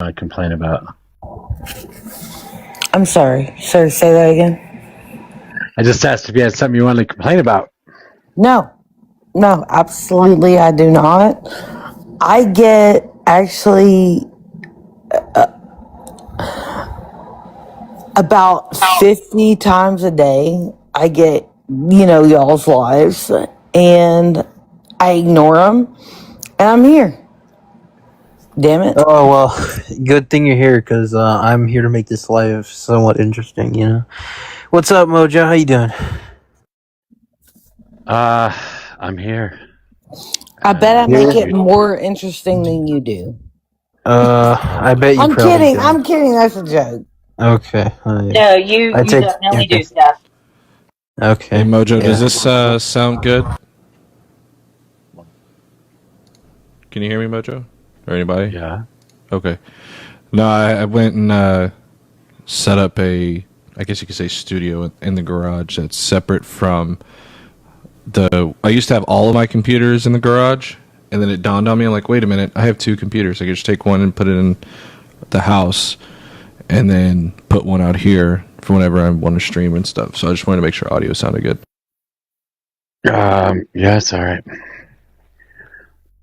I complain about. I'm sorry. Sir, say that again. I just asked if you had something you wanted to complain about. No, absolutely, I do not. I get actually about 50 times a day. I get, y'all's lives, and I ignore them, and I'm here. Damn it. Oh, well, good thing you're here, because I'm here to make this live somewhat interesting, you know? What's up, Mojo? How you doing? I'm here. I bet I make it more interesting than you do. I bet you I'm probably kidding. do. I'm kidding. That's a joke. Okay. No, you definitely do, Steph. Okay. Hey, Mojo, does this sound good? Can you hear me, Mojo? Or anybody? Yeah. Okay. No, I went and set up I guess you could say studio in the garage that's separate from I used to have all of my computers in the garage, and then it dawned on me, I'm like, wait a minute, I have two computers. I could just take one and put it in the house, and then put one out here for whenever I want to stream and stuff. So I just wanted to make sure audio sounded good. Yeah, it's all right.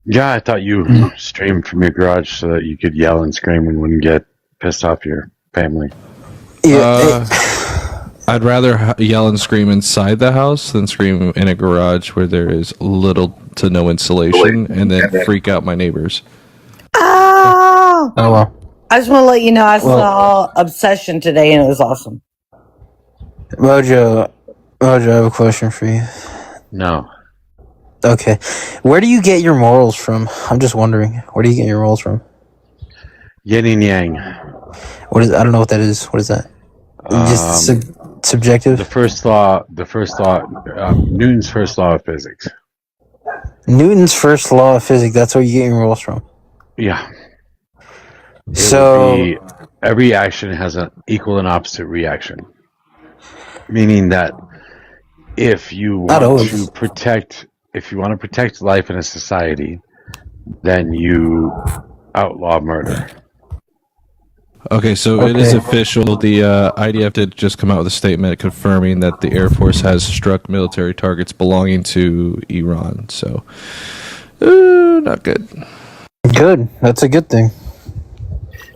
Yeah, I thought you streamed from your garage so that you could yell and scream and wouldn't get pissed off your family. Yeah. I'd rather yell and scream inside the house than scream in a garage where there is little to no insulation and then freak out my neighbors. Oh, well. I just want to let you know I saw Obsession today, and it was awesome. Mojo, I have a question for you. No. Okay. Where do you get your morals from? I'm just wondering. Where do you get your morals from? Yin and yang. What is? I don't know what that is. What is that? Just subjective? The first law, Newton's first law of physics. Newton's first law of physics, that's where you get your morals from. Yeah. So every action has an equal and opposite reaction. Meaning that if you want to protect life in a society, then you outlaw murder. Okay, so it is official. The IDF did just come out with a statement confirming that the Air Force has struck military targets belonging to Iran. So, not good. Good. That's a good thing.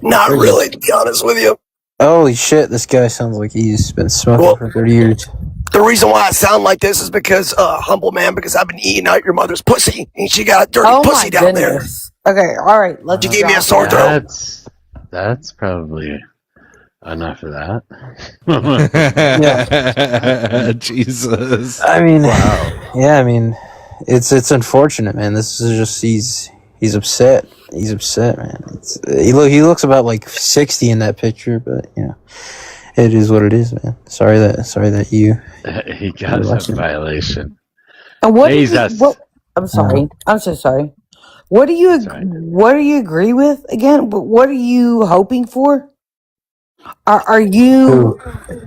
Not really, to be honest with you. Holy shit, this guy sounds like he's been smoking for 30 years. The reason why I sound like this is because, humble man, because I've been eating out your mother's pussy, and she got a dirty pussy down there. Okay, all right. Let's you give me a sore throat. That's probably enough of that. Yeah. Jesus. I mean, wow. Yeah, I mean, it's unfortunate, man. This is just he's upset. He's upset, man. He looks about like 60 in that picture, but you know, it is what it is, man. Sorry that you he got a violation. And I'm sorry. I'm so sorry. What do you agree with again? But what are you hoping for? Are you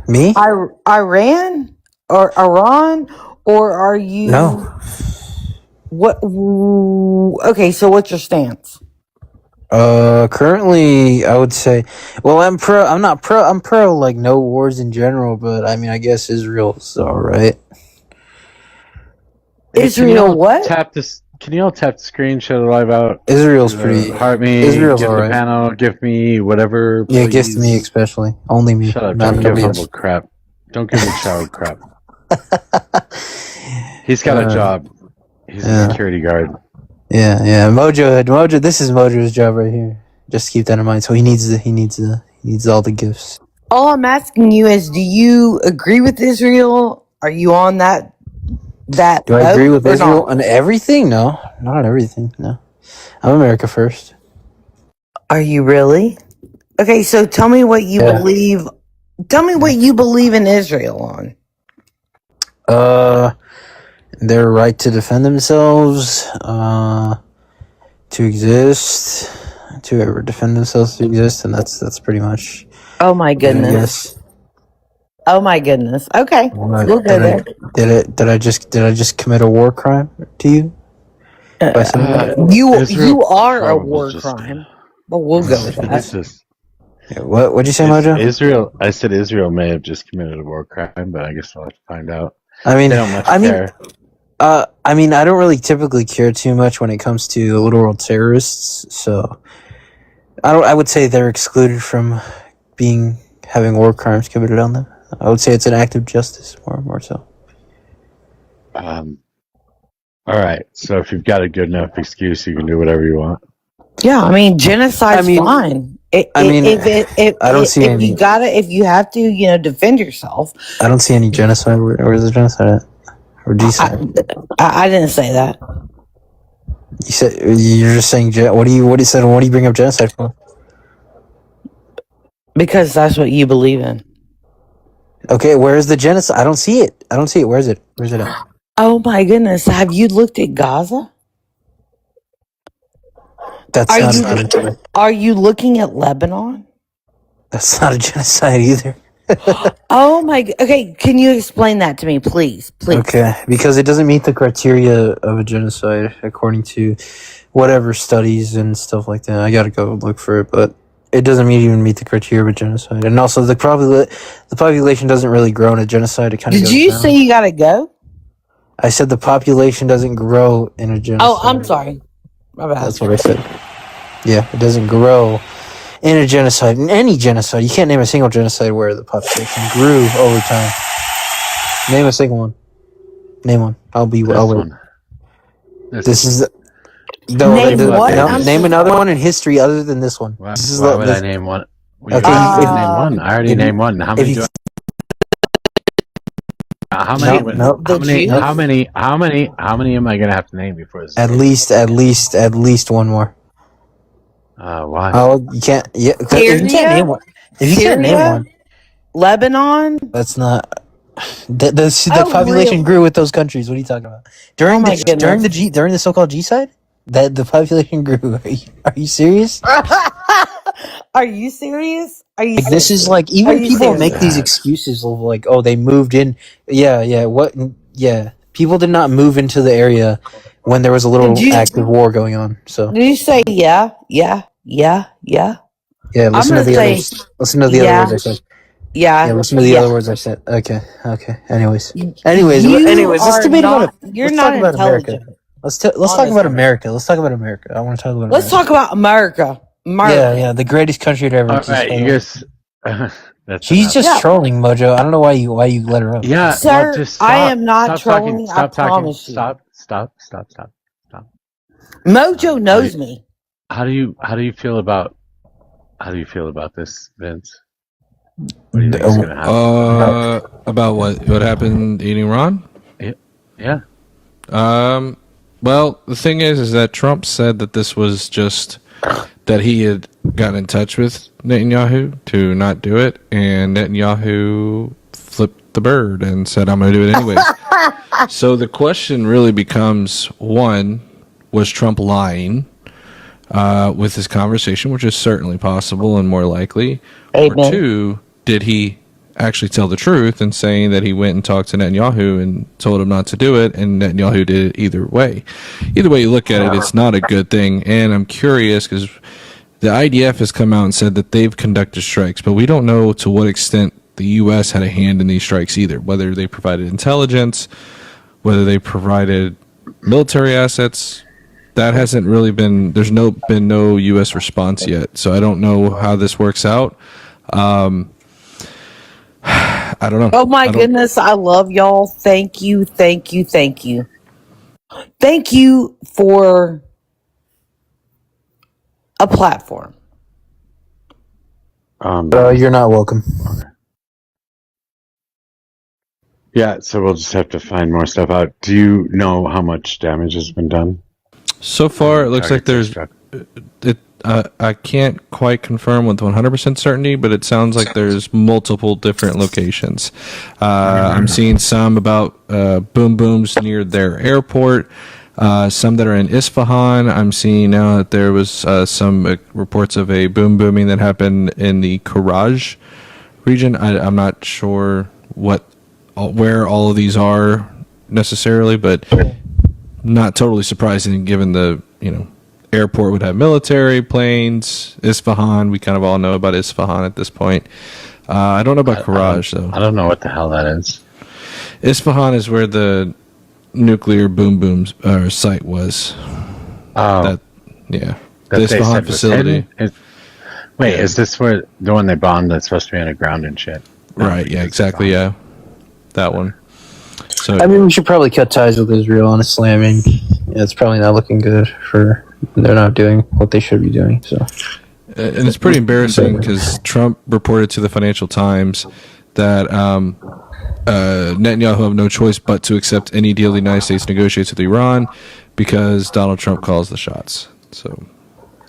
me? Iran or Iran, or are you no? What? Okay, so what's your stance? Currently, I would say, well, I'm pro. I'm not pro. I'm pro like no wars in general, but I mean, I guess Israel's all right. Israel, what? Can you all tap the screen, show the live out? Israel's pretty. Heart me. Israel's give alright. the panel. Give me whatever. Yeah, gift me especially. Only me. Shut up! Don't give humble crap. Don't give me shower crap. He's got a job. He's a security guard. Yeah. Mojo. This is Mojo's job right here. Just keep that in mind. So he needs all the gifts. All I'm asking you is, do you agree with Israel? Are you on that? Do I agree with Israel on everything? No, not on everything. No, I'm America first. Are you really? Okay, so tell me what you believe. Tell me what you believe in Israel on. Their right to defend themselves, to exist, to ever defend themselves to exist, and that's pretty much. Oh my goodness. Oh my goodness. Okay. We'll go there. Did I just commit a war crime to you? You are a war crime. but we'll go with It's that. just What'd you say, Mojo? Israel. I said Israel may have just committed a war crime, but I guess we'll have to find out. I mean, They don't much care. I don't really typically care too much when it comes to literal terrorists, so I would say they're excluded from having war crimes committed on them. I would say it's an act of justice, more so. All right. So if you've got a good enough excuse, you can do whatever you want. Yeah, I mean, genocide's fine. If you have to, defend yourself. I don't see any genocide. Where's the genocide at? Or decide? I didn't say that. You said you're just saying. What do you bring up genocide for? Because that's what you believe in. Okay, where's the genocide? I don't see it. Where is it? Where's it at? Oh my goodness! Have you looked at Gaza? Are you looking at Lebanon? That's not a genocide either. Oh my! Okay, can you explain that to me, please? Okay, because it doesn't meet the criteria of a genocide according to whatever studies and stuff like that. I gotta go look for it, but it doesn't even meet the criteria of a genocide. And also, the population doesn't really grow in a genocide. It kind of. Did you say you gotta go? I said the population doesn't grow in a genocide. Oh, I'm sorry. My bad. That's what I said. Yeah, it doesn't grow in a genocide. In any genocide, you can't name a single genocide where the population grew over time. Name a single one. Name one. I'll wait. This is. Name another one in history other than this one. Why would I name one? Okay, name one. I already named one. How many? How many am I gonna have to name before this? At least one more. Why? Oh, you can't. Yeah, Syria? you can't name one. If you can't name one, Lebanon. That's not. The population grew with those countries. What are you talking about? During the so-called G-side, that the population grew. Are you serious? Are you serious? This is like even people make these excuses of like, oh, they moved in. Yeah. What? Yeah, people did not move into the area when there was a little active war going on. So did you say yeah? Yeah, listen to the other words I said. Yeah, listen to the other words I said. Okay. Anyways, let's debate about it. You're not intelligent. Let's talk about America. I want to talk about. Let's talk about America. Yeah, the greatest country to ever exist. All right, you guys. She's just trolling, Mojo. I don't know why you let her up. Yeah, sir, just stop, I am not trolling. Stop I promise you. Stop. Mojo knows me. How do you feel about this, Vince? What do you think is going to happen? About what happened in Iran? Yeah. Well, the thing is that Trump said that this was just that he had gotten in touch with Netanyahu to not do it, and Netanyahu flipped the bird and said, "I'm going to do it anyways." So the question really becomes: one, was Trump lying with his conversation, which is certainly possible and more likely? Amen. Or two, did he actually tell the truth in saying that he went and talked to Netanyahu and told him not to do it, and Netanyahu did it either way? Either way you look at it, it's not a good thing, and I'm curious because the IDF has come out and said that they've conducted strikes, but we don't know to what extent the U.S. had a hand in these strikes either, whether they provided intelligence, whether they provided military assets. That hasn't really been, there's been no U.S. response yet, so I don't know how this works out. I don't know. Oh my goodness, I love y'all. Thank you. Thank you for a platform. You're not welcome. Okay. Yeah, so we'll just have to find more stuff out. Do you know how much damage has been done? So far, it looks like there's. I can't quite confirm with 100% certainty, but it sounds like there's multiple different locations. I'm seeing some about boom booms near their airport, some that are in Isfahan. I'm seeing now that there was some reports of a booming that happened in the Karaj region. I'm not sure where all of these are necessarily, but not totally surprising given the airport would have military planes. Isfahan, we kind of all know about Isfahan at this point. I don't know about Karaj, though. I don't know what the hell that is. Isfahan is where the nuclear boom site was. Oh. The Isfahan facility. Wait, is this where the one they bombed that's supposed to be underground and shit? Right, yeah, exactly, yeah. That one. So I mean, we should probably cut ties with Israel, honestly. I mean, it's probably not looking good for... They're not doing what they should be doing, so... And it's pretty embarrassing because Trump reported to the Financial Times that Netanyahu have no choice but to accept any deal the United States negotiates with Iran because Donald Trump calls the shots. So,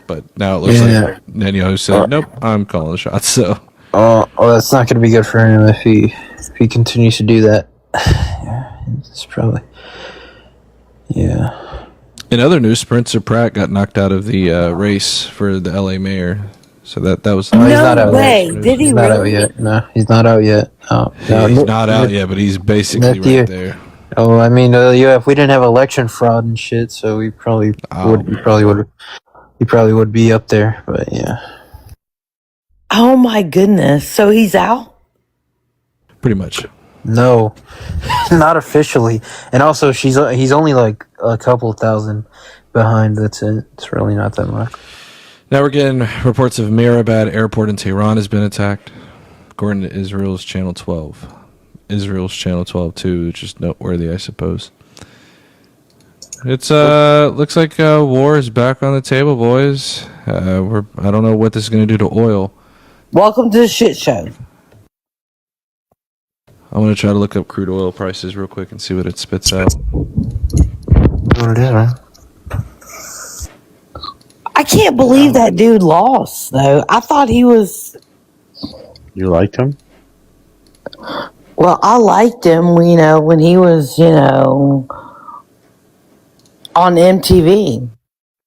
but now it looks like Netanyahu said, "Nope, I'm calling the shots." So, that's not going to be good for him if he continues to do that. It's probably in other news, Spencer Pratt got knocked out of the race for the LA mayor. So that was No he's not out way. yet. Did he He's not out really? yet. No, he's not out yet. he's not out yet, but he's basically right there. Oh, I mean, if we didn't have election fraud and shit, so we probably would be up there. But yeah. Oh my goodness. So he's out? Pretty much. No, not officially. And also, he's only like a couple thousand behind. That's it. It's really not that much. Now we're getting reports of Mehrabad Airport in Tehran has been attacked, according to Israel's Channel 12. Israel's Channel 12 too, which is noteworthy, I suppose. It's looks like war is back on the table, boys. I don't know what this is going to do to oil. Welcome to the shit show. I'm going to try to look up crude oil prices real quick and see what it spits out. What it is, man? I can't believe that dude lost, though. I thought he was... You liked him? Well, I liked him, when he was, on MTV.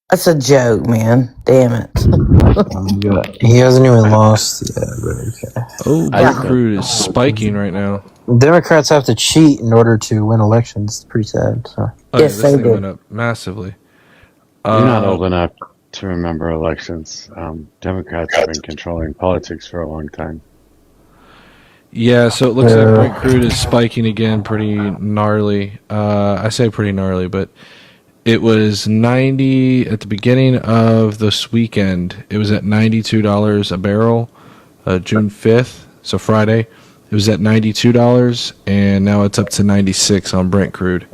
That's a joke, man. Damn it. He hasn't even lost yet, but okay. Oh, Brent crude is spiking right now. Democrats have to cheat in order to win elections. It's pretty sad. So. Yes, this they thing do. went up massively. You're not old enough to remember elections. Democrats have been controlling politics for a long time. Yeah, so it looks like Brent crude is spiking again pretty gnarly. I say pretty gnarly, but it was 90 at the beginning of this weekend. It was at $92 a barrel, June 5th, so Friday. It was at $92, and now it's up to 96 on Brent crude.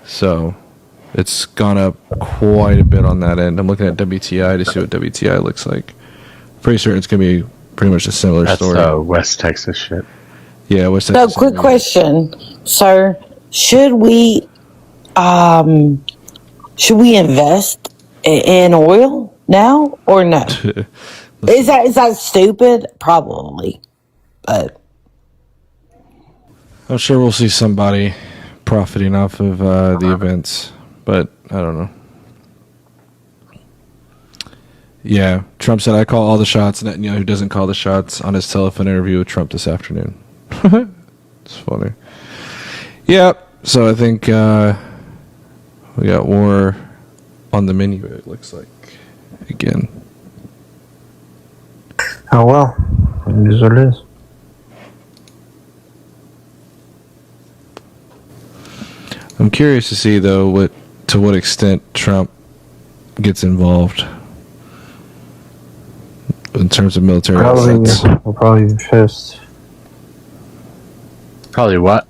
So it's gone up quite a bit on that end. I'm looking at WTI to see what WTI looks like. Pretty certain it's going to be pretty much a similar story. That's West Texas shit. Yeah, West So, Texas. quick question, sir. Should we invest in oil now or no? Is that stupid? Probably, but I'm sure we'll see somebody profiting off of the events, but I don't know. Yeah, Trump said, "I call all the shots." Netanyahu doesn't call the shots on his telephone interview with Trump this afternoon. It's funny. Yeah, so I think we got war on the menu, it looks like, again. Oh, well. It is what it is. I'm curious to see, though, to what extent Trump gets involved in terms of military assets. We'll probably be pissed. Probably what?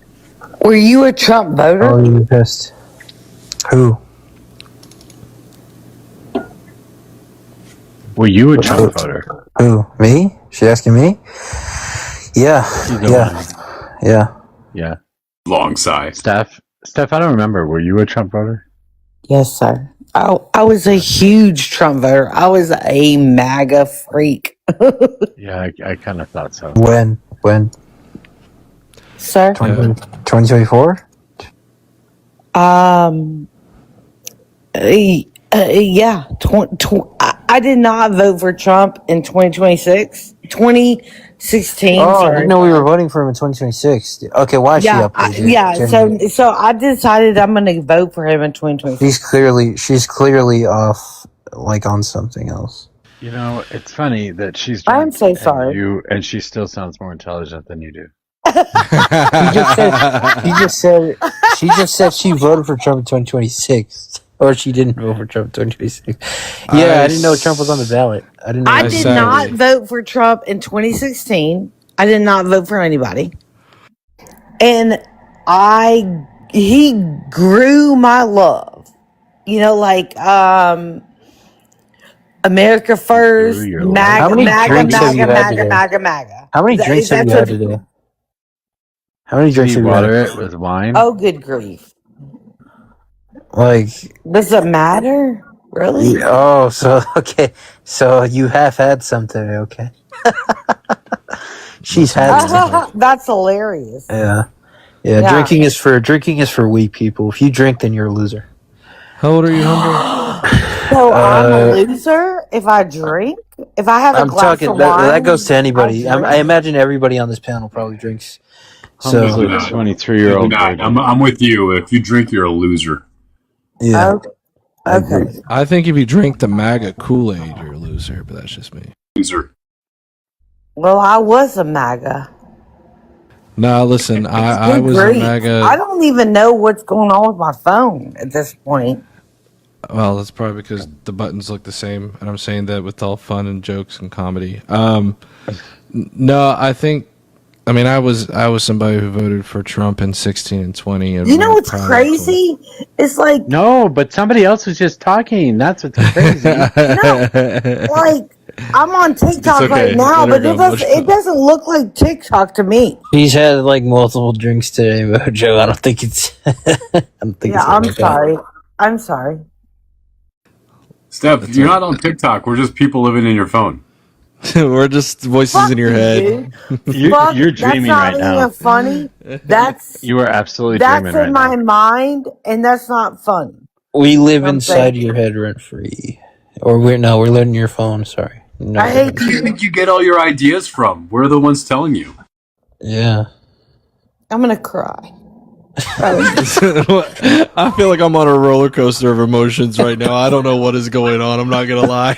were you a Trump voter? Probably be pissed. Who? Were you a Trump voter? Who? Me? She asking me? Yeah. Yeah. Long sigh. Steph, I don't remember. Were you a Trump voter? Yes, sir. I was a huge Trump voter. I was a MAGA freak. Yeah, I kind of thought so. When? Sir? 2024? Yeah. I did not vote for Trump in 2026. 2016. Oh, I Sorry. didn't know we were voting for him in 2026. Okay, why is she up here? Yeah. So I decided I'm going to vote for him in 2026. She's clearly off, like on something else. You know, it's funny that she's drunk. I'm so sorry. And she still sounds more intelligent than you do. She just said she voted for Trump in 2026. Or she didn't vote for Trump in 2026. Yeah, I didn't know Trump was on the ballot. I did not vote for Trump in 2016. I did not vote for anybody. And he grew my love. You know, like America First, MAGA. How many drinks have you had today? MAGA. How many drinks have you had today? How many drinks have you had? Water it with wine? Oh, good grief. Like, does it matter? Really? Oh, so okay. So you have had some today, okay. She's had some. That's hilarious. Yeah. Drinking is for weak people. If you drink, then you're a loser. How old are you, Humber? So I'm a loser if I drink? If I have a glass of wine? That goes to anybody. I imagine everybody on this panel probably drinks. So a 23-year-old. I'm with you. If you drink, you're a loser. Yeah. Okay. I think if you drink the MAGA Kool-Aid, you're a loser, but that's just me. Loser. Well, I was a MAGA. No, listen, I was a MAGA. I don't even know what's going on with my phone at this point. Well, that's probably because the buttons look the same, and I'm saying that with all fun and jokes and comedy. No, I was somebody who voted for Trump in 16 and 20. And you know what's crazy? It's like no, but somebody else was just talking. That's what's crazy. No, like I'm on TikTok right now, but it doesn't look like TikTok to me. He's had like multiple drinks today, Mojo. I don't think it's. I'm sorry. Steph, you're not on TikTok. We're just people living in your phone. We're just voices in your head. You're dreaming right now. That's not even funny. You are absolutely dreaming right now. That's in my mind, and that's not funny. We live inside your head rent free, or we're living in your phone. Sorry. No. I hate you. Where do you think you get all your ideas from? We're the ones telling you. Yeah. I'm gonna cry. I feel like I'm on a roller coaster of emotions right now. I don't know what is going on. I'm not gonna lie.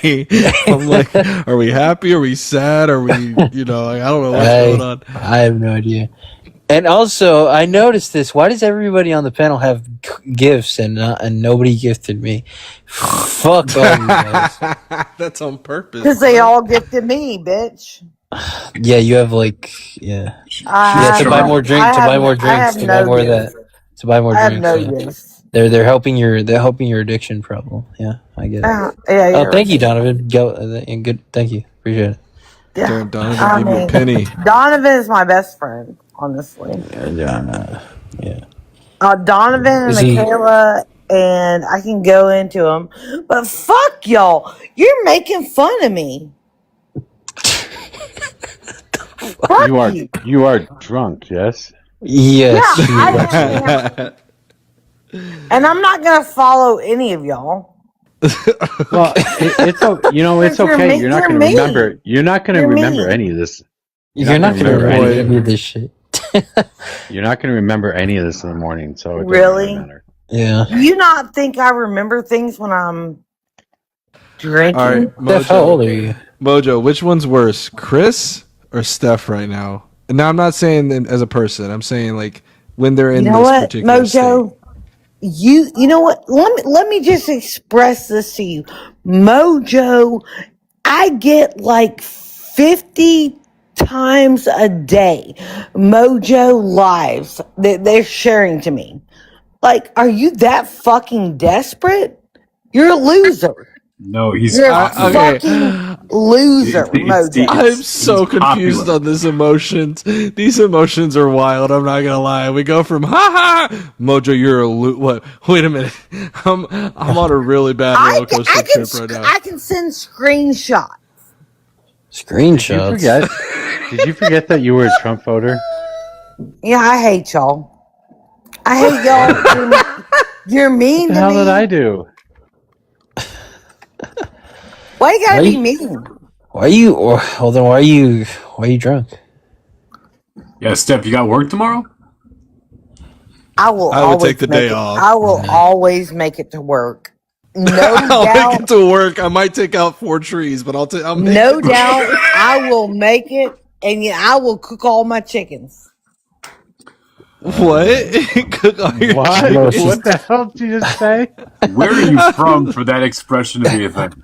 I'm like, are we happy? Are we sad? Are we? I don't know what's going on. I have no idea. And also, I noticed this. Why does everybody on the panel have gifts and nobody gifted me? Fuck all you guys. That's on purpose. Because they all gifted me, bitch. Yeah, you have to buy more drinks. To buy more drinks. To buy more of that. To buy more drinks. I have no gifts. They're helping your addiction problem. Yeah, I get it. Thank you, Donovan. Good. Thank you. Appreciate it. Yeah. Donovan gave you a penny. Donovan is my best friend, honestly. Yeah. Donovan and Michaela, and I can go into them, but fuck y'all. You're making fun of me. You are drunk, yes? Yes. Yeah, and I'm not gonna follow any of y'all. Well, it's okay. You're not gonna remember. You're not gonna remember any of this. You're not gonna remember any of this shit. You're not gonna remember any of this in the morning. So it really matter. Yeah. Do you not think I remember things when I'm drinking? All right, Mojo, how old are you? Mojo, which one's worse, Chris or Steph right now? And now I'm not saying them as a person. I'm saying like when they're in this particular Mojo, state. You know what? Let me just express this to you, Mojo. I get like 50 times a day Mojo lives that they're sharing to me. Like, are you that fucking desperate? You're a loser. No, he's You're a fucking loser, Mojo. I'm so confused on these emotions. These emotions are wild. I'm not gonna lie. We go from ha ha, Mojo, you're a what? Wait a minute. I'm on a really bad roller coaster trip right now. I can send screenshots. Screenshots. Did you forget that you were a Trump voter? Yeah, I hate y'all. I hate y'all. You're mean to me. What the hell did I do? Why you gotta be mean? Why are you? Well, then why are you drunk? Yeah, Steph, you got work tomorrow? I will I would take the day off. I will always make it to work. No I'll doubt. make it to work. I might take out 4 trees, but I'll make No it. doubt, I will make it, and I will cook all my chickens. What? Cook all your What? chickens? What the hell did you just say? Where are you from for that expression to be a thing?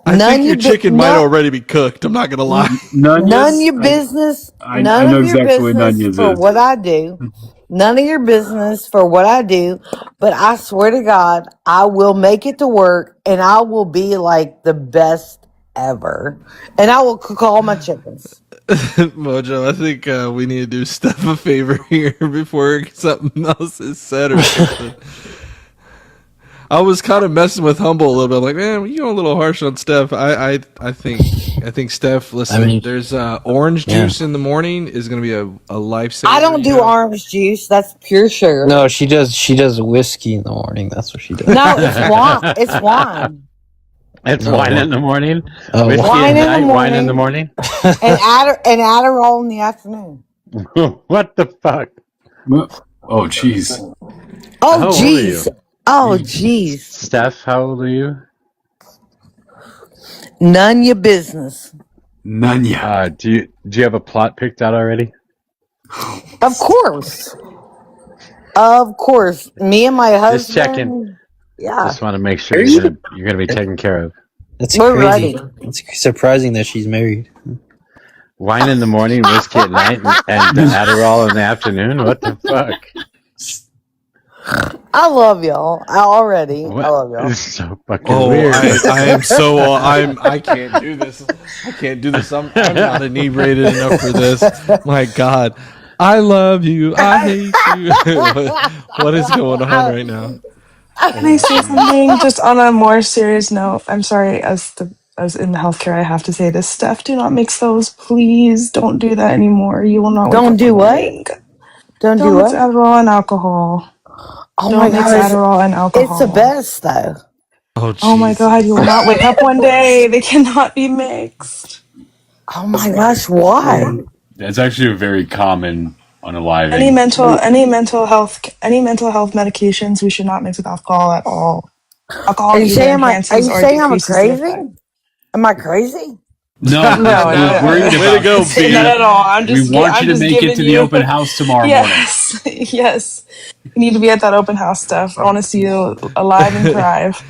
I think your chicken might already be cooked. I'm not gonna lie. None of your business. I None know of your exactly what business Nunez for is. what I do. None of your business for what I do. But I swear to God, I will make it to work, and I will be like the best ever. And I will cook all my chickens. Mojo, I think we need to do Steph a favor here before something else is said or something. I was kind of messing with Humble a little bit. Like, man, you're a little harsh on Steph. I think Steph. Listen, there's orange juice in the morning is going to be a lifesaver. I don't do orange juice. That's pure sugar. No, she does. She does whiskey in the morning. That's what she does. No, it's wine. It's wine. It's wine in the morning. Whiskey wine in the morning. Wine in the morning. and Adderall in the afternoon. What the fuck? Oh, jeez. Oh, jeez. Oh, jeez. Steph, how old are you? None your business. None yet. Do you have a plot picked out already? Of course. Of course. Me and my husband. Just checking. Yeah. Just want to make sure you're gonna be taken care of. That's We're crazy. ready. It's surprising that she's married. Wine in the morning, whiskey at night, and Adderall in the afternoon. What the fuck? I love y'all. I love y'all. This is so fucking weird. I am so. I can't do this. I can't do this. I'm not inebriated enough for this. My God, I love you. I hate you. What is going on right now? Can I say something just on a more serious note? I'm sorry, as in healthcare, I have to say this. Steph, do not mix those. Please don't do that anymore. You will not. Don't do what? Don't do mix what? Adderall and alcohol. Oh don't my mix God, Adderall and alcohol. It's the best though. Oh my God, you will not wake up one day. They cannot be mixed. Oh my gosh, why? That's actually a very common unaliving. Any mental health medications we should not mix with alcohol at all. Alcohol Are you saying enhances or I'm decreases the crazy? effect. Am I crazy? No, we're worried about Way to go, B. Not at all. I'm just. We want I'm you to just make it to the open house tomorrow morning. Yes. You need to be at that open house stuff. I want to see you alive and thrive.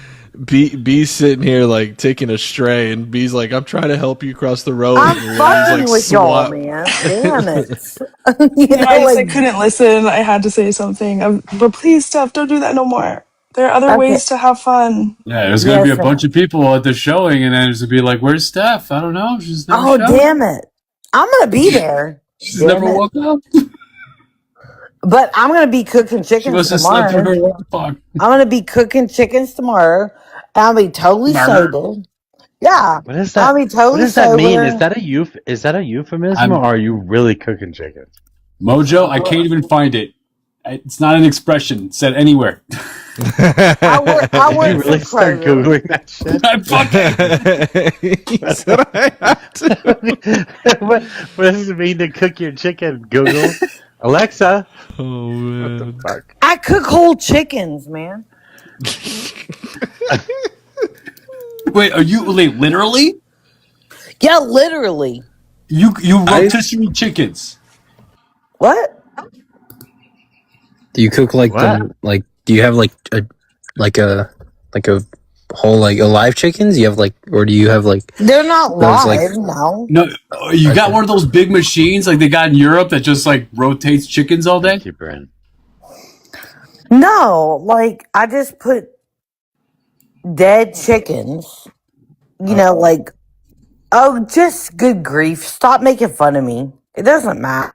B's sitting here like taking a stray, and B's like, "I'm trying to help you cross the road." I'm fucking with y'all, man. Damn it. I couldn't listen. I had to say something. But please, Steph, don't do that no more. There are other ways to have fun. Yeah, there's going to be a bunch of people at the showing, and then there's going to be like, "Where's Steph?" I don't know. She's never showed. Damn it. I'm going to be there. She's never woke up. But I'm going to be cooking chickens tomorrow. I'm going to be cooking chickens tomorrow. I'll be totally sober. Yeah. What is that? I'll be totally what does that sober. mean? Is that a euphemism, or are you really cooking chickens? Mojo, I can't even find it. It's not an expression. It's said anywhere. I work you really start Googling that shit? What does it mean to cook your chicken, Google? Alexa. Oh, man. What the fuck? I cook whole chickens, man. Wait, are you literally? Yeah, literally. You rotisserie chickens. What? Do you cook like them? Like, do you have like a whole like alive chickens? You have like, or do you have like? They're not live. Like, no. No, you got one of those big machines like they got in Europe that just like rotates chickens all day. Keep her in. No, like I just put dead chickens. You know, like, just good grief. Stop making fun of me. It doesn't matter.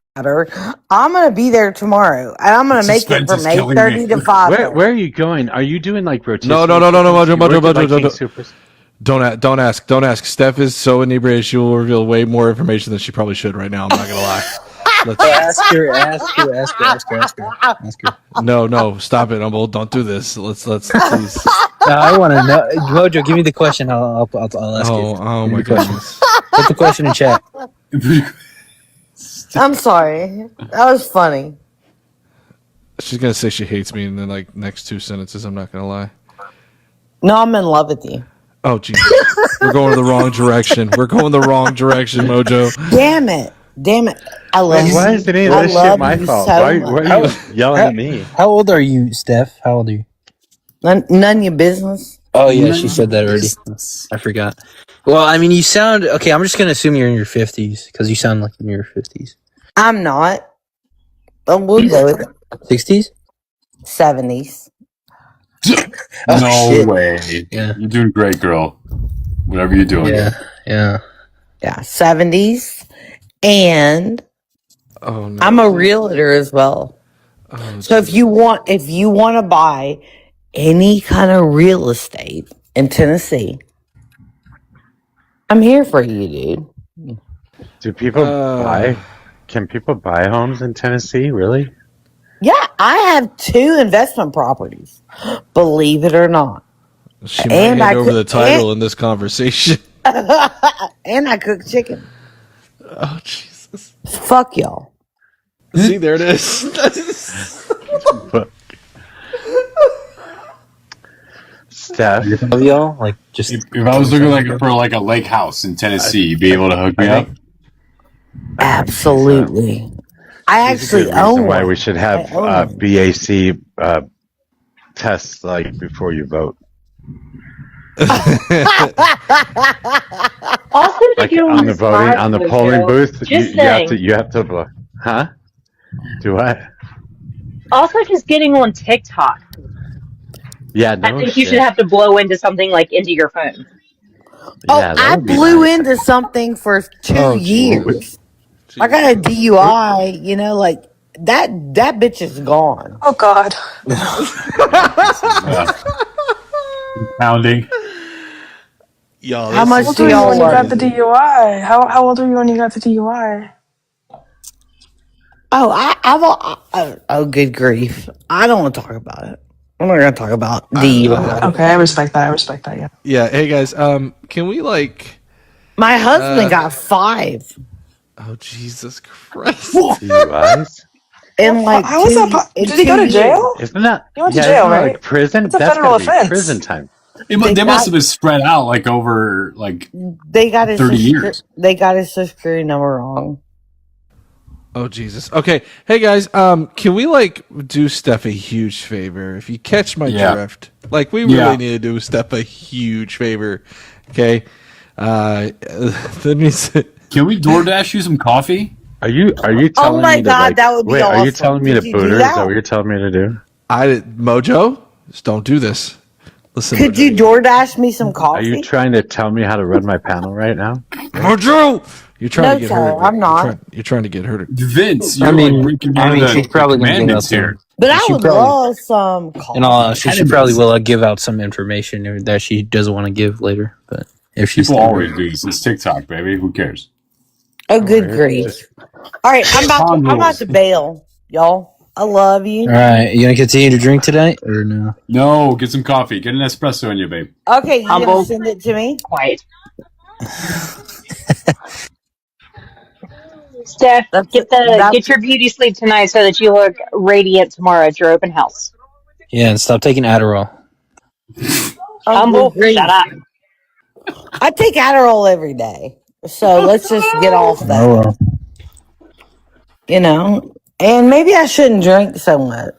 I'm going to be there tomorrow, and I'm going to make it from 8:30 to 5. Where are you going? Are you doing like rotisserie? No, Mojo. Don't ask. Steph is so inebriated she will reveal way more information than she probably should right now. I'm not gonna lie. Ask her. No, stop it, Humble. Don't do this. Let's please. I want to know. Mojo, give me the question. I'll ask it. Oh my goodness. Put the question in chat. I'm sorry. That was funny. She's gonna say she hates me in the next 2 sentences. I'm not gonna lie. No, I'm in love with you. Oh Jesus, we're going the wrong direction. We're going the wrong direction, Mojo. Damn it! I love you. Why is any of this shit my fault? So Why much. are you yelling at me? How old are you, Steph? How old are you? None of your business. Oh yeah, she said that already. I forgot. Well, I mean, you sound okay. I'm just gonna assume you're in your 50s because you sound like in your 50s. I'm not. We'll go with 60s. 70s. No way. Yeah. You're doing great, girl. Whatever you're doing. Yeah. 70s, and Oh no. I'm a realtor as well. Oh, So if you want to buy any kind of real estate in Tennessee, I'm here for you, dude. Do people buy? Can people buy homes in Tennessee? Really? Yeah, I have 2 investment properties. Believe it or not. she might hand over the title in this conversation. And I cook chicken. Oh Jesus! Fuck y'all. See, there it is. Steph, y'all like just. If I was looking for a lake house in Tennessee, you'd be able to hook me up. Absolutely. I actually own why one. we should have BAC tests before you vote. Also, On the voting, on the polling booth, you have to, huh? Do what? Also, just getting on TikTok. Yeah, no I think you should have to blow into something into your phone. I blew into something for 2 years. I got a DUI, that bitch is gone. Oh God. Pounding. Y'all, how much old do were you y'all when you got love? the DUI? How old were you when you got the DUI? Oh, good grief! I don't want to talk about it. I'm not gonna talk about DUI. Okay, I respect that. Yeah. Yeah. Hey guys, can we My husband got 5. Oh Jesus Christ! DUIs? In How was that? Did he go to jail? Isn't that? He went to jail, right? Like prison? It's a That's federal gotta be offense. prison time. They must have been spread out over They got his 30 years. They got his social security number wrong. Oh Jesus! Okay, hey guys, can we do Steph a huge favor? If you catch my drift, we really need to do Steph a huge favor. Okay, that means. Can we DoorDash you some coffee? Are you telling me Oh my God, that would be awesome. Are you telling me to boot her? Is that what you're telling me to do? Mojo, just don't do this. Listen, could you DoorDash me some coffee? Are you trying to tell me how to run my panel right now? Mojo, you're trying to get hurt. I'm not. You're trying to get hurt. Vince, you're she's probably gonna give out here. But I would love some coffee. And she probably will give out some information that she doesn't want to give later. But if she's people always do this, it's TikTok, baby. Who cares? Oh, good grief! All right, I'm about to bail, y'all. I love you. All right, you gonna continue to drink tonight or no? No, get some coffee. Get an espresso in you, babe. Okay, you gonna send it to me? Quiet. Steph, get your beauty sleep tonight so that you look radiant tomorrow at your open house. Yeah, and stop taking Adderall. Humble, shut up. I take Adderall every day, so let's just get off that. Oh, well. And maybe I shouldn't drink so much.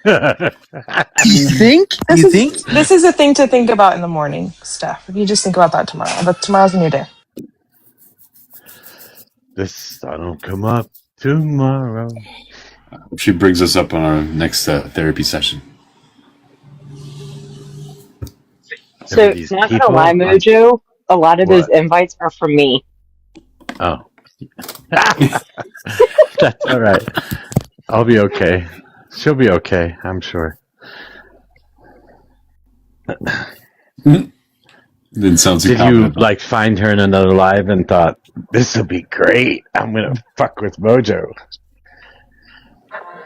You think? This is a thing to think about in the morning, Steph. You just think about that tomorrow. But tomorrow's a new day. The sun will come up tomorrow. She brings us up on our next therapy session. So, not gonna lie, Mojo, a lot of those invites are from me. Oh. That's all right. I'll be okay. She'll be okay, I'm sure. Didn't sound Did you find her in another live and thought, this will be great, I'm gonna fuck with Mojo?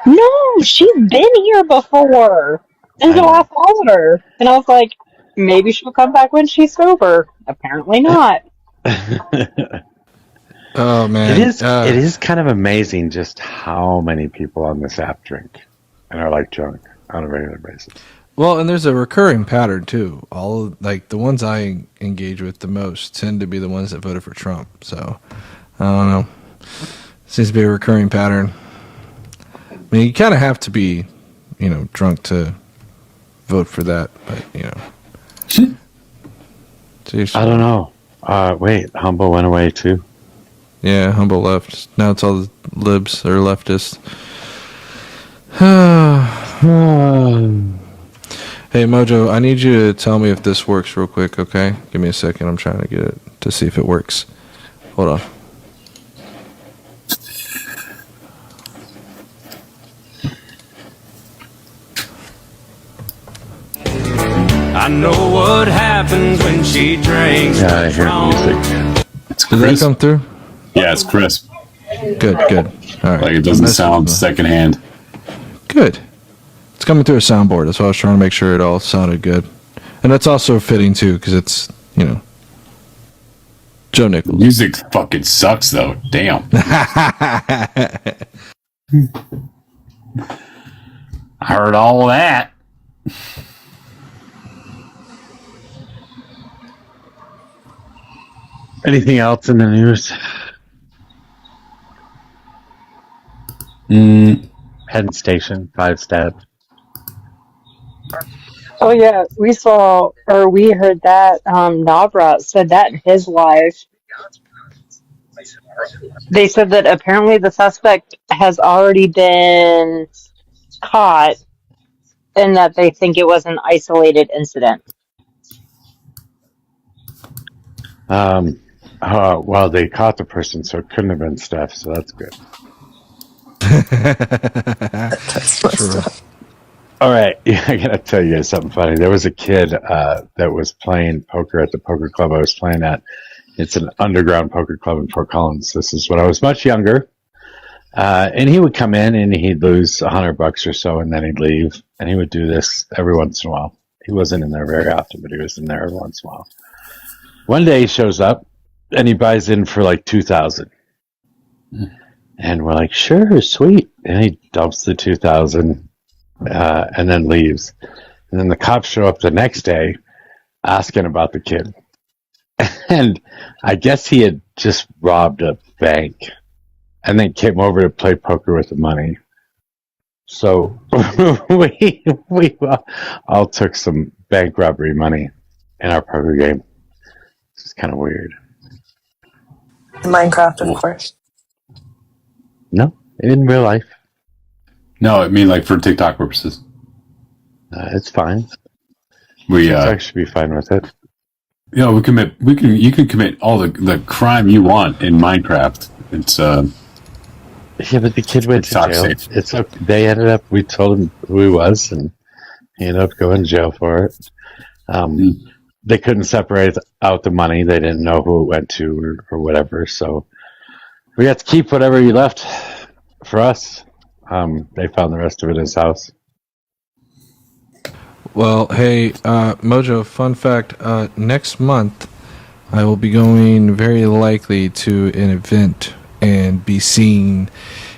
No, she's been here before. And so I followed her, and I was like, maybe she'll come back when she's sober. Apparently not. Oh man, it is kind of amazing just how many people on this app drink and are like drunk on a regular basis. Well, and there's a recurring pattern too. All like the ones I engage with the most tend to be the ones that voted for Trump. So I don't know. Seems to be a recurring pattern. I mean, you kind of have to be, drunk to vote for that, but I don't know. Wait, Humble went away too. Yeah, Humble left. Now it's all the libs or leftists. Hey, Mojo, I need you to tell me if this works real quick, okay? Give me a second. I'm trying to get it to see if it works. Hold on. I know what happens when she drinks. Yeah, I hear music. Did that come through? Yeah, it's crisp. Good. All right. Like it doesn't sound secondhand. Good. It's coming through a soundboard. That's why I was trying to make sure it all sounded good. And that's also fitting, too, because it's, Joe Nichols. Music fucking sucks, though. Damn. I heard all of that. Anything else in the news? Penn Station, 5 stabbed. Oh yeah, we heard that Navrat said that in his live. They said that apparently the suspect has already been caught and that they think it was an isolated incident. Well, they caught the person, so it couldn't have been Steph, so that's good. That's true. All right, I gotta tell you guys something funny. There was a kid that was playing poker at the poker club I was playing at. It's an underground poker club in Fort Collins. This is when I was much younger. And he would come in and he'd lose $100 or so, and then he'd leave. And he would do this every once in a while. He wasn't in there very often, but he was in there every once in a while. One day he shows up and he buys in for like $2,000. And we're like, sure, sweet. And he dumps the $2,000 and then leaves. And then the cops show up the next day asking about the kid. And I guess he had just robbed a bank and then came over to play poker with the money. So we all took some bank robbery money in our poker game. It's kind of weird. Minecraft, of course. No, in real life. No, I mean like for TikTok purposes. It's fine. TikTok should be fine with it. Yeah, you can commit all the crime you want in Minecraft. It's yeah, but the kid went to jail. Safe. It's okay. They ended up. We told him who he was, and he ended up going to jail for it. They couldn't separate out the money. They didn't know who it went to or whatever. So we got to keep whatever he left for us. They found the rest of it in his house. Well, hey, Mojo, fun fact, next month I will be going very likely to an event and be seeing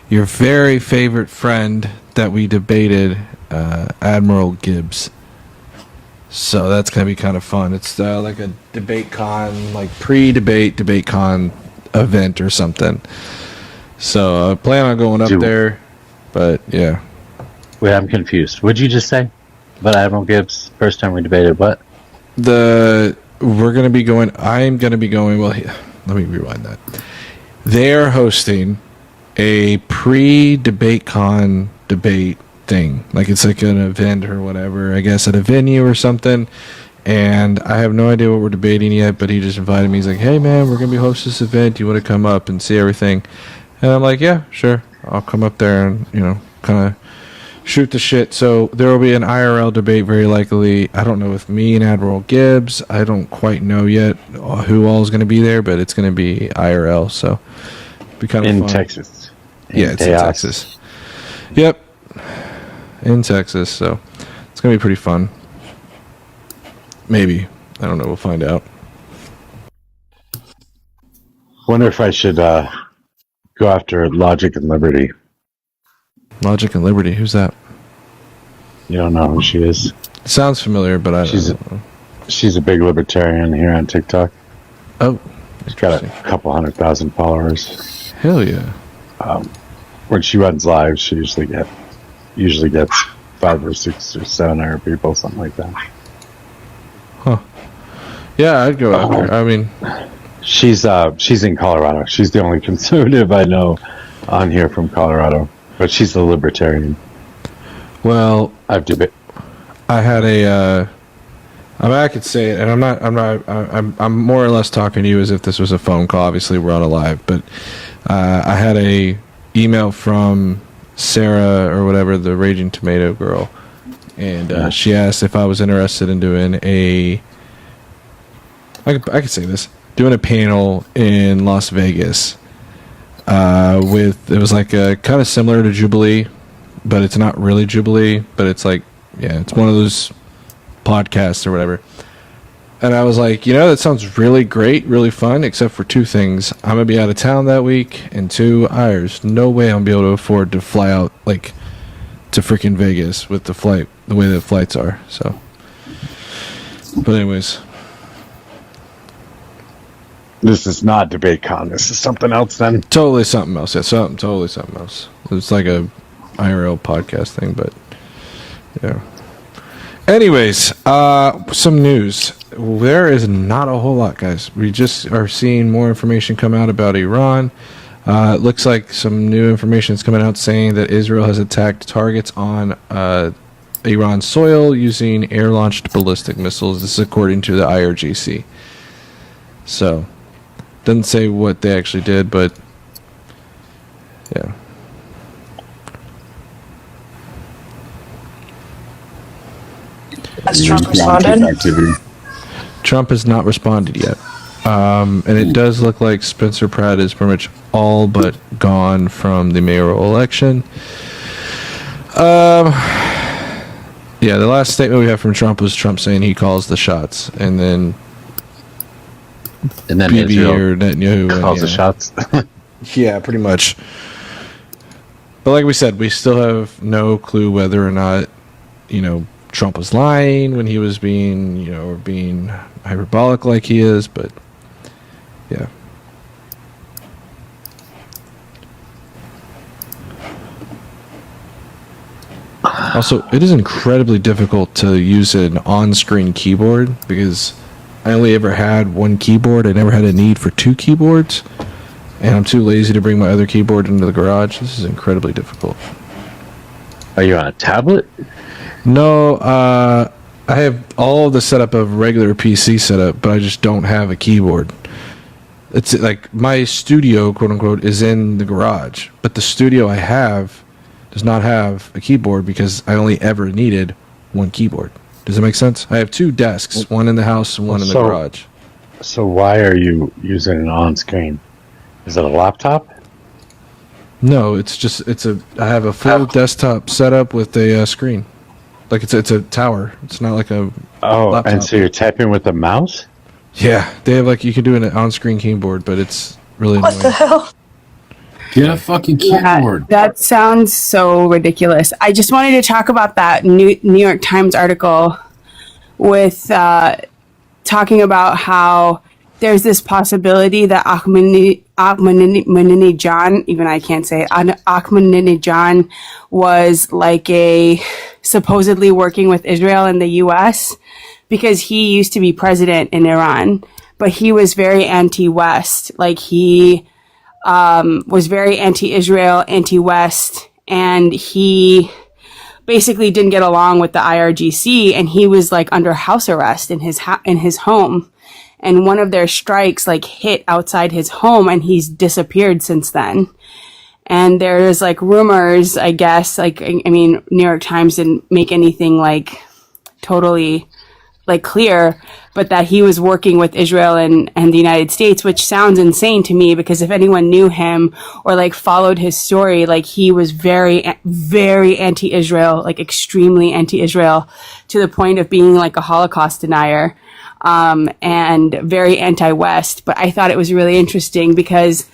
your very favorite friend that we debated, Admiral Gibbs. So that's going to be kind of fun. It's like a debate con, like debate con event or something. So I plan on going up there, but yeah. Wait, I'm confused. What'd you just say? But Admiral Gibbs, first time we debated what? I'm going to be going, well, let me rewind that. They're hosting a pre-debate con debate thing. Like it's like an event or whatever, I guess at a venue or something. And I have no idea what we're debating yet, but he just invited me. He's like, hey man, we're going to be hosting this event. Do you want to come up and see everything? And I'm like, yeah, sure. I'll come up there and, kind of shoot the shit. So there will be an IRL debate very likely. I don't know if me and Admiral Gibbs. I don't quite know yet who all is going to be there, but it's going to be IRL. So it'll be kind of fun. In Texas. Yeah, it's in Texas. Yep. In Texas. So It's going to be pretty fun. Maybe. I don't know. We'll find out. Wonder if I should go after Logic and Liberty. Logic and Liberty. Who's that? You don't know who she is? Sounds familiar, but I don't know. She's a big libertarian here on TikTok. Oh. She's got a couple 100,000 followers. Hell yeah. When she runs live, she usually gets 5 or 6 or 700 people, something like that. Huh. Yeah, I'd go after. I mean, she's in Colorado. She's the only conservative I know on here from Colorado, but she's a libertarian. Well, I had a. I could say it, and I'm more or less talking to you as if this was a phone call. Obviously, we're on a live, but I had a email from Sarah or whatever, the Raging Tomato girl, and she asked if I was interested in doing I could say this, doing a panel in Las Vegas it was like a kind of similar to Jubilee, but it's not really Jubilee, but it's like, yeah, it's one of those podcasts or whatever. And I was like, that sounds really great, really fun, except for 2 things. I'm going to be out of town that week, and 2, there's no way I'm going to be able to afford to fly out, like, to freaking Vegas with the way the flights are, so. But anyways. This is not DebateCon. This is something else then? Totally something else. Yeah, totally something else. It's like a IRL podcast thing, but, yeah. Anyways, some news. There is not a whole lot, guys. We just are seeing more information come out about Iran. It looks like some new information is coming out saying that Israel has attacked targets on Iran soil using air-launched ballistic missiles. This is according to the IRGC. So, doesn't say what they actually did, but yeah. Has Trump responded? Trump has not responded yet. And it does look like Spencer Pratt is pretty much all but gone from the mayoral election. Yeah, the last statement we have from Trump was Trump saying he calls the shots, and then Bibi or Netanyahu calls the shots. Yeah, pretty much. But like we said, we still have no clue whether or not, Trump was lying when he was being, or being hyperbolic like he is, but yeah. Also, it is incredibly difficult to use an on-screen keyboard because I only ever had one keyboard. I never had a need for 2 keyboards, and I'm too lazy to bring my other keyboard into the garage. This is incredibly difficult. Are you on a tablet? No, I have all of the setup of regular PC setup, but I just don't have a keyboard. It's like my studio, quote unquote, is in the garage, but the studio I have does not have a keyboard because I only ever needed one keyboard. Does that make sense? I have 2 desks, one in the house and one in the garage. So why are you using an on-screen? Is it a laptop? No, I have a full desktop setup with a screen. Like it's a tower. It's not like a laptop. And so you're typing with a mouse? Yeah, they have you can do an on-screen keyboard, but it's really annoying. What the hell? Get a fucking keyboard. Yeah, that sounds so ridiculous. I just wanted to talk about that New York Times article with talking about how there's this possibility that Ahmadinejad, even I can't say it, Ahmadinejad was supposedly working with Israel and the U.S. because he used to be president in Iran, but he was very anti-West. He was very anti-Israel, anti-West, and he basically didn't get along with the IRGC, and he was under house arrest in his home. And one of their strikes hit outside his home, and he's disappeared since then. And there's rumors, I guess, New York Times didn't make anything totally like clear, but that he was working with Israel and the United States, which sounds insane to me because if anyone knew him or like followed his story, like he was very, very anti-Israel, like extremely anti-Israel to the point of being like a Holocaust denier, and very anti-West. But I thought it was really interesting because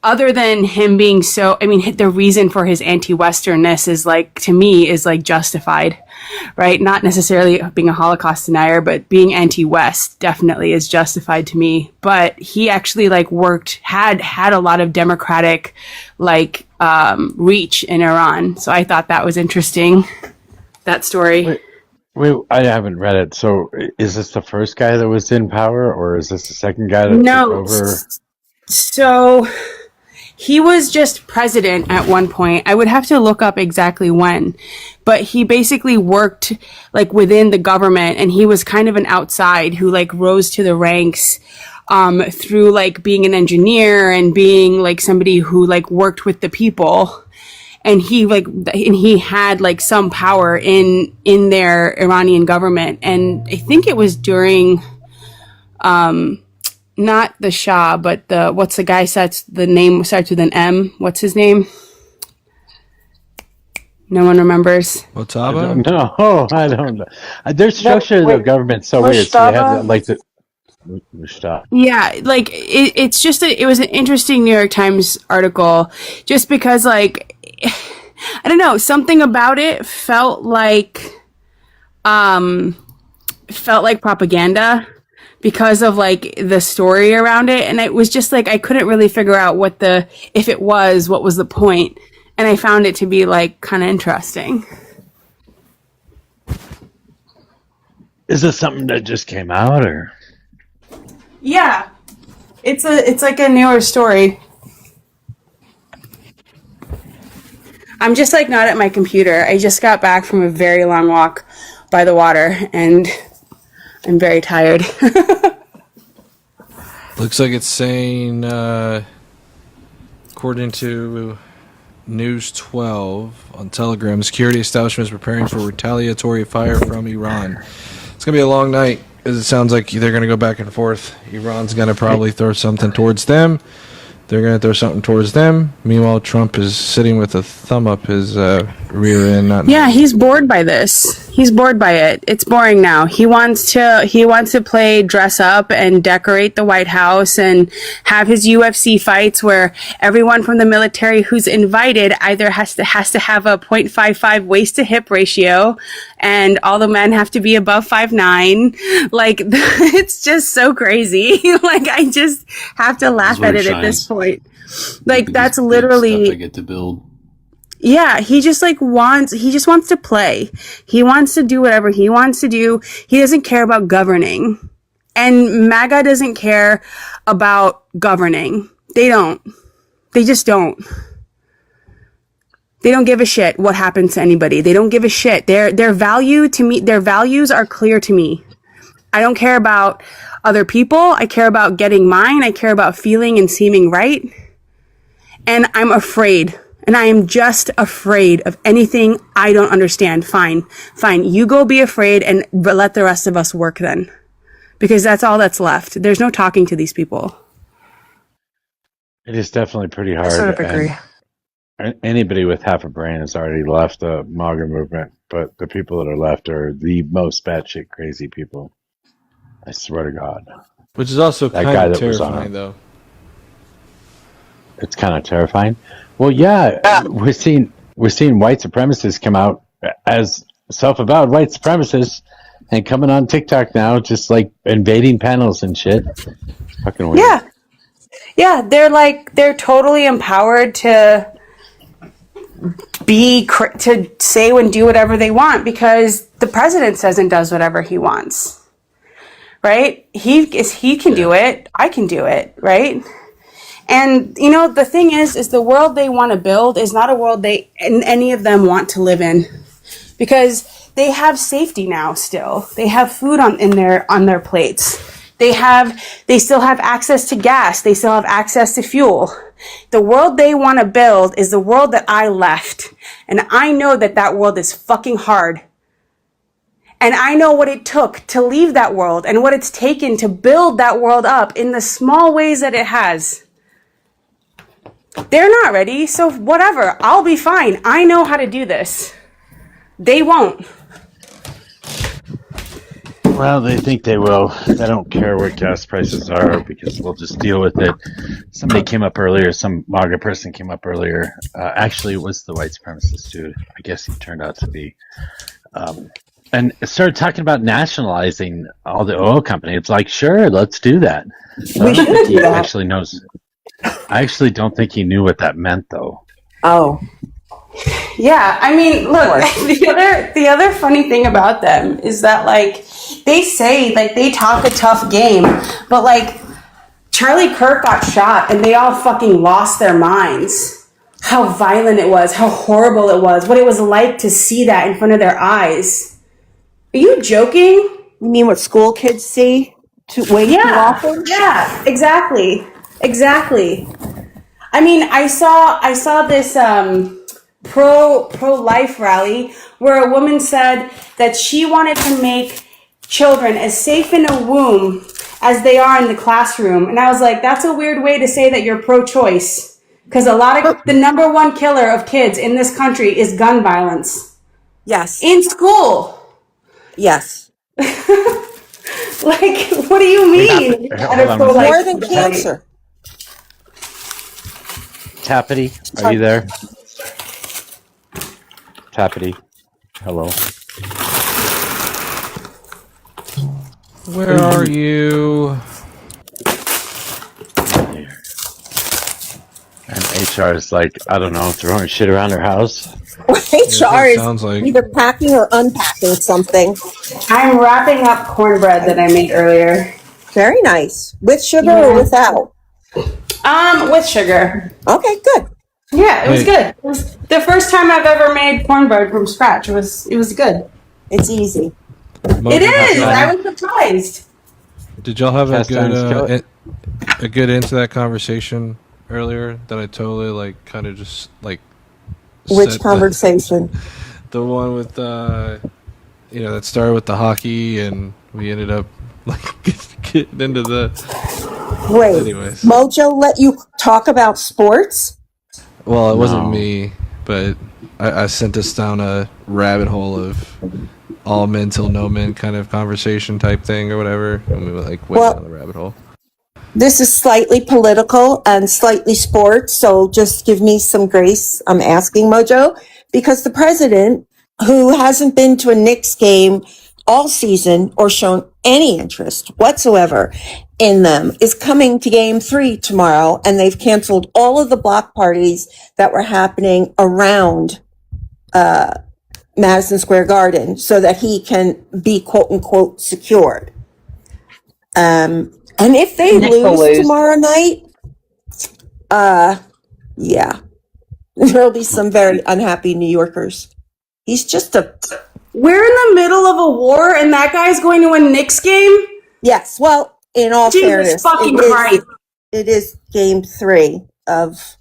other than him being so, I mean, the reason for his anti-Westernness is like, to me, is like justified, right? Not necessarily being a Holocaust denier, but being anti-West definitely is justified to me. But he actually like had a lot of democratic, like, reach in Iran. So I thought that was interesting, that story. Wait, I haven't read it. So is this the first guy that was in power or is this the second guy that took over? So he was just president at one point. I would have to look up exactly when, but he basically worked like within the government and he was kind of an outside who like rose to the ranks through like being an engineer and being like somebody who like worked with the people. And he had like some power in their Iranian government. And I think it was during, not the Shah, but what's the guy the name starts with an M? What's his name? No one remembers. Otaba? No, I don't know. Their structure of the government's so weird. So they have like the Mushtaba. Yeah, like it's just it was an interesting New York Times article, just because like I don't know, something about it felt like propaganda because of like the story around it, and it was just like I couldn't really figure out what was the point, and I found it to be like kind of interesting. Is this something that just came out or? Yeah, it's like a newer story. I'm just like not at my computer. I just got back from a very long walk by the water and I'm very tired. Looks like it's saying, according to News 12 on Telegram, security establishment is preparing for retaliatory fire from Iran. It's going to be a long night, as it sounds like they're going to go back and forth. Iran's going to probably throw something towards them. They're going to throw something towards them. Meanwhile, Trump is sitting with a thumb up his rear end. Yeah, he's bored by this. He's bored by it. It's boring now. He wants to play dress up and decorate the White House and have his UFC fights where everyone from the military who's invited either has to have a 0.55 waist to hip ratio and all the men have to be above 5'9". Like, it's just so crazy. Like, I just have to laugh at it at this point. Like, that's literally stuff I get to build. Yeah, he just wants to play. He wants to do whatever he wants to do. He doesn't care about governing. And MAGA doesn't care about governing. They don't. They just don't. They don't give a shit what happens to anybody. They don't give a shit. Their value to me, their values are clear to me. I don't care about other people. I care about getting mine. I care about feeling and seeming right. And I'm afraid. And I am just afraid of anything I don't understand. Fine. You go be afraid and let the rest of us work then. Because that's all that's left. There's no talking to these people. It is definitely pretty hard. I sort of agree. Anybody with half a brain has already left the MAGA movement, but the people that are left are the most batshit crazy people. I swear to God. Which is also that kind guy of that terrifying, though. It's kind of terrifying. Well, yeah, we're seeing white supremacists come out as self-avowed white supremacists and coming on TikTok now, just like invading panels and shit. Fucking weird. Yeah, they're totally empowered to say and do whatever they want because the president says and does whatever he wants, right? He can do it. I can do it, right? And you know the thing is the world they want to build is not a world any of them want to live in, because they have safety now. Still, they have food on their plates. They still have access to gas. They still have access to fuel. The world they want to build is the world that I left. And I know that world is fucking hard. And I know what it took to leave that world and what it's taken to build that world up in the small ways that it has. They're not ready, so whatever. I'll be fine. I know how to do this. They won't. Well, they think they will. They don't care what gas prices are because we'll just deal with it. Somebody came up earlier, some MAGA person came up earlier. Actually, it was the white supremacist dude. I guess he turned out to be. And started talking about nationalizing all the oil companies. It's like, sure, let's do that. We should do that. Actually knows. I actually don't think he knew what that meant, though. Oh. Yeah, I mean, look, the other funny thing about them is that, like, they say, like, they talk a tough game, but, like, Charlie Kirk got shot and they all fucking lost their minds. How violent it was, how horrible it was, what it was like to see that in front of their eyes. Are you joking? You mean what school kids see way too often? Yeah, exactly. I mean, I saw this pro-life rally where a woman said that she wanted to make children as safe in a womb as they are in the classroom. And I was like, that's a weird way to say that you're pro-choice. Because the number one killer of kids in this country is gun violence. Yes. In school. Yes. Like, what do you mean? More than cancer. Tappity, are you there? Tappity, hello. Where are you? And HR is like, I don't know, throwing shit around her house. HR is like either packing or unpacking something. I'm wrapping up cornbread that I made earlier. Very nice. With sugar or without? With sugar. Okay, good. Yeah, it was good. It was the first time I've ever made cornbread from scratch. It was good. It's easy. It is. I was surprised. Did y'all have a good end to that conversation earlier that I totally like kind of just like which conversation? The one with that started with the hockey and we ended up like getting into the wait. Anyways. Mojo let you talk about sports? Well, it wasn't me, but I sent us down a rabbit hole of all men till no men kind of conversation type thing or whatever, and we went down the rabbit hole. This is slightly political and slightly sports, so just give me some grace. I'm asking Mojo because the president, who hasn't been to a Knicks game all season or shown any interest whatsoever in them, is coming to game 3 tomorrow, and they've canceled all of the block parties that were happening around Madison Square Garden so that he can be quote unquote secured. And if they lose tomorrow night, yeah, there'll be some very unhappy New Yorkers. He's just We're in the middle of a war and that guy's going to a Knicks game? Yes, well, in all fairness, it is game 3 of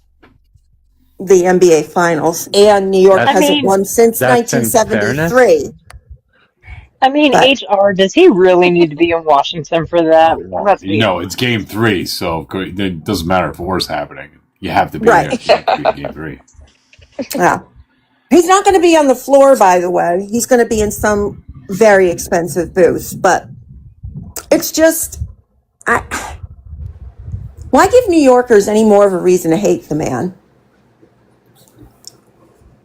the NBA Finals, and New York hasn't won since 1973. I mean, HR, does he really need to be in Washington for that? It's game 3, so it doesn't matter if war's happening. You have to be there to be game 3. Yeah. He's not going to be on the floor, by the way. He's going to be in some very expensive booth, but it's just, why give New Yorkers any more of a reason to hate the man?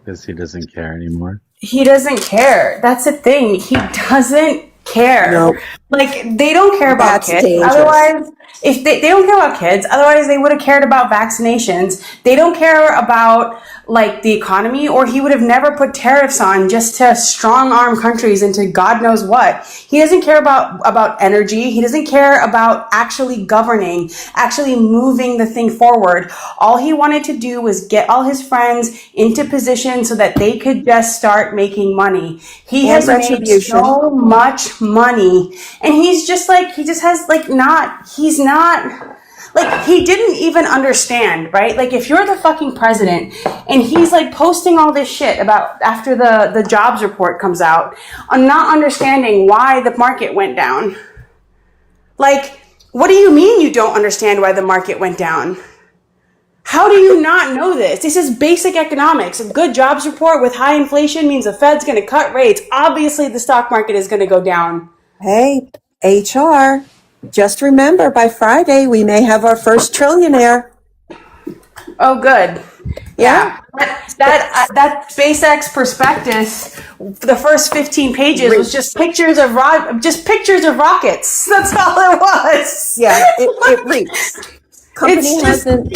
Because he doesn't care anymore. He doesn't care. That's the thing. He doesn't care. Nope. Like, they don't care about kids. Dangerous. Otherwise, if they don't care about kids, otherwise they would have cared about vaccinations. They don't care about, like, the economy, or he would have never put tariffs on just to strong arm countries into God knows what. He doesn't care about energy. He doesn't care about actually governing, actually moving the thing forward. All he wanted to do was get all his friends into position so that they could just start making money. He has made so much money, and he's not Like, he didn't even understand, right? Like, if you're the fucking president and he's like posting all this shit about after the jobs report comes out, I'm not understanding why the market went down. Like, what do you mean you don't understand why the market went down? How do you not know this? This is basic economics. A good jobs report with high inflation means the Fed's going to cut rates. Obviously, the stock market is going to go down. Hey, HR, just remember by Friday we may have our first trillionaire. Oh, good. Yeah. That SpaceX prospectus, the first 15 pages was just pictures of rockets. That's all it was. Yeah, it reeks. Company It's just hasn't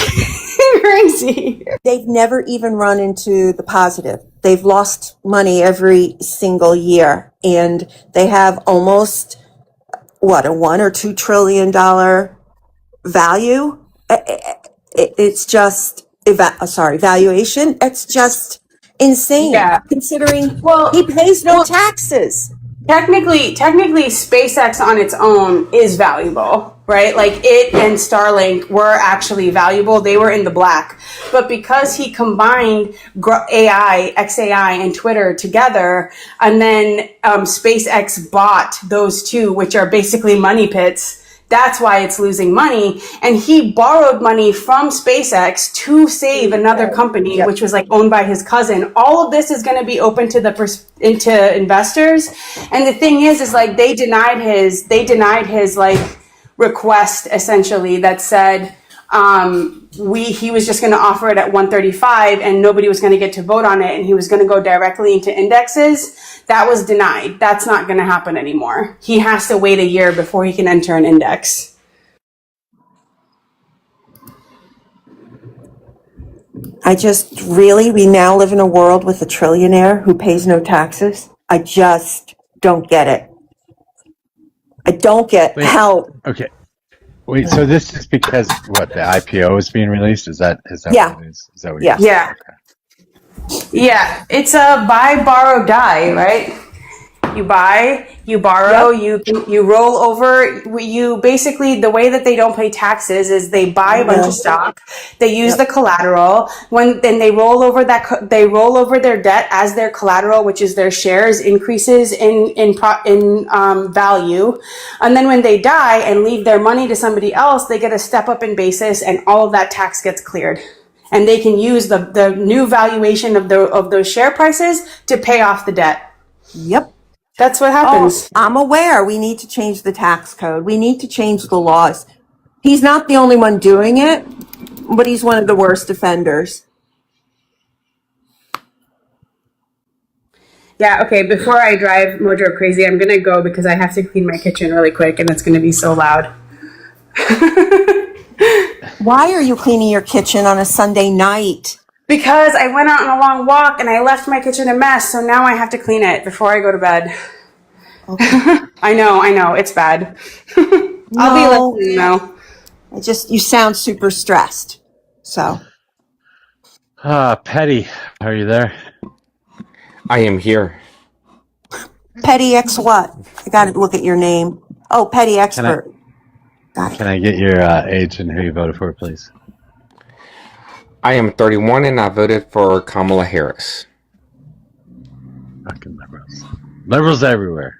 crazy. They've never even run into the positive. They've lost money every single year, and they have almost a $1 or $2 trillion value. It's just valuation. It's just insane. Yeah. Considering he pays no taxes. Technically, SpaceX on its own is valuable, right? Like, it and Starlink were actually valuable. They were in the black. But because he combined XAI, and Twitter together, and then SpaceX bought those two, which are basically money pits, that's why it's losing money. And he borrowed money from SpaceX to save another company, which was like owned by his cousin. All of this is going to be open to into investors. And the thing is like they denied his like request essentially that said he was just going to offer it at 135 and nobody was going to get to vote on it, and he was going to go directly into indexes. That was denied. That's not going to happen anymore. He has to wait a year before he can enter an index. We now live in a world with a trillionaire who pays no taxes. I just don't get it. I don't get how. Okay. Wait, so this is because the IPO is being released? Is that Yeah. what it is? Is that what Yeah. Yeah, it's a buy, borrow, die, right? You buy, you borrow, you roll over. You basically, the way that they don't pay taxes is they buy a bunch of stock, they use the collateral. Then they roll over their debt as their collateral, which is their shares increases in value. And then when they die and leave their money to somebody else, they get a step up in basis, and all of that tax gets cleared. And they can use the new valuation of those share prices to pay off the debt. Yep. That's what happens. I'm aware we need to change the tax code. We need to change the laws. He's not the only one doing it, but he's one of the worst offenders. Yeah, okay, before I drive Mojo crazy, I'm going to go because I have to clean my kitchen really quick and it's going to be so loud. Why are you cleaning your kitchen on a Sunday night? Because I went out on a long walk and I left my kitchen a mess, so now I have to clean it before I go to bed. Okay. I know, it's bad. I'll be listening though. You sound super stressed. So. Petty, are you there? I am here. Petty X what? I got to look at your name. Oh, Petty Expert. Can I get your age and who you voted for, please? I am 31 and I voted for Kamala Harris. Fucking liberals. Liberals everywhere.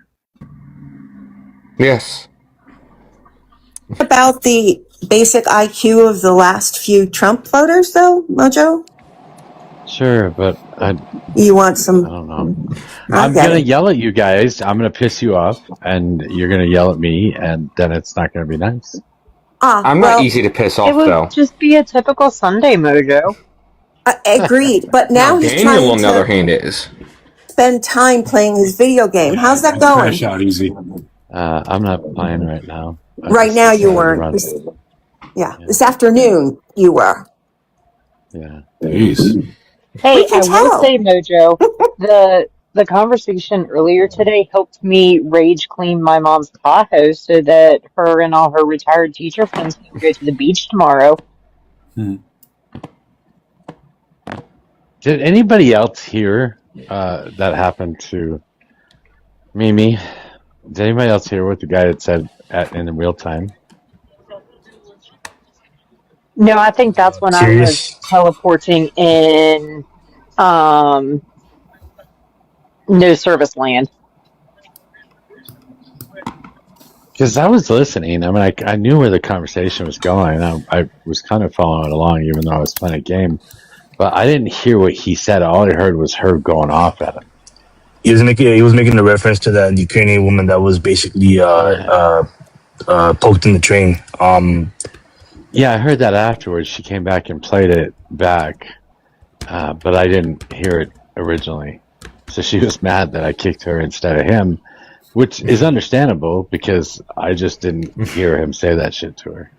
Yes. What about the basic IQ of the last few Trump voters, though, Mojo? Sure, but you want some? I don't know. I'm going to yell at you guys. I'm going to piss you off, and you're going to yell at me, and then it's not going to be nice. I'm not easy to piss off, though. It would just be a typical Sunday, Mojo. Agreed, but now he's Daniel, trying on the other hand, is spend time playing his video game. How's that going? Crash out easy. I'm not playing right now. Right now you weren't. This afternoon you were. Yeah. Jeez. Hey, I will say, Mojo, the conversation earlier today helped me rage clean my mom's Tahoe so that her and all her retired teacher friends can go to the beach tomorrow. Did anybody else hear that happened to Mimi? Did anybody else hear what the guy had said in real time? No, I think that's when I was Serious? teleporting in um no service land. Because I was listening. I mean, I knew where the conversation was going. I was kind of following it along, even though I was playing a game. But I didn't hear what he said. All I heard was her going off at him. He was making a reference to that Ukrainian woman that was basically poked in the train. Yeah, I heard that afterwards. She came back and played it back, but I didn't hear it originally. So she was mad that I kicked her instead of him, which is understandable because I just didn't hear him say that shit to her.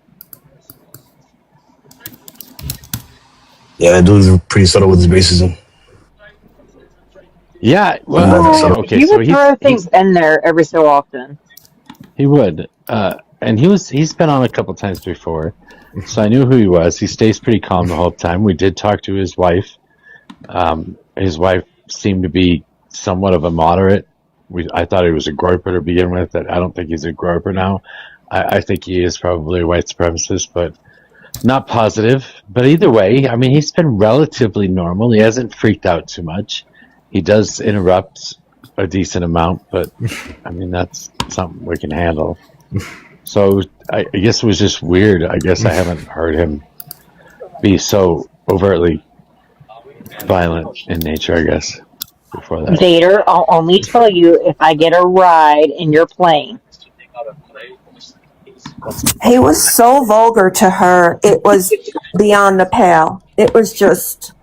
Yeah, that dude's pretty subtle with his racism. Yeah, well, okay, He so would throw things in there every so often. he would, and he's been on a couple times before, so I knew who he was. He stays pretty calm the whole time. We did talk to his wife. His wife seemed to be somewhat of a moderate. I thought he was a groper to begin with. I don't think he's a groper now. I think he is probably a white supremacist, but not positive. But either way, I mean, he's been relatively normal. He hasn't freaked out too much. He does interrupt a decent amount, but I mean, that's something we can handle. So I guess it was just weird. I guess I haven't heard him be so overtly violent in nature, I guess, before that. Vader, I'll only tell you if I get a ride in your plane. He was so vulgar to her, it was beyond the pale. It was just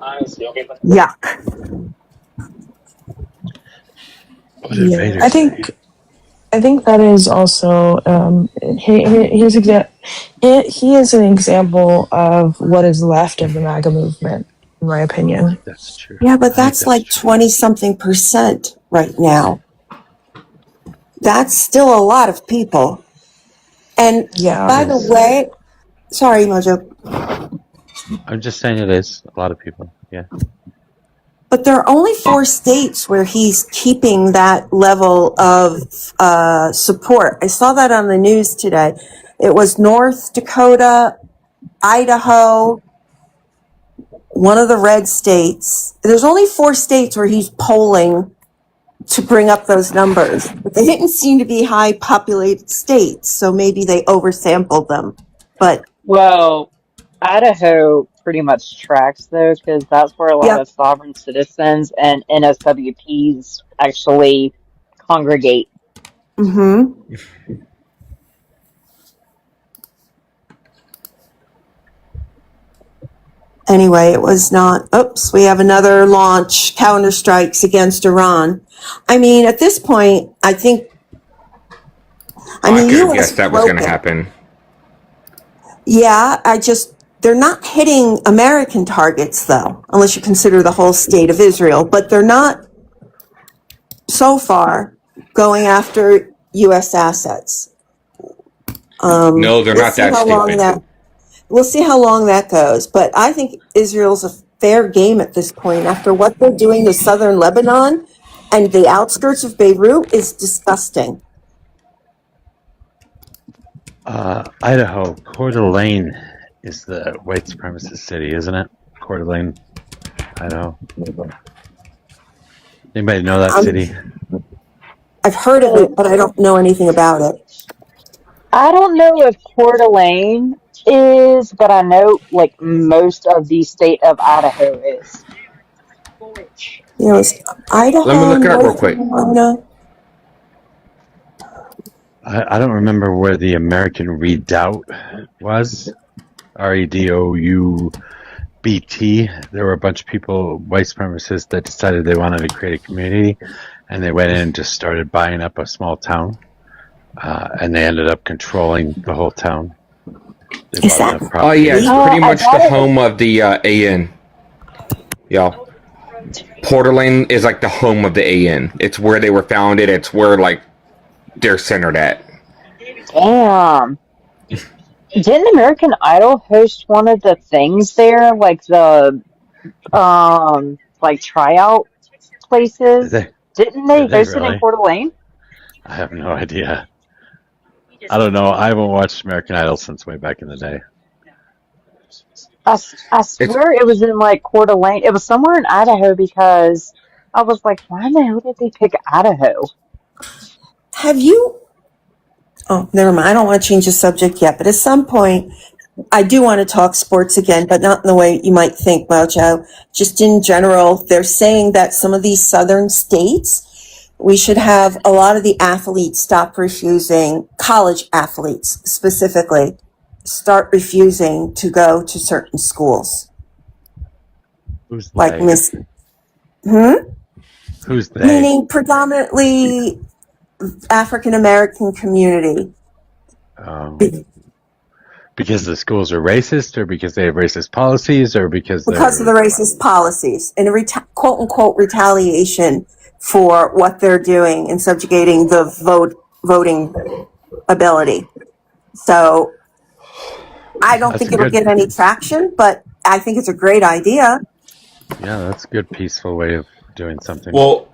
yuck. Yeah, I think that is also he is an example of what is left of the MAGA movement, in my opinion. That's true. Yeah, but that's like 20-something% right now. That's still a lot of people. And by the way, sorry, Mojo. I'm just saying it is a lot of people. Yeah. But there are only 4 states where he's keeping that level of support. I saw that on the news today. It was North Dakota, Idaho, one of the red states. There's only 4 states where he's polling to bring up those numbers. But they didn't seem to be high populated states, so maybe they oversampled them. But Well, Idaho pretty much tracks though, because that's where a lot of sovereign citizens and NSWPs actually congregate. Mm-hmm. Anyway, it was not. Oops, we have another launch. Counter strikes against Iran. I mean, at this point, I think. I could have guessed that was going to happen. Yeah, they're not hitting American targets, though, unless you consider the whole state of Israel. But they're not, so far, going after U.S. assets. No, they're not that stupid. We'll see how long that goes. But I think Israel's a fair game at this point. After what they're doing to southern Lebanon and the outskirts of Beirut is disgusting. Idaho, Coeur d'Alene is the white supremacist city, isn't it? Coeur d'Alene, Idaho. Anybody know that city? I've heard of it, but I don't know anything about it. I don't know if Coeur d'Alene is, but I know like most of the state of Idaho is. It's Idaho. Let me look it up real quick. I don't remember where the American Redoubt was. REDOUBT. There were a bunch of people, white supremacists, that decided they wanted to create a community, and they went in and just started buying up a small town, and they ended up controlling the whole town. Oh yeah, it's pretty much the home of the AN. Yeah. Coeur d'Alene is like the home of the AN. It's where they were founded. It's where like they're centered at. Damn. Didn't American Idol host one of the things there, like the like tryout places? Didn't they host it in Coeur d'Alene? I have no idea. I don't know. I haven't watched American Idol since way back in the day. I swear it was in like Coeur d'Alene. It was somewhere in Idaho because I was like, why in the hell did they pick Idaho? Have you? Oh, never mind. I don't want to change the subject yet, but at some point, I do want to talk sports again, but not in the way you might think, Mojo. Just in general, they're saying that some of these southern states, we should have a lot of the athletes stop refusing, college athletes specifically, start refusing to go to certain schools. Who's like they? Miss? Who's they? Meaning predominantly African American community. Because the schools are racist, or because they have racist policies, or because of the racist policies and quote unquote retaliation for what they're doing in subjugating the voting ability. So I don't think it'll get any traction, but I think it's a great idea. Yeah, that's a good peaceful way of doing something. Well,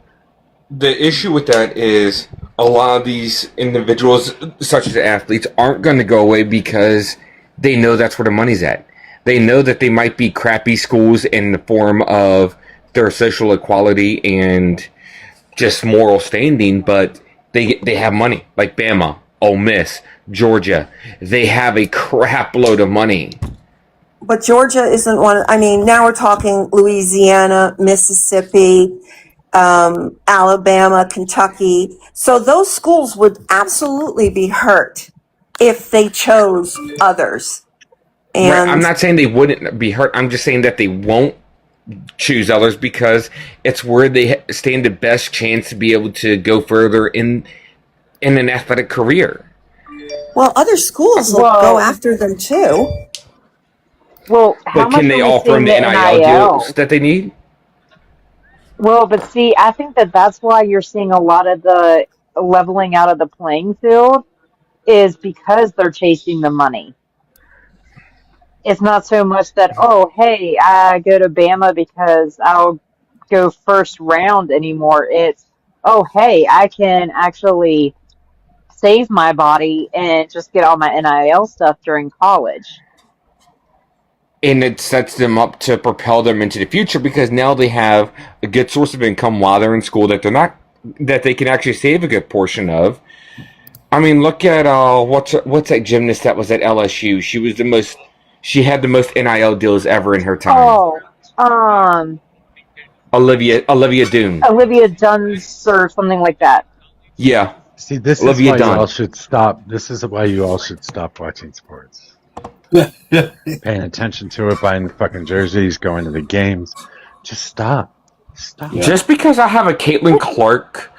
the issue with that is a lot of these individuals, such as athletes, aren't going to go away because they know that's where the money's at. They know that they might be crappy schools in the form of their social equality and just moral standing, but they have money. Like Bama, Ole Miss, Georgia. They have a crap load of money. But Georgia isn't one. I mean, now we're talking Louisiana, Mississippi, Alabama, Kentucky. So those schools would absolutely be hurt if they chose others. And right. I'm not saying they wouldn't be hurt. I'm just saying that they won't choose others because it's where they stand the best chance to be able to go further in an athletic career. Well, other schools will go after them too. Well, but can they offer them the NIL deals that they need? Well, but see, I think that's why you're seeing a lot of the leveling out of the playing field is because they're chasing the money. It's not so much that, oh, hey, I go to Bama because I'll go first round anymore. It's, oh, hey, I can actually save my body and just get all my NIL stuff during college. And it sets them up to propel them into the future because now they have a good source of income while they're in school that they can actually save a good portion of. I mean, look at what's that gymnast that was at LSU? She had the most NIL deals ever in her time. Olivia Dunn. Olivia Dunn's or something like that. Yeah. See, this Olivia is why Dunn. you all should stop. This is why you all should stop watching sports. Paying attention to it, buying the fucking jerseys, going to the games. Just stop. Yeah. Just because I have a Caitlin Clark,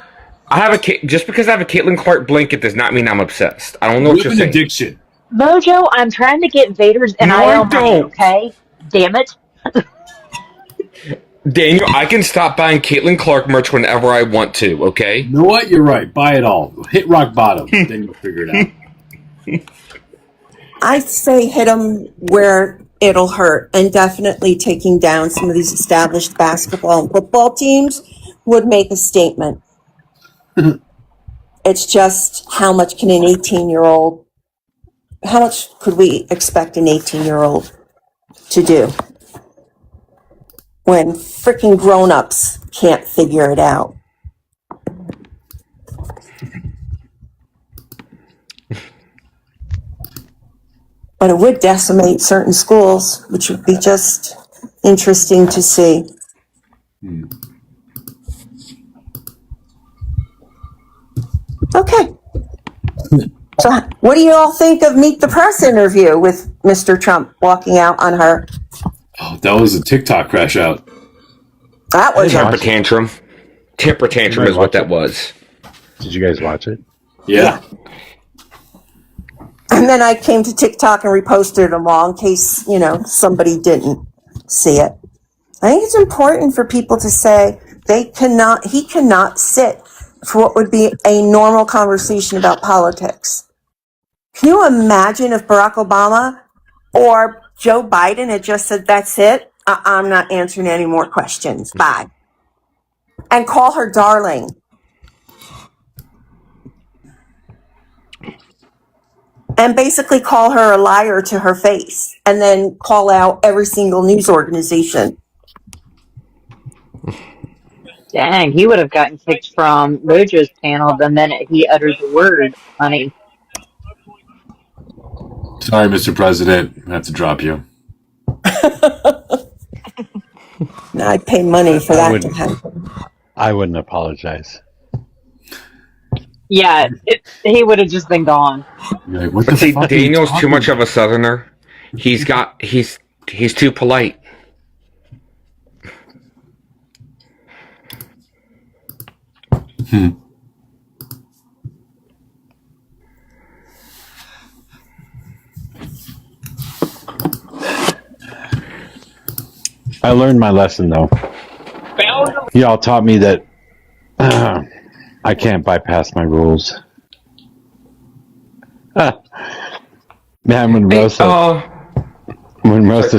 just because I have a Caitlin Clark blanket does not mean I'm obsessed. I don't know what you're saying. Addiction. Mojo, I'm trying to get Vader's NIL money, okay? Damn it. Daniel, I can stop buying Caitlin Clark merch whenever I want to, okay? You know what? You're right. Buy it all. Hit rock bottom. Then you'll figure it out. I say hit them where it'll hurt, and definitely taking down some of these established basketball and football teams would make a statement. It's just how much can an 18-year-old, how much could we expect an 18-year-old to do when freaking grown-ups can't figure it out? But it would decimate certain schools, which would be just interesting to see. Okay. So what do you all think of Meet the Press interview with Mr. Trump walking out on her? Oh, that was a TikTok crash out. That was temper tantrum. Temper tantrum is what that was. Did you guys watch it? Yeah. And then I came to TikTok and reposted them all in case, somebody didn't see it. I think it's important for people to say he cannot sit for what would be a normal conversation about politics. Can you imagine if Barack Obama or Joe Biden had just said, that's it, I'm not answering any more questions, bye. And call her darling. and basically call her a liar to her face and then call out every single news organization. Dang, he would have gotten kicked from Mojo's panel the minute he uttered the word honey. Sorry, Mr. President. I have to drop you. I'd pay money for that to happen. I wouldn't apologize. Yeah, he would have just been gone. Like, what but see, Daniel's too much of a Southerner. He's too polite. I learned my lesson, though. Y'all taught me that I can't bypass my rules. Man, when Rosa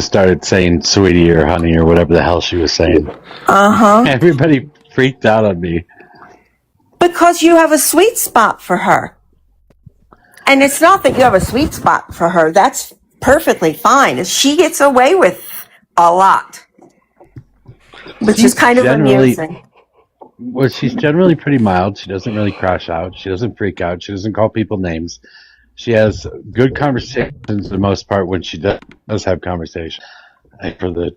started saying sweetie or honey or whatever the hell she was saying, everybody freaked out on me. Because you have a sweet spot for her. And it's not that you have a sweet spot for her. That's perfectly fine. She gets away with a lot, which is kind of amusing. Well, she's generally pretty mild. She doesn't really crash out. She doesn't freak out. She doesn't call people names. She has good conversations for the most part when she does have conversation. For the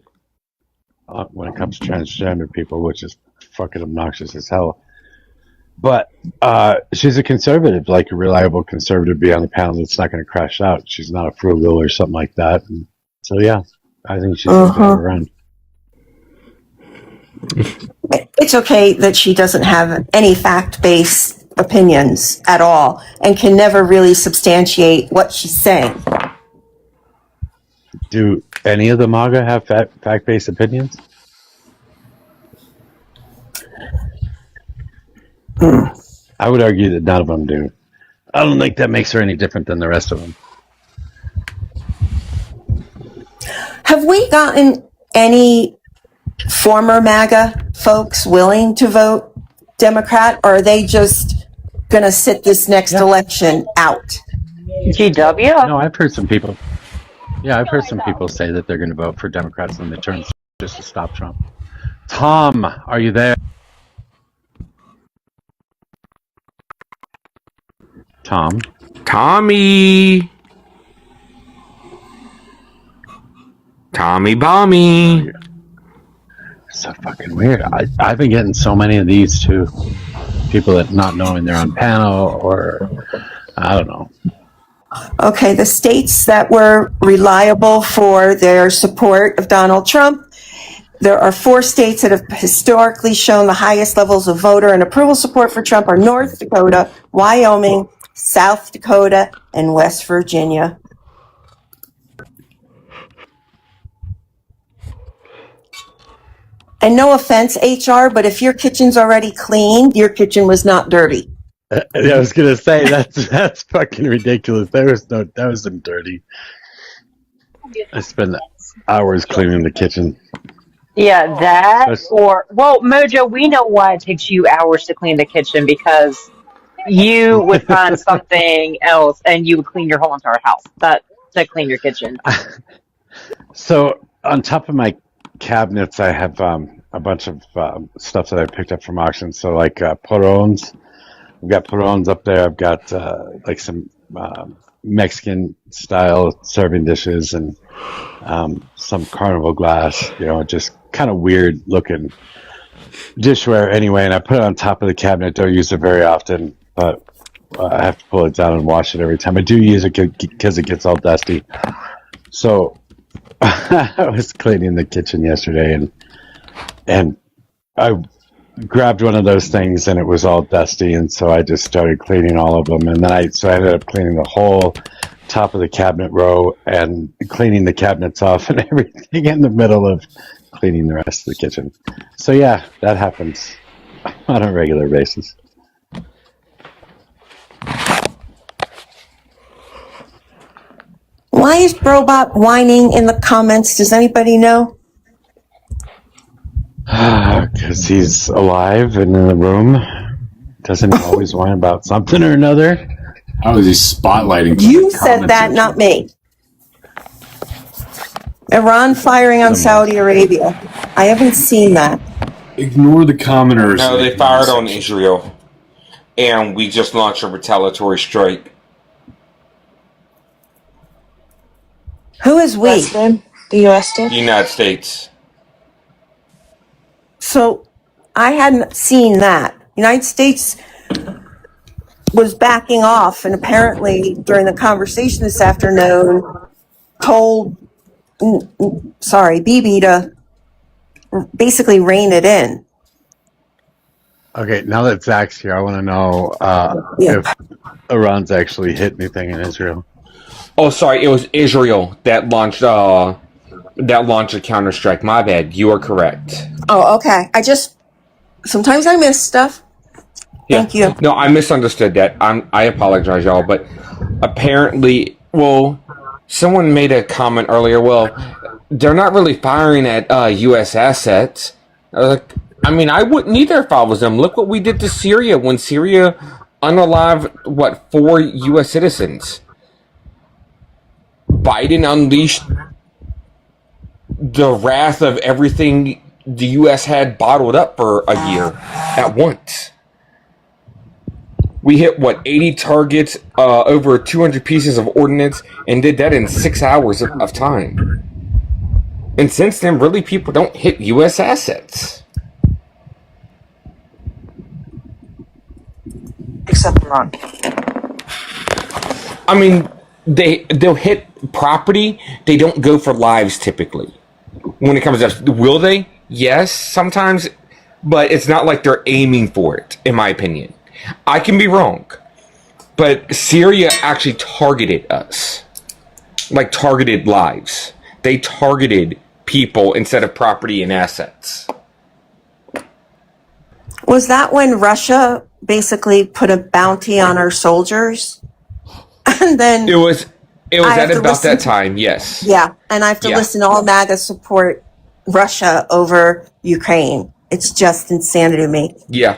when it comes to transgender people, which is fucking obnoxious as hell. But she's a conservative, like a reliable conservative, be on the panel that's not going to crash out. She's not a frugal or something like that. And so, yeah, I think she's going to go around. It's okay that she doesn't have any fact-based opinions at all and can never really substantiate what she's saying. Do any of the MAGA have fact-based opinions? I would argue that none of them do. I don't think that makes her any different than the rest of them. Have we gotten any former MAGA folks willing to vote Democrat, or are they just going to sit this next election out? GW? No, I've heard some people. Yeah, I've heard some people say that they're going to vote for Democrats in the midterms just to stop Trump. Tom, are you there? Tom? Tommy Bommy. So fucking weird. I've been getting so many of these too. People that not knowing they're on panel or I don't know. Okay, the states that were reliable for their support of Donald Trump. There are 4 states that have historically shown the highest levels of voter and approval support for Trump are North Dakota, Wyoming, South Dakota, and West Virginia. And no offense, HR, but if your kitchen's already cleaned, your kitchen was not dirty. I was gonna say that's fucking ridiculous. That wasn't dirty. I spent hours cleaning the kitchen. Yeah, that or Mojo, we know why it takes you hours to clean the kitchen because you would find something else and you would clean your whole entire house. To clean your kitchen. So on top of my cabinets, I have a bunch of stuff that I picked up from auctions. So like porrones. I've got porrones up there. I've got like some Mexican style serving dishes and some carnival glass, just kind of weird looking dishware anyway. And I put it on top of the cabinet. Don't use it very often, but I have to pull it down and wash it every time. I do use it because it gets all dusty. So I was cleaning the kitchen yesterday and I grabbed one of those things and it was all dusty, and so I just started cleaning all of them, and then I ended up cleaning the whole top of the cabinet row and cleaning the cabinets off and everything in the middle of cleaning the rest of the kitchen. So yeah, that happens on a regular basis. Why is Brobot whining in the comments? Does anybody know? Because he's alive and in the room. Doesn't he always whine about something or another? I was just spotlighting. You said that, not me. Iran firing on Saudi Arabia. I haven't seen that. Ignore the commenters. No, they fired on Israel, and we just launched a retaliatory strike. Who is we? The U.S. did? The United States. So I hadn't seen that. United States was backing off, and apparently during the conversation this afternoon told Bibi to basically rein it in. Okay, now that Zach's here, I want to know if Iran's actually hit anything in Israel. Oh, sorry, it was Israel that launched a counterstrike. My bad. You are correct. Oh, okay. Sometimes I miss stuff. Yeah. Thank you. No, I misunderstood that. I apologize, y'all. But apparently, someone made a comment earlier. Well, they're not really firing at U.S. assets. I wouldn't either if I was them. Look what we did to Syria when Syria unalived 4 U.S. citizens. Biden unleashed the wrath of everything the U.S. had bottled up for a year at once. We hit 80 targets, over 200 pieces of ordnance, and did that in 6 hours of time. And since then, really, people don't hit U.S. assets. Except Iran. I mean, they'll hit property. They don't go for lives typically. When it comes to, will they? Yes, sometimes, but it's not like they're aiming for it, in my opinion. I can be wrong, but Syria actually targeted us, targeted lives. They targeted people instead of property and assets. Was that when Russia basically put a bounty on our soldiers? And then it was at about that time, yes. Yeah, and I have to listen to all MAGA support Russia over Ukraine. It's just insanity to me. Yeah.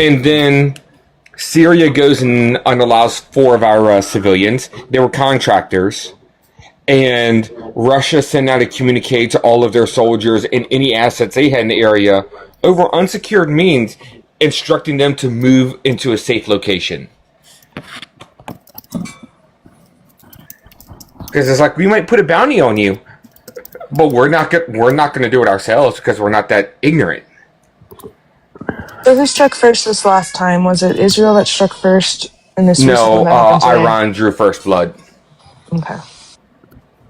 And then Syria goes and unallows 4 of our civilians. They were contractors. And Russia sent out a communique to all of their soldiers and any assets they had in the area over unsecured means, instructing them to move into a safe location. Because it's we might put a bounty on you, but we're not going to do it ourselves because we're not that ignorant. So who struck first this last time? Was it Israel that struck first? And this No, Iran drew first blood. Okay.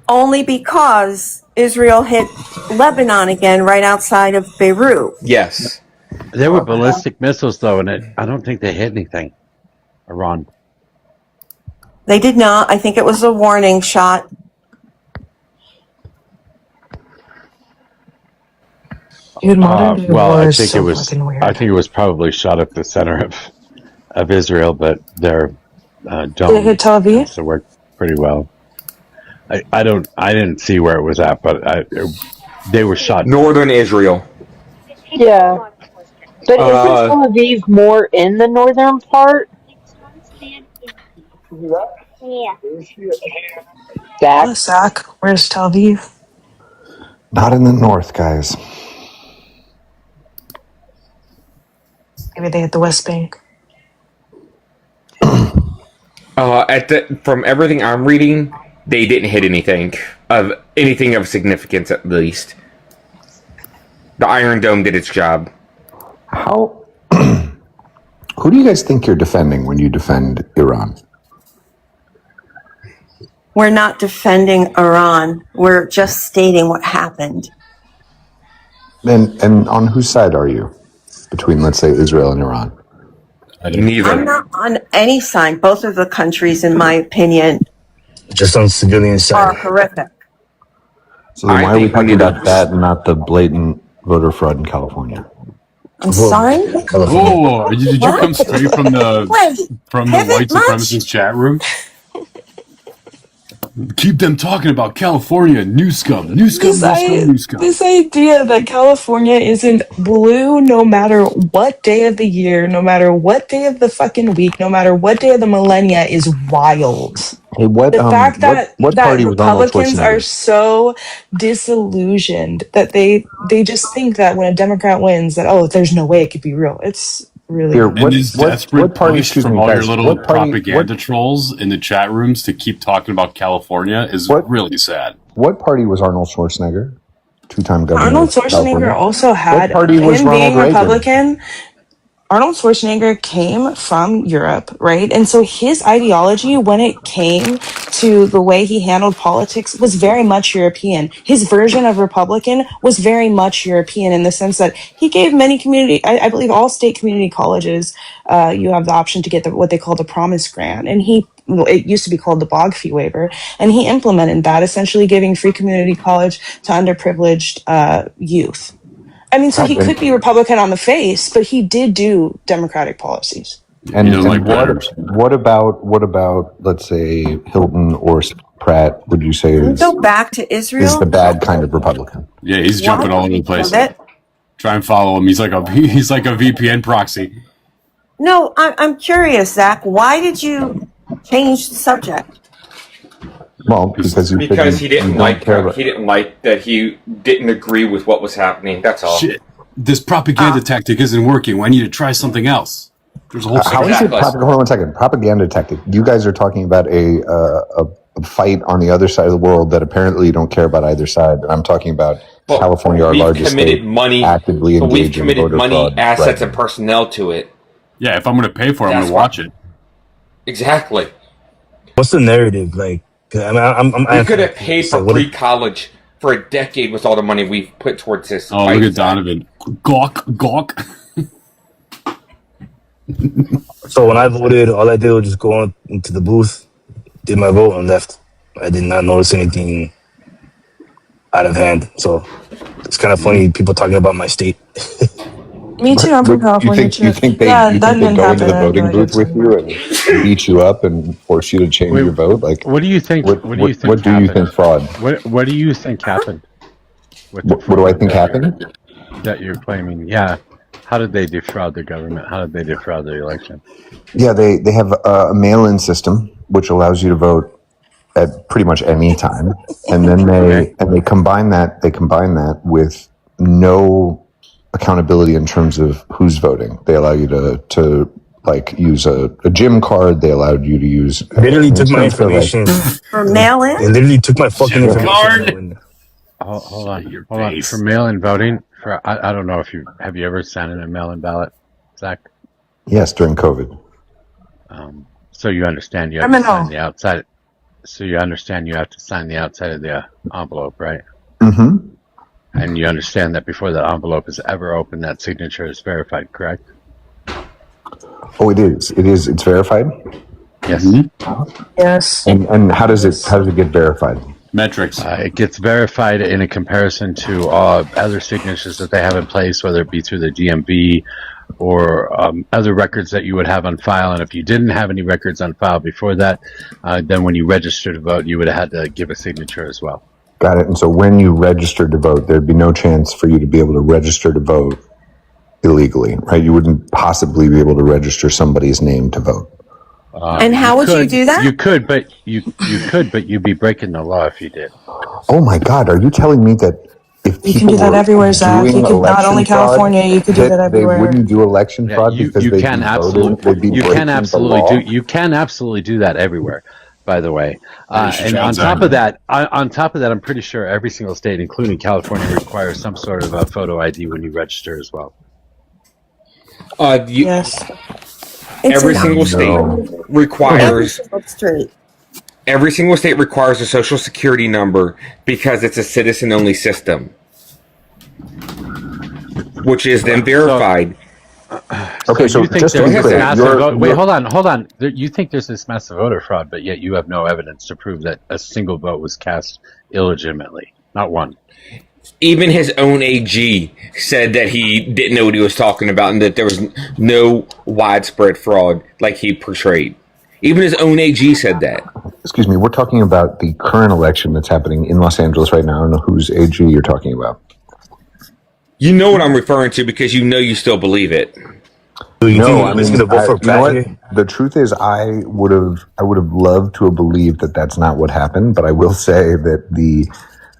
Only because Israel hit Lebanon again right outside of Beirut. Yes. There were ballistic missiles, though, and I don't think they hit anything. Iran. They did not. I think it was a warning shot. I think it was probably shot at the center of Israel, but their dome did it hit Tel Aviv? So worked pretty well. I didn't see where it was at, but they were shot. Northern Israel. Yeah, but isn't Tel Aviv more in the northern part? Yeah. Zach, where's Tel Aviv? Not in the north, guys. Maybe they hit the West Bank. From everything I'm reading, they didn't hit anything of significance, at least. The Iron Dome did its job. How? Who do you guys think you're defending when you defend Iran? We're not defending Iran. We're just stating what happened. And on whose side are you between, let's say, Israel and Iran? Neither. I'm not on any side. Both of the countries, in my opinion, just on civilian side, are horrific. So then why are we talking about that and not the blatant voter fraud in California? I'm sorry? Oh, did you come straight from the white supremacist chat room? Keep them talking about California. New scum. New scum. New scum. This idea that California isn't blue no matter what day of the year, no matter what day of the fucking week, no matter what day of the millennia is wild. Hey, The fact that what party was Arnold Republicans are Schwarzenegger? so disillusioned that they just think that when a Democrat wins that, oh, there's no way it could be real. It's really Here, And this desperate party? push Excuse from me, all your guys. little What party? propaganda trolls in the chat rooms to keep talking about California is really sad. What party was Arnold Schwarzenegger? Two-time governor. Arnold of California. Schwarzenegger also had What party was him Ronald being Reagan? Republican. Arnold Schwarzenegger came from Europe, right? And so his ideology, when it came to the way he handled politics, was very much European. His version of Republican was very much European in the sense that he gave many I believe all state community colleges, you have the option to get what they call the Promise Grant. And it used to be called the Bog Fee Waiver. And he implemented that, essentially giving free community college to underprivileged youth. I mean, so he could be Republican on the face, but he did do Democratic policies. And what about let's say Hilton or Pratt? Would you say Can we go back to Israel? is the bad kind of Republican? Yeah, he's jumping all over the place. That- Try and follow him. He's like a VPN proxy. No, I'm curious, Zach. Why did you change the subject? Well, because he didn't like that he didn't agree with what was happening. That's all. Shit. This propaganda tactic isn't working. I need to try something else. There's a whole how is it? Hold on 1 second. Propaganda tactic. You guys are talking about a fight on the other side of the world that apparently you don't care about either side. I'm talking about California, our largest state, actively engaged in voter fraud. Assets, and personnel to it. Yeah, if I'm going to pay for it, I'm going to watch it. Exactly. What's the narrative like? We could have paid for free college for a decade with all the money we've put towards this. Oh, look at Donovan. Gawk. So when I voted, all I did was just go into the booth, did my vote, and left. I did not notice anything out of hand. So it's kind of funny people talking about my state. Me too. I'm from California too. You think they go into the voting booth with you and beat you up and force you to change your vote? Like, what do you think? What do you think? What do you think fraud? What do you think happened? What do I think happened? That you're claiming, yeah. How did they defraud the government? How did they defraud the election? Yeah, they have a mail-in system which allows you to vote at pretty much any time, and then they combine that with no accountability in terms of who's voting. They allow you to like use a gym card. They allowed you to use. They literally took my information for mail-in. They literally took my fucking information. Hold on. For mail-in voting, I don't know if have you ever sent in a mail-in ballot, Zach? Yes, during COVID. So you understand you have to sign the outside. So you understand you have to sign the outside of the envelope, right? Mm-hmm. And you understand that before the envelope is ever opened, that signature is verified, correct? Oh, it is. It's verified. Yes. Mm-hmm. Yes. And how does it get verified? Metrics. It gets verified in a comparison to other signatures that they have in place, whether it be through the DMV or other records that you would have on file. And if you didn't have any records on file before that, then when you registered to vote, you would have had to give a signature as well. Got it. And so when you registered to vote, there'd be no chance for you to be able to register to vote illegally, right? You wouldn't possibly be able to register somebody's name to vote. And how would you do that? You could, but you'd be breaking the law if you did. Oh my God! Are you telling me that if you can do that everywhere, Zach? You could not only California, you could do that everywhere. They wouldn't do election fraud because you can absolutely do that everywhere. By the way, and on top of that, I'm pretty sure every single state, including California, requires some sort of a photo ID when you register as well. Yes. Every single state requires a social security number because it's a citizen-only system, which is then verified. Okay, so just to be clear, wait, hold on. You think there's this massive voter fraud, but yet you have no evidence to prove that a single vote was cast illegitimately. Not one. Even his own AG said that he didn't know what he was talking about and that there was no widespread fraud like he portrayed. Even his own AG said that. excuse me, we're talking about the current election that's happening in Los Angeles right now. I don't know whose AG you're talking about. You know what I'm referring to because you still believe it. No, I mean, you know what? The truth is, I would have loved to have believed that that's not what happened. But I will say that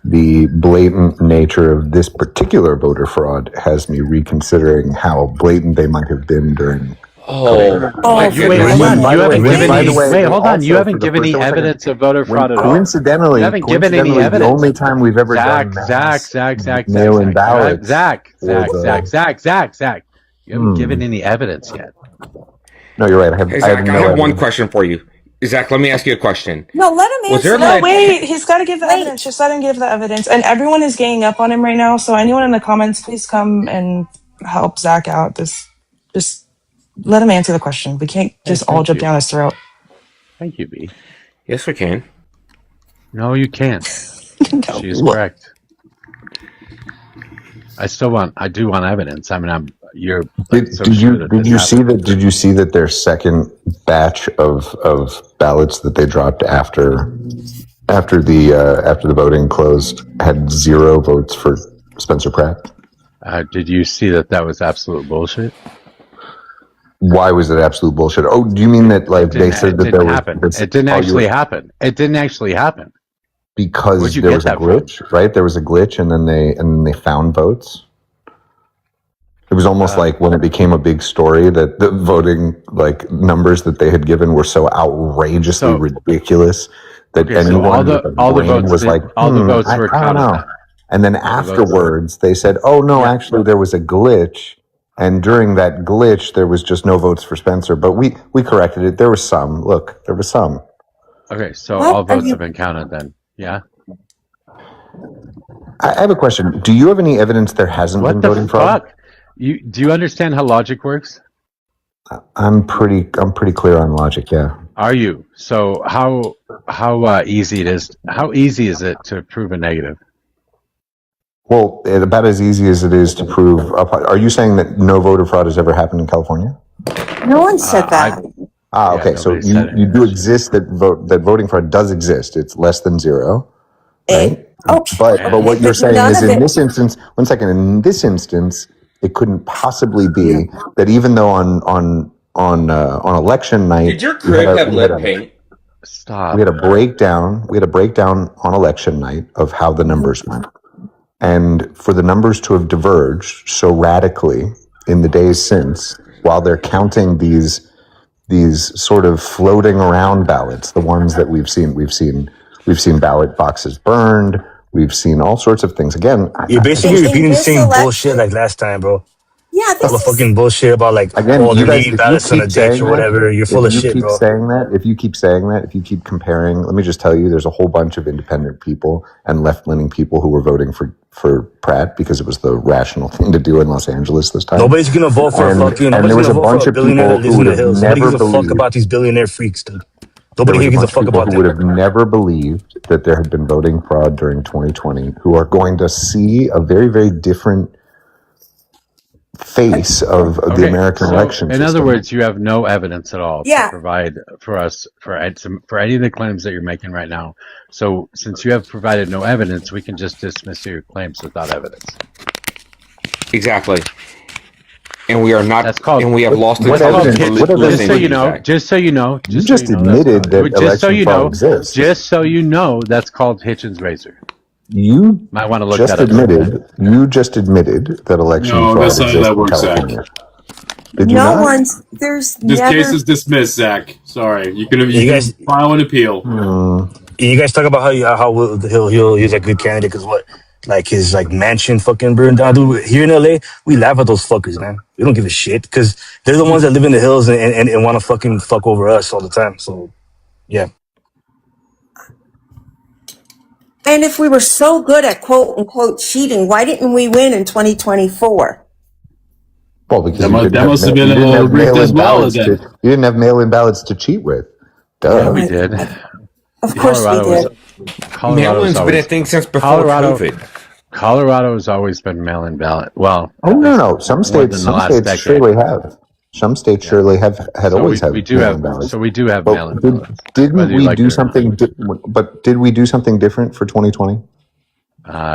the blatant nature of this particular voter fraud has me reconsidering how blatant they might have been during. Wait, hold on. You haven't given any. Wait, hold on. You haven't given any evidence of voter fraud at all. Coincidentally, you haven't given any evidence. The only time we've ever done mail-in ballots. Zach. You haven't given any evidence yet. No, you're right. I have one question for you. Zach, let me ask you a question. No, let him answer. No, wait. He's got to give the evidence. Just let him give the evidence. And everyone is ganging up on him right now. So anyone in the comments, please come and help Zach out. Just let him answer the question. We can't just all jump down his throat. Thank you, B. Yes, we can. No, you can't. No. She is correct. I do want evidence. I mean, Did you see that their second batch of ballots that they dropped after the voting closed had 0 votes for Spencer Pratt? Did you see that was absolute bullshit? Why was it absolute bullshit? Oh, do you mean that they said that there was? It didn't actually happen. It didn't actually happen because there was a glitch, right? There was a glitch, and then they found votes. It was almost like when it became a big story that the voting numbers that they had given were so outrageously ridiculous that anyone with a brain was like, all the votes were counted. And then afterwards, they said, "Oh no, actually, there was a glitch." And during that glitch, there was just no votes for Spencer. But we corrected it. There was some. Look, there was some. Okay, so all votes have been counted then. Yeah. I have a question. Do you have any evidence there hasn't been voting fraud? Do you understand how logic works? I'm pretty clear on logic. Yeah. Are you? So how easy it is? How easy is it to prove a negative? Well, about as easy as it is to prove. Are you saying that no voter fraud has ever happened in California? No one said that. Okay. So you do exist that voting fraud does exist. It's less than 0, right? Okay. But what you're saying is in this instance, one second, in this instance, it couldn't possibly be that even though on election night, did your crib have lead paint? Stop. We had a breakdown on election night of how the numbers went. And for the numbers to have diverged so radically in the days since, while they're counting these sort of floating around ballots, the ones that we've seen ballot boxes burned, we've seen all sorts of things. Again, you're basically repeating the same bullshit like last time, bro. Yeah, this is fucking bullshit about you guys ballots on a ditch or whatever. You're full of shit, bro. If you keep saying that, if you keep comparing, let me just tell you, there's a whole bunch of independent people and left-leaning people who were voting for Pratt because it was the rational thing to do in Los Angeles this time. Nobody's gonna vote for a fucking. And there was a bunch of people who would have Nobody never gives a fuck about these billionaire freaks, dude. Nobody here gives a fuck about them. Who would have never believed that there had been voting fraud during 2020, who are going to see a very, very different face of the American election system. In other words, you have no evidence at all to provide for us for any of the claims that you're making right now. So since you have provided no evidence, we can just dismiss your claims without evidence. Exactly. And we are not. That's called. And we have lost the Just so you know. You just admitted that election fraud exists. Just so you know, that's called Hitchens razor. You might want to look just that admitted. You just admitted that election fraud exists in California. Did you not? One's. There's this case is dismissed, Zach. Sorry, you can file an appeal. You guys talk about how he's a good candidate because what, like his mansion fucking burned down. Dude, here in LA, we laugh at those fuckers, man. We don't give a shit because they're the ones that live in the hills and want to fucking fuck over us all the time. So, yeah. And if we were so good at quote unquote cheating, why didn't we win in 2024? Well, because that must have been a little rigged as well. You didn't have mail-in ballots to cheat with. Duh. Yeah, we did. Of course we did. Mail-in's been a thing since before COVID. Colorado has always been mail-in ballot. Well, no. Some states surely have. Some states surely had So always we do mail-in have ballots. so we do have But mail-in ballots. didn't whether you we like do it or not. something? But did we do something different for 2020?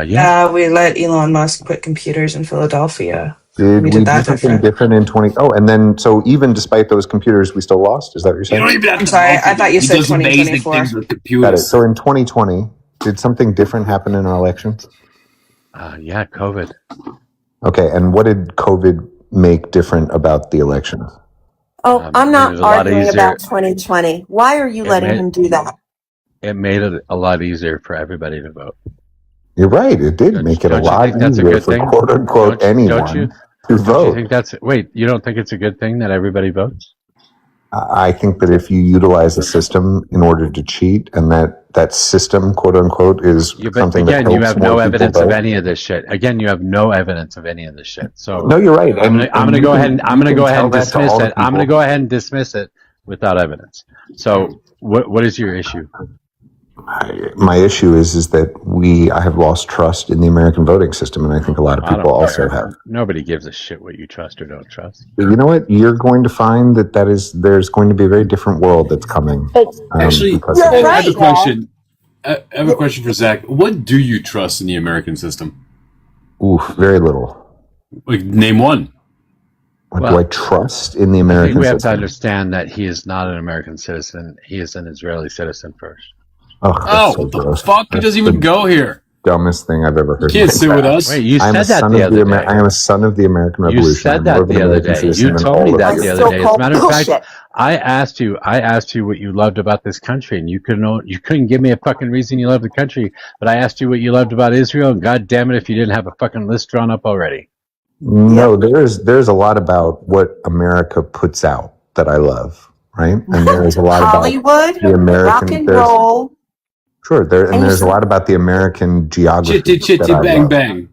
Yeah. We let Elon Musk put computers in Philadelphia. Did We we did do that something different. different in 20? Oh, and then so even despite those computers, we still lost. Is that what you're saying? You don't even have I'm to sorry, vote I for thought them. you He said does amazing 2024. things with Got it. computers. So in 2020, did something different happen in our elections? Yeah, COVID. Okay, and what did COVID make different about the elections? Oh, I'm It made it not a lot arguing easier. about 2020. Why are you It letting made him do that? it made it a lot easier for everybody to vote. You're right. It did make it a Don't you lot think that's a easier good for thing? quote unquote Don't you anyone to don't you vote. think that's wait? You don't think it's a good thing that everybody votes? I think that if you utilize a system in order to cheat, and that system, quote unquote, is Yeah, but something that again, you helps have more no people evidence of vote. any of this shit. Again, you have no evidence of any of this shit. So No, you're right. I'm gonna you go can- ahead and you can tell that to dismiss all the it. I'm gonna people. go ahead and dismiss it without evidence. So what is your issue? My issue is that I have lost trust in the American voting system, and I think a lot of I people don't also care. have. Nobody gives a shit what you trust or don't trust. But you know what? You're going to find there's going to be a very different world that's coming. Actually, because I of have this. a question. I have a question for Zach. What do you trust in the American system? Oof, very little. Like, name one. What do I trust in the I American think we have to system? understand that he is not an American citizen. He is an Israeli citizen first. Oh, that's so what the gross. fuck? He That's doesn't even the go here. dumbest thing I've ever heard. You can't in my sit with life. us. Wait, you I am said a that son the of other day. I am a son of the American You Revolution. said I'm more that of an the other American day. citizen You than told me all of that you. the other day. As a matter of fact, I asked you what you loved about this country, and you couldn't give me a fucking reason you love the country. But I asked you what you loved about Israel, and God damn it, if you didn't have a fucking list drawn up already. No, there's a lot about what America puts out that I love, right? And there's a lot Hollywood, about the American. rock and roll. Sure, there's a lot about the American geography Chitty chitty that I bang love. bang.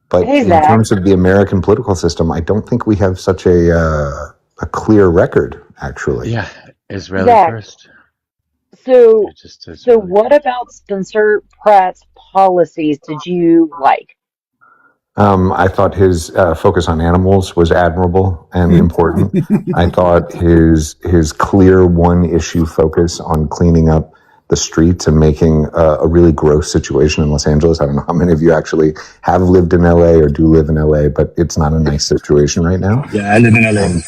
But Hey, in Zach. terms of the American political system, I don't think we have such a clear record. Actually, Yeah, Israeli Zach. first. So, Just so what about Spencer Pratt's policies did you like? I thought his focus on animals was admirable and important. I thought his clear one issue focus on cleaning up the streets and making a really gross situation in Los Angeles. I don't know how many of you actually have lived in LA or do live in LA, but it's not a nice situation right now. Yeah, I live in LA.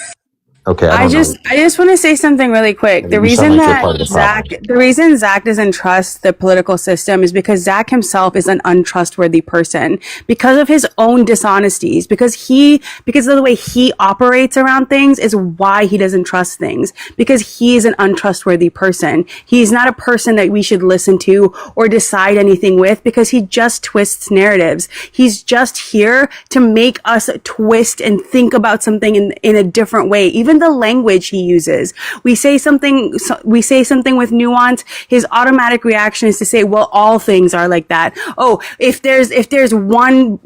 Okay, I just want to say something really quick. The You sound reason like you're that part of the problem. the reason Zach doesn't trust the political system is because Zach himself is an untrustworthy person because of his own dishonesties, because of the way he operates around things is why he doesn't trust things, because he is an untrustworthy person. He's not a person that we should listen to or decide anything with because he just twists narratives. He's just here to make us twist and think about something in a different way. Even the language he uses. We say something with nuance. His automatic reaction is to say, well, all things are like that. Oh, if there's one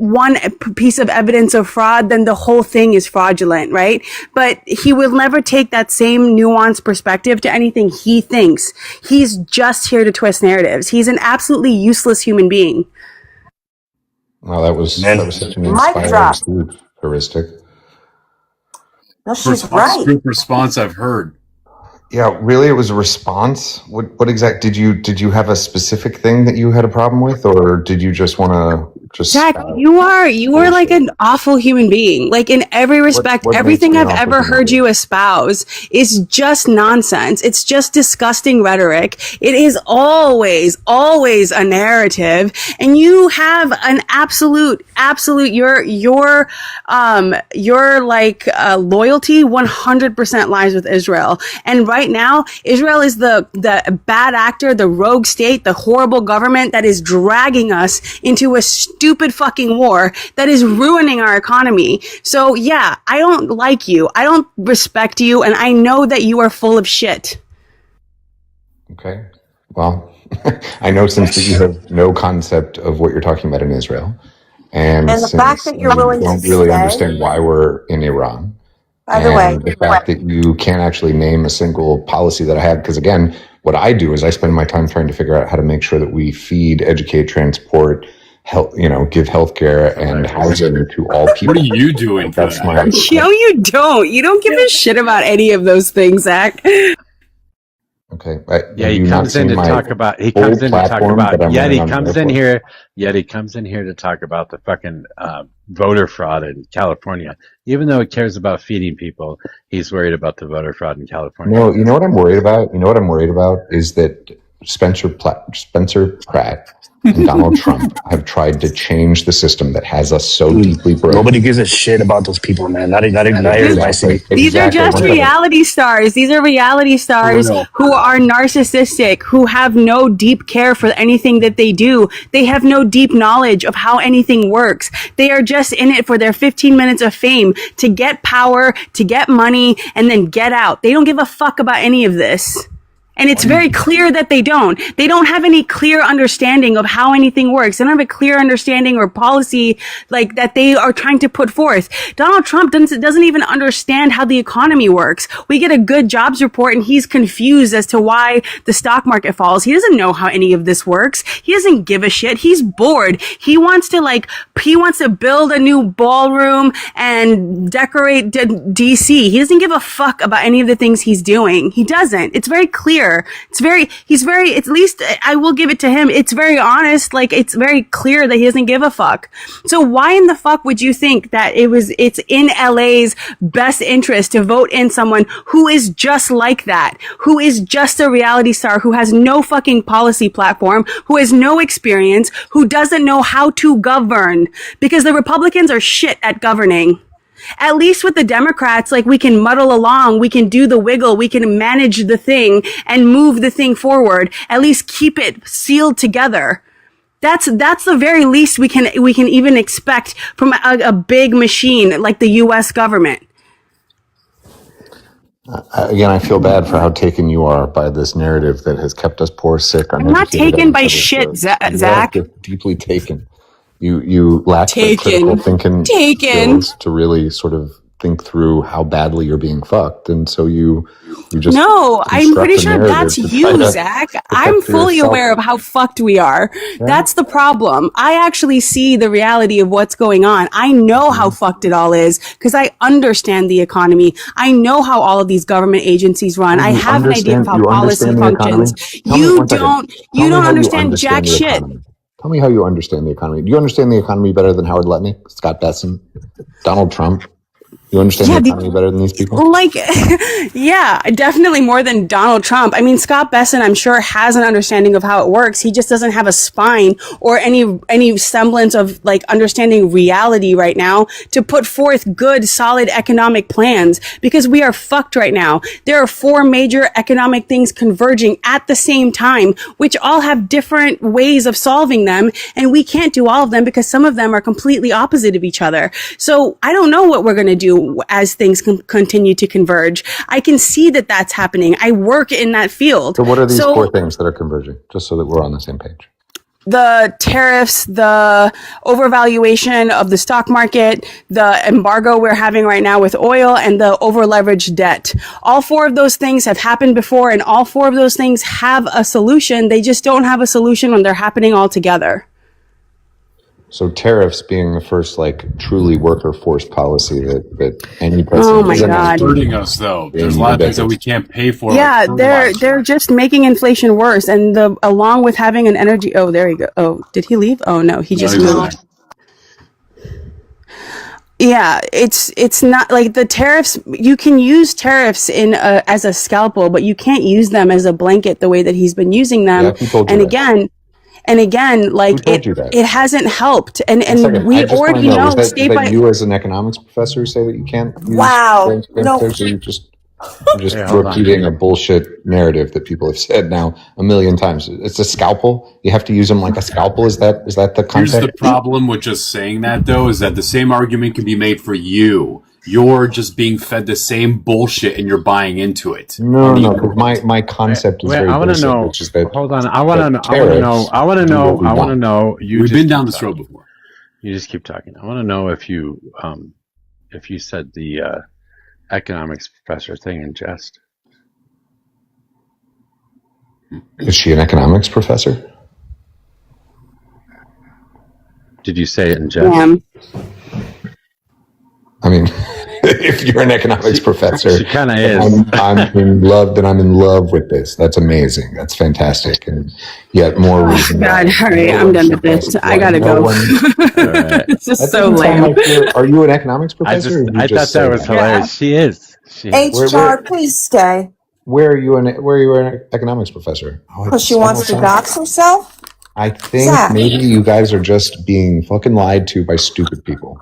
piece of evidence of fraud, then the whole thing is fraudulent, right? But he will never take that same nuanced perspective to anything he thinks. He's just here to twist narratives. He's an absolutely useless human being. Well, that was such an Mic inspiring drop. speech, heuristic. No, she's First right. group response I've heard. Yeah, really, it was a response. What exact did you have a specific thing that you had a problem with, or did you just want to just? Jack, you are like an awful human being. Like in every respect, what makes everything me an I've awful ever human heard you espouse is just nonsense. It's just disgusting rhetoric. It is always a narrative, and you have an absolute your like loyalty 100% lies with Israel. And right now, Israel is the bad actor, the rogue state, the horrible government that is dragging us into a stupid fucking war that is ruining our economy. So yeah, I don't like you. I don't respect you. And I know that you are full of shit. Okay. Well, I know since that you have no concept of what you're talking about in Israel, and the fact that you're willing to don't really stay. understand why we're in Iran. By the way, The fact that you can't actually name a single policy that I have, because again, what I do is I spend my time trying to figure out how to make sure that we feed, educate, transport help, give healthcare and housing to all people. What are you doing? That's my. No, you don't. You don't give a shit about any of those things, Zach. Okay. He comes in to talk about. Yet he comes in here to talk about the fucking voter fraud in California. Even though he cares about feeding people, he's worried about the voter fraud in California. No, you know what I'm worried about? You know what I'm worried about is that Spencer Pratt and Donald Trump have tried to change the system that has us so deeply broken. Nobody gives a shit about those people, man. Not everybody. These are just reality stars. These are reality stars who are narcissistic, who have no deep care for anything that they do. They have no deep knowledge of how anything works. They are just in it for their 15 minutes of fame, to get power, to get money, and then get out. They don't give a fuck about any of this. And it's very clear that they don't. They don't have any clear understanding of how anything works. They don't have a clear understanding or policy like that they are trying to put forth. Donald Trump doesn't even understand how the economy works. We get a good jobs report and he's confused as to why the stock market falls. He doesn't know how any of this works. He doesn't give a shit. He's bored. He wants to build a new ballroom and decorate DC. He doesn't give a fuck about any of the things he's doing. He doesn't. It's very clear. At least I will give it to him. It's very honest. Like, it's very clear that he doesn't give a fuck. So why in the fuck would you think that it's in LA's best interest to vote in someone who is just like that, who is just a reality star, who has no fucking policy platform, who has no experience, who doesn't know how to govern? Because the Republicans are shit at governing. At least with the Democrats, like, we can muddle along, we can do the wiggle, we can manage the thing and move the thing forward. At least keep it sealed together. That's the very least we can even expect from a big machine like the U.S. government. Again, I feel bad for how taken you are by this narrative that has kept us poor, sick. I'm not taken by shit, Zach. Deeply taken. You lack the critical thinking skills to really sort of think through how badly you're being fucked, and so you just I'm pretty sure that's you, Zach. I'm fully aware of how fucked we are. Yeah. That's the problem. I actually see the reality of what's going on. I know how fucked it all is because I understand the economy. I know how all of these government agencies run. I have an idea of how policy functions. You don't understand jack shit. Tell me how you understand the economy. Do you understand the economy better than Howard Lutnick, Scott Besson, Donald Trump? You understand the economy better than these people? Like, yeah, definitely more than Donald Trump. I mean, Scott Besson, I'm sure, has an understanding of how it works. He just doesn't have a spine or any semblance of, like, understanding reality right now to put forth good, solid economic plans, because we are fucked right now. There are 4 major economic things converging at the same time, which all have different ways of solving them, and we can't do all of them because some of them are completely opposite of each other. So I don't know what we're going to do as things continue to converge. I can see that that's happening. I work in that field. So what are these 4 things that are converging, just so that we're on the same page? The tariffs, the overvaluation of the stock market, the embargo we're having right now with oil, and the over-leveraged debt. All 4 of those things have happened before, and all 4 of those things have a solution. They just don't have a solution when they're happening all together. So tariffs being the first, like, truly worker-forced policy that any president is hurting us, though. There's a lot of things that we can't pay for. Yeah, they're just making inflation worse, and along with having an energy. Oh, there you go. Oh, did he leave? Oh no, he just moved. Yeah, it's not like the tariffs. You can use tariffs as a scalpel, but you can't use them as a blanket the way that he's been using them. Yeah, he told you that. And again, like, it hasn't helped. And we already know. Is that you as an economics professor say that you can't use you're just repeating a bullshit narrative that people have said now a million times. It's a scalpel. You have to use them like a scalpel. Is that the concept? Here's the problem with just saying that, though, is that the same argument can be made for you. You're just being fed the same bullshit and you're buying into it. No. My concept is very basic, which is that. Hold on. I want to know. We've been down this road before. You just keep talking. I want to know if you said the economics professor thing in jest. Is she an economics professor? Did you say it in jest? I mean, if you're an economics professor, she kind of is. I'm in love. Then I'm in love with this. That's amazing. That's fantastic, and yet more reason. God, all right, I'm done with this. I gotta go. Right. This is so lame. Are you an economics professor? I thought that was hilarious. She is. HR, please stay. Where are you an economics professor? Because she wants to dox herself? I think maybe you guys are just being fucking lied to by stupid people.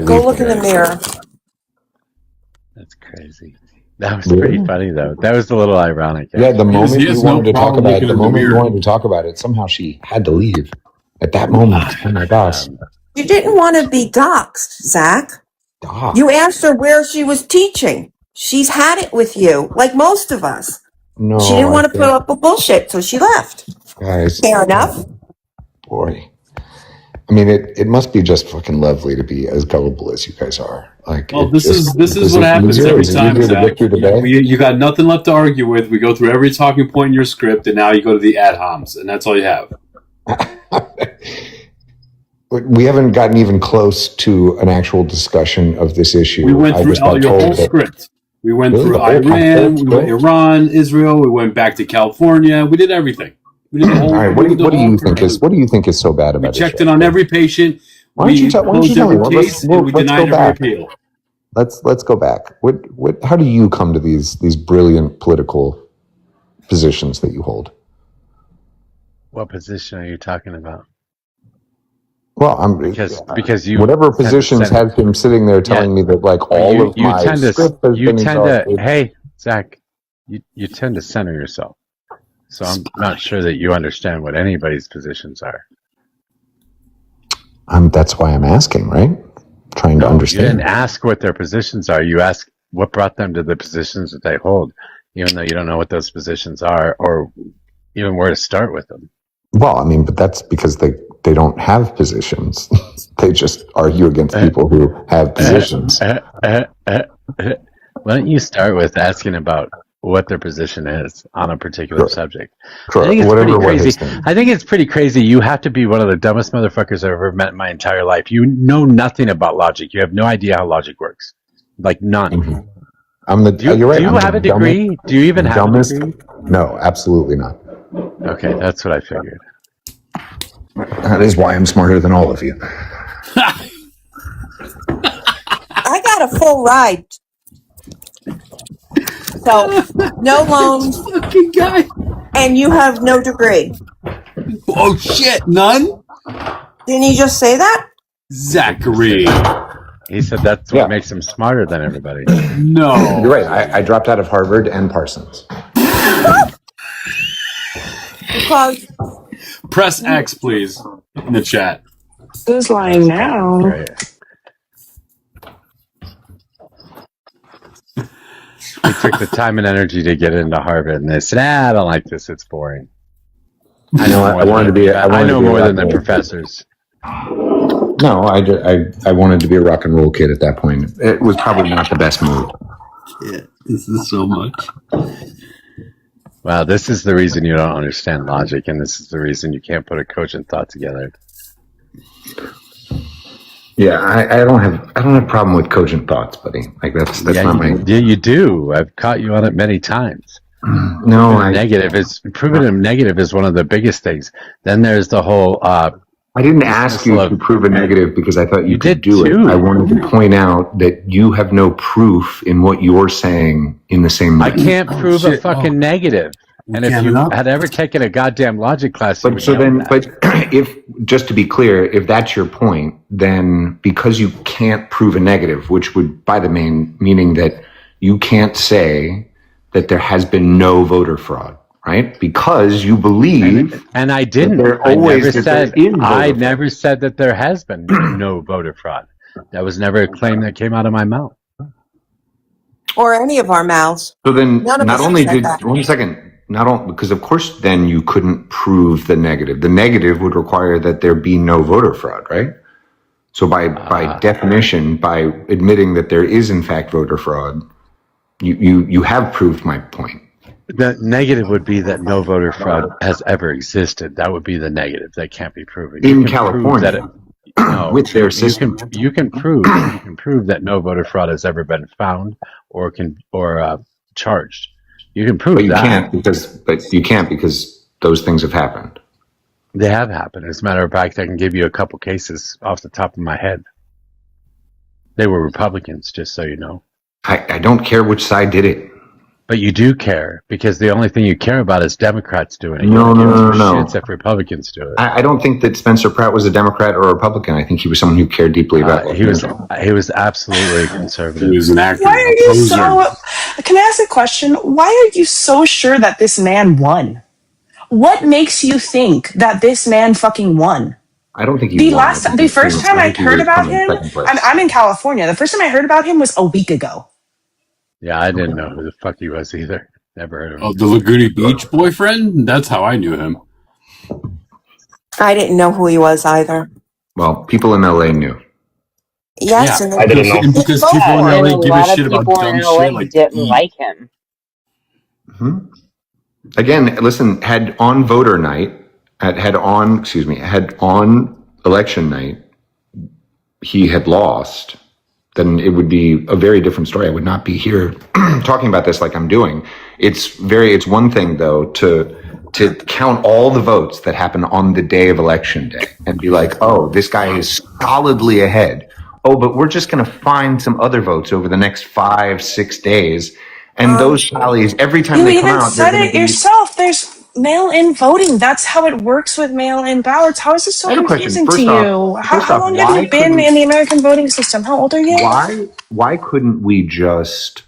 Go look in the mirror. That's crazy. That was pretty funny, though. That was a little ironic. Yeah, the moment you wanted to talk about it, somehow she had to leave. At that moment, oh my gosh. You didn't want to be doxxed, Zach. You asked her where she was teaching. She's had it with you, like most of us. No, she didn't want to put up with bullshit, so she left. Guys, fair enough. Boy, I mean, it must be just fucking lovely to be as gullible as you guys are. Like, well, this is what happens every time. Zach. You got nothing left to argue with. We go through every talking point in your script, and now you go to the ad homs, and that's all you have. We haven't gotten even close to an actual discussion of this issue. We went through your whole script. We went through Iran, we went Iran, Israel. We went back to California. We did everything. We did the whole. All right. What do you think is so bad about it? We checked in on every patient. Why don't you tell me? Let's go back. Let's go back. How do you come to these brilliant political positions that you hold? What position are you talking about? Well, because you whatever positions have him sitting there telling me that like all of my script has been exhausted. Hey, Zach, you tend to center yourself. So I'm not sure that you understand what anybody's positions are. That's why I'm asking, right? Trying to understand. You didn't ask what their positions are. You asked what brought them to the positions that they hold, even though you don't know what those positions are or even where to start with them. Well, I mean, but that's because they don't have positions. They just argue against people who have positions. Why don't you start with asking about what their position is on a particular subject? Sure. I think it's pretty crazy. I think it's pretty crazy. You have to be one of the dumbest motherfuckers I've ever met in my entire life. You know nothing about logic. You have no idea how logic works. Like none. Mm-hmm. You're right. Do you have a degree? Do you even have a degree? No, absolutely not. Okay, that's what I figured. That is why I'm smarter than all of you. I got a full ride. So, no loans. Fucking guy. And you have no degree. Oh, shit. None? Didn't he just say that? Zachary. He said that's what makes him smarter than everybody. No. You're right. I dropped out of Harvard and Parsons. Because press X, please, in the chat. Who's lying now? Right. He took the time and energy to get into Harvard, and they said, I don't like this. It's boring. I know more than the professors. No, I wanted to be a rock and roll kid at that point. It was probably not the best move. Yeah, this is so much. Wow, this is the reason you don't understand logic, and this is the reason you can't put a cogent thought together. Yeah, I don't have a problem with cogent thoughts, buddy. Like that's not my. Yeah, you do. I've caught you on it many times. No, proving a negative is one of the biggest things. Then there's the whole. I didn't ask you to prove a negative because I thought you could do it. I wanted to point out that you have no proof in what you're saying in the same way. I can't prove a fucking negative. And if you had ever taken a goddamn logic class, but if just to be clear, if that's your point, then because you can't prove a negative, which would by the meaning that you can't say that there has been no voter fraud. Right? Because you believe, and I didn't. I never said that there has been no voter fraud. That was never a claim that came out of my mouth, or any of our mouths. So then, not only did because of course, then you couldn't prove the negative. The negative would require that there be no voter fraud, right? So by definition, by admitting that there is in fact voter fraud, you have proved my point. The negative would be that no voter fraud has ever existed. That would be the negative. That can't be proven. In California, with their system, you can prove that no voter fraud has ever been found or charged. You can prove but you that. can't because those things have happened. They have happened. As a matter of fact, I can give you a couple cases off the top of my head. They were Republicans, just so you know. I don't care which side did it. But you do care, because the only thing you care about is Democrats doing it. No. Shits if Republicans do it. I don't think that Spencer Pratt was a Democrat or a Republican. I think he was someone who cared deeply about He was absolutely conservative. He was an actor. Why are you so? Can I ask a question? Why are you so sure that this man won? What makes you think that this man fucking won? I don't think he won. The first time I heard about him, I'm in California. The first time I heard about him was a week ago. Yeah, I didn't know who the fuck he was either. Never heard of him. Oh, the Laguna Beach boyfriend? That's how I knew him. I didn't know who he was either. Well, people in LA knew. Yes, yeah, and I didn't know. Because people in LA give a shit about dumb shit like didn't like him. Mm-hmm. Again, listen, had on election night, he had lost, then it would be a very different story. I would not be here talking about this like I'm doing. It's one thing though to count all the votes that happen on the day of election day and be like, oh, this guy is solidly ahead. Oh, but we're just going to find some other votes over the next 5-6 days. And those tallies, every time they come out, you even said it yourself. There's mail-in voting. That's how it works with mail-in ballots. How is this so confusing to you? How long have you been in the American voting system? How old are you? Why couldn't we just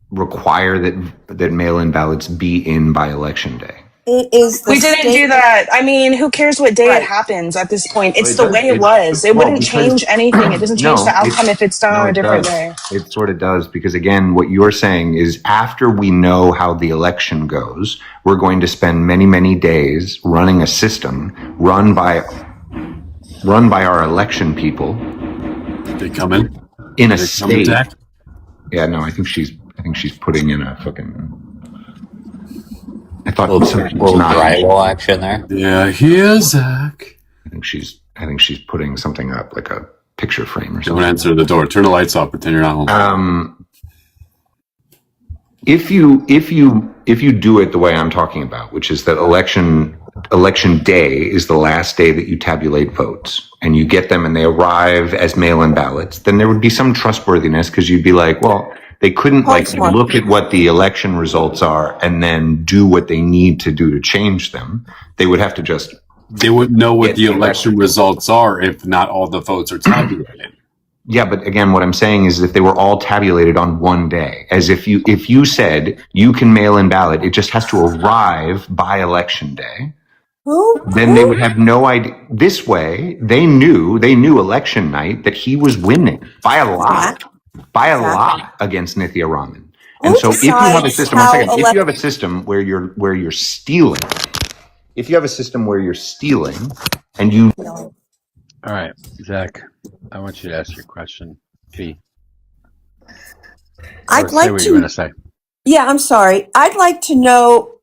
require that mail-in ballots be in by election day? It is we didn't do that. I mean, who cares what day it happens at this point? It's the way it was. It wouldn't change anything. It doesn't change the outcome if it's done on a different day. It sort of does, because again, what you're saying is after we know how the election goes, we're going to spend many, many days running a system run by our election people. They come in a state. Yeah, no, I think she's putting in a fucking. I thought a little drywall action there. Yeah, here's Zach. I think she's putting something up, like a picture frame or something. Don't answer the door. Turn the lights off. Pretend you're not home. If you do it the way I'm talking about, which is that election day is the last day that you tabulate votes, and you get them and they arrive as mail-in ballots, then there would be some trustworthiness, because you'd be like, well, they couldn't look at what the election results are and then do what they need to do to change them. They would have to just. They wouldn't know what the election results are if not all the votes are tabulated. Yeah, but again, what I'm saying is if they were all tabulated on one day, as if you said you can mail in ballot, it just has to arrive by election day. Then they would have no idea. This way, they knew election night that he was winning by a lot. Against Nithya Raman. And so if you have a system, if you have a system where you're stealing, and you. All right, Zach, I want you to ask your question. P. I'd like what to. You were gonna say. Yeah, I'm sorry. I'd like to know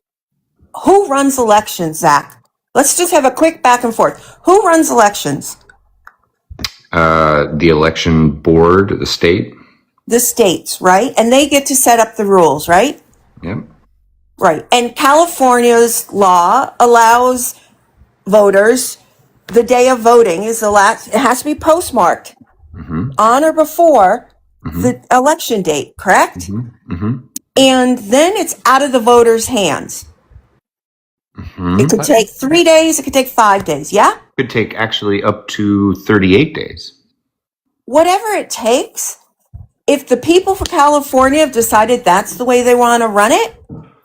who runs elections, Zach. Let's just have a quick back and forth. Who runs elections? The election board, the state. The states, right? And they get to set up the rules, right? Yep. Right. And California's law allows voters, the day of voting it has to be postmarked on or before the election date, correct? And then it's out of the voters' hands. It could take 3 days, it could take 5 days, yeah? It could take actually up to 38 days. Whatever it takes. If the people for California have decided that's the way they want to run it,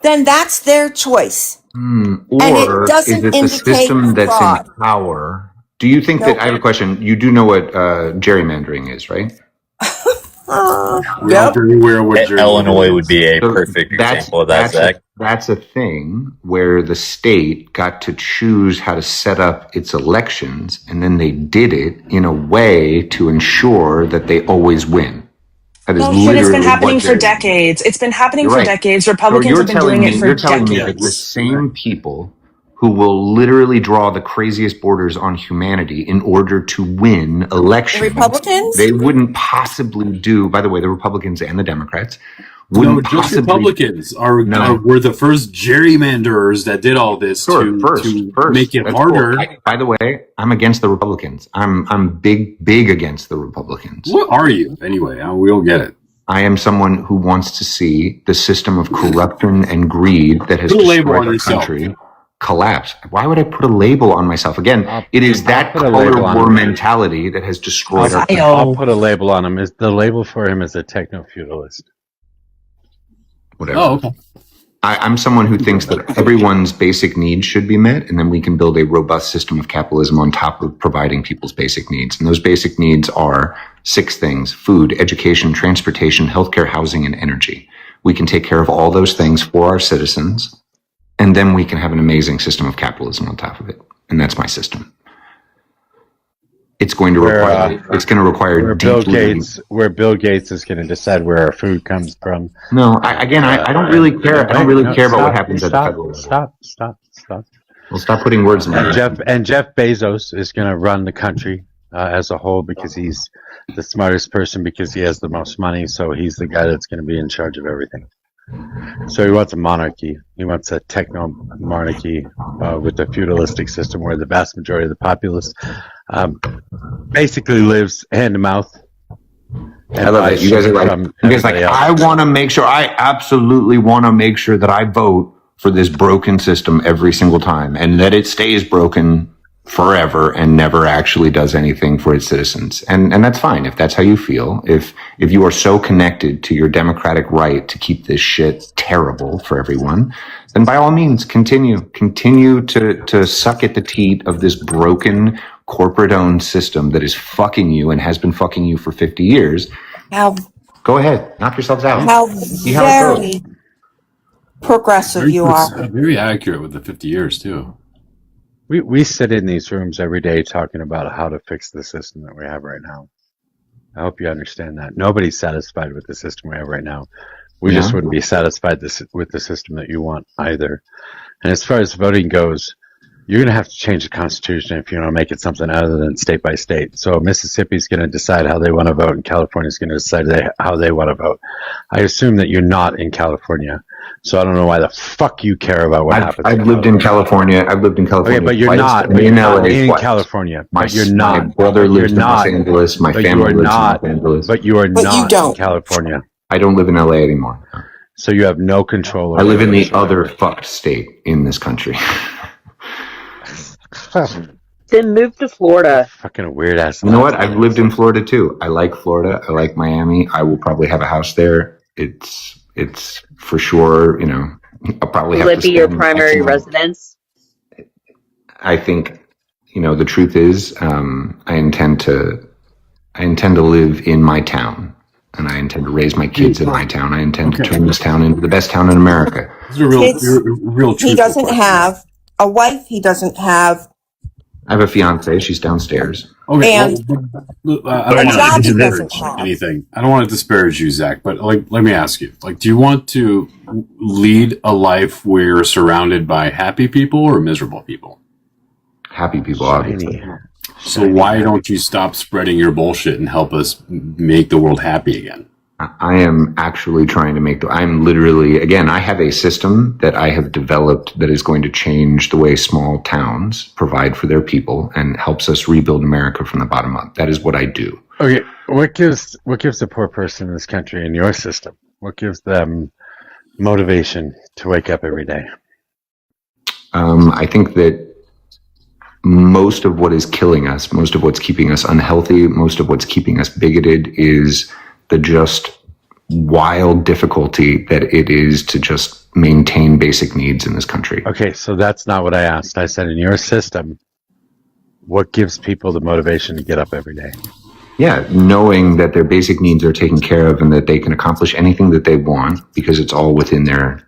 then that's their choice. And it doesn't is it the system that's fraud. In power? Do you think that, I have a question, you do know what gerrymandering is, right? Yep. Illinois would be a perfect example of that, Zach. That's a thing where the state got to choose how to set up its elections, and then they did it in a way to ensure that they always win. That is No, literally it's been what happening for gerrymandering is. decades. It's been happening You're for right. decades. So Republicans have been doing it for you're telling me that the decades. same people who will literally draw the craziest borders on humanity in order to win elections, Republicans? they wouldn't possibly do, by the way, the Republicans and the Democrats, No, wouldn't just possibly. Republicans were the first gerrymanderers that did all this to make it That's harder. cool. By the way, I'm against the Republicans. I'm big against the Republicans. What are you anyway? We don't get it. I am someone who wants to see the system of corruption and greed that has destroyed our country collapse. Why would I put a label on myself? Again, it is that color war mentality that has destroyed our country. I'll put a label on him. The label for him is a techno-feudalist. Whatever. Oh, okay. I'm someone who thinks that everyone's basic needs should be met, and then we can build a robust system of capitalism on top of providing people's basic needs. And those basic needs are 6 things: food, education, transportation, healthcare, housing, and energy. We can take care of all those things for our citizens, and then we can have an amazing system of capitalism on top of it. And that's my system. It's going to require. It's going to require where Bill Gates is going to decide where our food comes from. No, I don't really care. I don't really care about what happens at the federal level. Stop. Well, stop putting words in my mouth. And Jeff Bezos is going to run the country as a whole because he's the smartest person, because he has the most money. So he's the guy that's going to be in charge of everything. So he wants a monarchy. He wants a techno-monarchy with a feudalistic system where the vast majority of the populace basically lives hand to mouth. I love it. You guys are like, I want to make sure, I absolutely want to make sure that I vote for this broken system every single time, and that it stays broken forever and never actually does anything for its citizens. And that's fine if that's how you feel. If you are so connected to your democratic right to keep this shit terrible for everyone, then by all means continue to suck at the teat of this broken corporate owned system that is fucking you and has been fucking you for 50 years. How go ahead, knock yourselves out. How very progressive you are. Very accurate with the 50 years too. We sit in these rooms every day talking about how to fix the system that we have right now. I hope you understand that. Nobody's satisfied with the system we have right now. We just wouldn't be satisfied with the system that you want either. And as far as voting goes, you're going to have to change the Constitution if you want to make it something other than state by state. So Mississippi's going to decide how they want to vote, and California's going to decide how they want to vote. I assume that you're not in California, so I don't know why the fuck you care about what happens. I've lived in California. Okay, but you're not. But you're not in California. But you're not. My brother lives in Los Angeles. My family lives in Los Angeles. But you are not in California. I don't live in LA anymore. So you have no control over I live in the other fucked state in this country. Then move to Florida. Fucking weird ass. You know what? I've lived in Florida too. I like Florida. I like Miami. I will probably have a house there. It's for sure. You know, I'll probably will it be your primary residence? I think, you know, the truth is, I intend to live in my town, and I intend to raise my kids in my town. I intend to turn this town into the best town in America. This is a real He doesn't have a wife. He doesn't have. I have a fiance. She's downstairs. Okay, And I don't want to disparage anything. I don't want to disparage you, Zach, but let me ask you: do you want to lead a life where you're surrounded by happy people or miserable people? Happy people, obviously. So why don't you stop spreading your bullshit and help us make the world happy again? I am actually trying to I'm literally, again, I have a system that I have developed that is going to change the way small towns provide for their people and helps us rebuild America from the bottom up. That is what I do. Okay, what gives the poor person in this country in your system? What gives them motivation to wake up every day? I think that most of what is killing us, most of what's keeping us unhealthy, most of what's keeping us bigoted is the just wild difficulty that it is to just maintain basic needs in this country. Okay, so that's not what I asked. I said, in your system, what gives people the motivation to get up every day? Yeah, knowing that their basic needs are taken care of and that they can accomplish anything that they want because it's all within their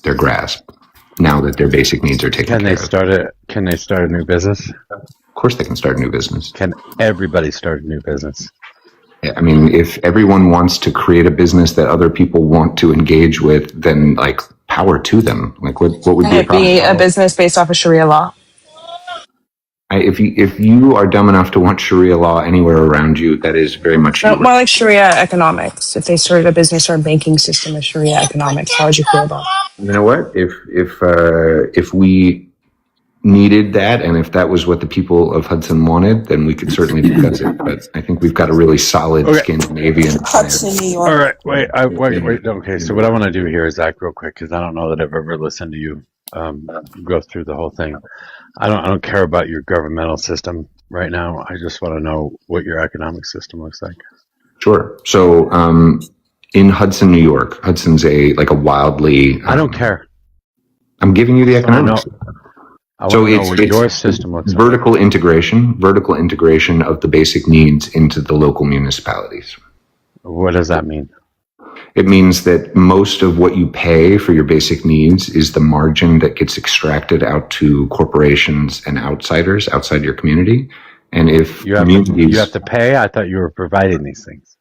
grasp. Now that their basic needs are taken care of. Can they start a new business? Of course they can start a new business. Can everybody start a new business? I mean, if everyone wants to create a business that other people want to engage with, then like power to them. Like what would Can be a it be a problem? business based off of Sharia law? If you are dumb enough to want Sharia law anywhere around you, that is very much No, yours. more like Sharia economics. If they started a business or a banking system with Sharia economics, how would you feel about it? You know what? If we needed that, and if that was what the people of Hudson wanted, then we could certainly discuss it. But I think we've got a really solid Scandinavian plan. Hudson, New York. All right, wait. Okay, so what I want to do here is act real quick because I don't know that I've ever listened to you go through the whole thing. I don't care about your governmental system right now. I just want to know what your economic system looks like. Sure. So in Hudson, New York, Hudson's a wildly. I don't care. I'm giving you the economics. So it's your system looks vertical integration of the basic needs into the local municipalities. What does that mean? It means that most of what you pay for your basic needs is the margin that gets extracted out to corporations and outsiders outside your community. And if you have to pay, I thought you were providing these things.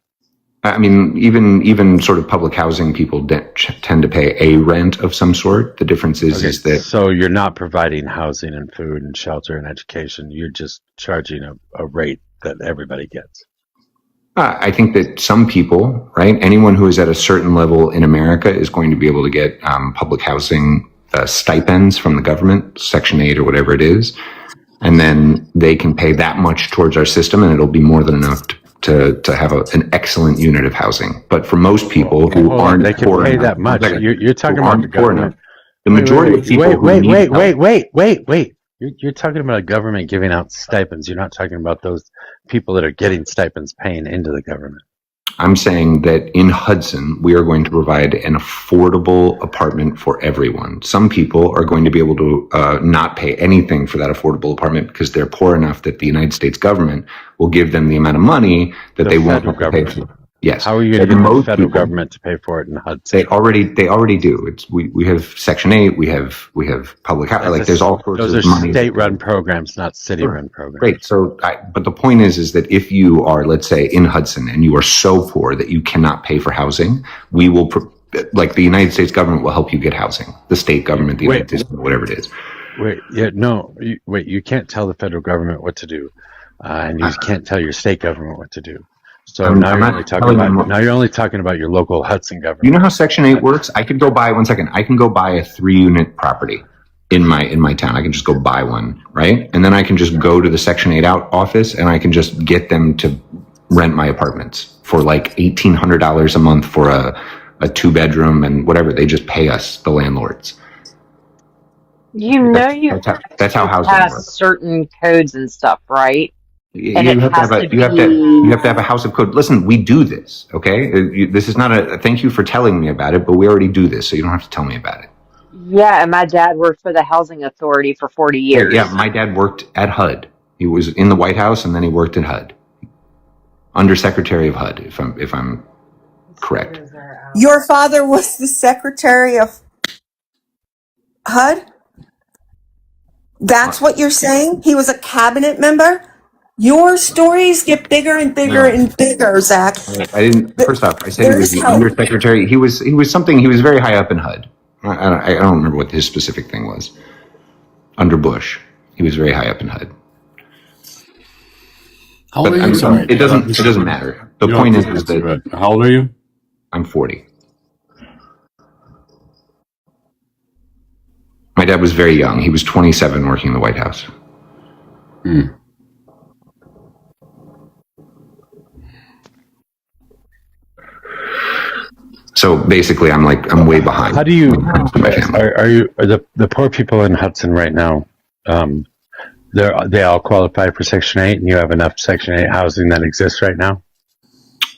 I mean, even sort of public housing people tend to pay a rent of some sort. The difference is that... So you're not providing housing and food and shelter and education. You're just charging a rate that everybody gets. I think that some people, right, anyone who is at a certain level in America is going to be able to get public housing stipends from the government, Section 8 or whatever it is. And then they can pay that much towards our system and it'll be more than enough to have an excellent unit of housing. But for most people who aren't they can poor pay enough, that much. You're talking about the government. The majority of people Wait. You're talking about a government giving out stipends. You're not talking about those people that are getting stipends paying into the government. I'm saying that in Hudson, we are going to provide an affordable apartment for everyone. Some people are going to be able to not pay anything for that affordable apartment because they're poor enough that the United States government will give them the amount of money that they won't have to pay for. Yes. How are you going to get the federal government to pay for it in Hudson? They already do. We have Section 8. We have public housing. There's all sorts of money. Those are state-run programs, not city-run programs. Great. So, but the point is that if you are, let's say, in Hudson and you are so poor that you cannot pay for housing, we will, the United States government will help you get housing. The state government, the United States, whatever it is. You can't tell the federal government what to do, and you can't tell your state government what to do. So now you're only talking about your local Hudson government. You know how Section 8 works? I could go buy a 3-unit property in my town. I can just go buy one, right? And then I can just go to the Section 8 office and I can just get them to rent my apartments for like $1,800 a month for a 2-bedroom and whatever. They just pay us, the landlords. That's how housing works. Certain codes and stuff, right? And you have to have a house of code. Listen, we do this, okay? This is not thank you for telling me about it, but we already do this, so you don't have to tell me about it. Yeah, and my dad worked for the Housing Authority for 40 years. Yeah, my dad worked at HUD. He was in the White House, and then he worked at HUD. Undersecretary of HUD, if I'm correct. Your father was the Secretary of HUD? That's what you're saying? He was a cabinet member? Your stories get bigger and bigger and bigger, Zach. I didn't. First off, I said he was the undersecretary. He was something. He was very high up in HUD. I don't remember what his specific thing was. Under Bush, he was very high up in HUD. How old are you? Sorry, it doesn't matter. The point is that. How old are you? I'm 40. My dad was very young. He was 27 working in the White House. So basically, I'm way behind. How do you? Are the poor people in Hudson right now? They all qualify for Section 8, and you have enough Section 8 housing that exists right now.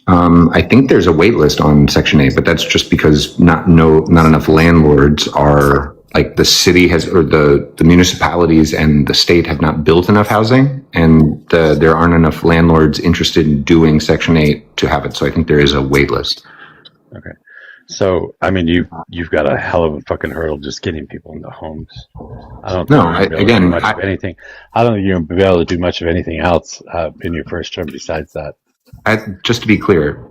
I think there's a wait list on Section 8, but that's just because not enough landlords are, like, the city has, or the municipalities and the state have not built enough housing, and there aren't enough landlords interested in doing Section 8 to have it. So I think there is a wait list. Okay. So, I mean, you've got a hell of a fucking hurdle just getting people into homes. I don't think you're going to be able to do much of anything else in your first term besides that. Just to be clear,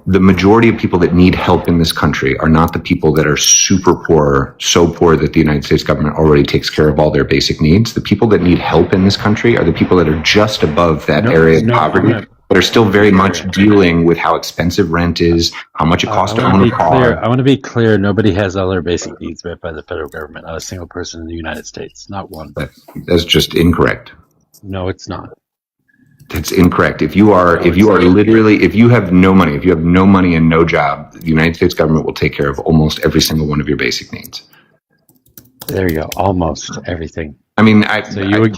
the majority of people that need help in this country are not the people that are super poor, so poor that the United States government already takes care of all their basic needs. The people that need help in this country are the people that are just above that area of poverty, but are still very much dealing with how expensive rent is, how much it costs to own a car. I want to be clear. Nobody has all their basic needs met by the federal government. Not a single person in the United States. Not one. That's just incorrect. No, it's not. That's incorrect. If you have no money and no job, the United States government will take care of almost every single one of your basic needs. There you go. Almost everything. I mean,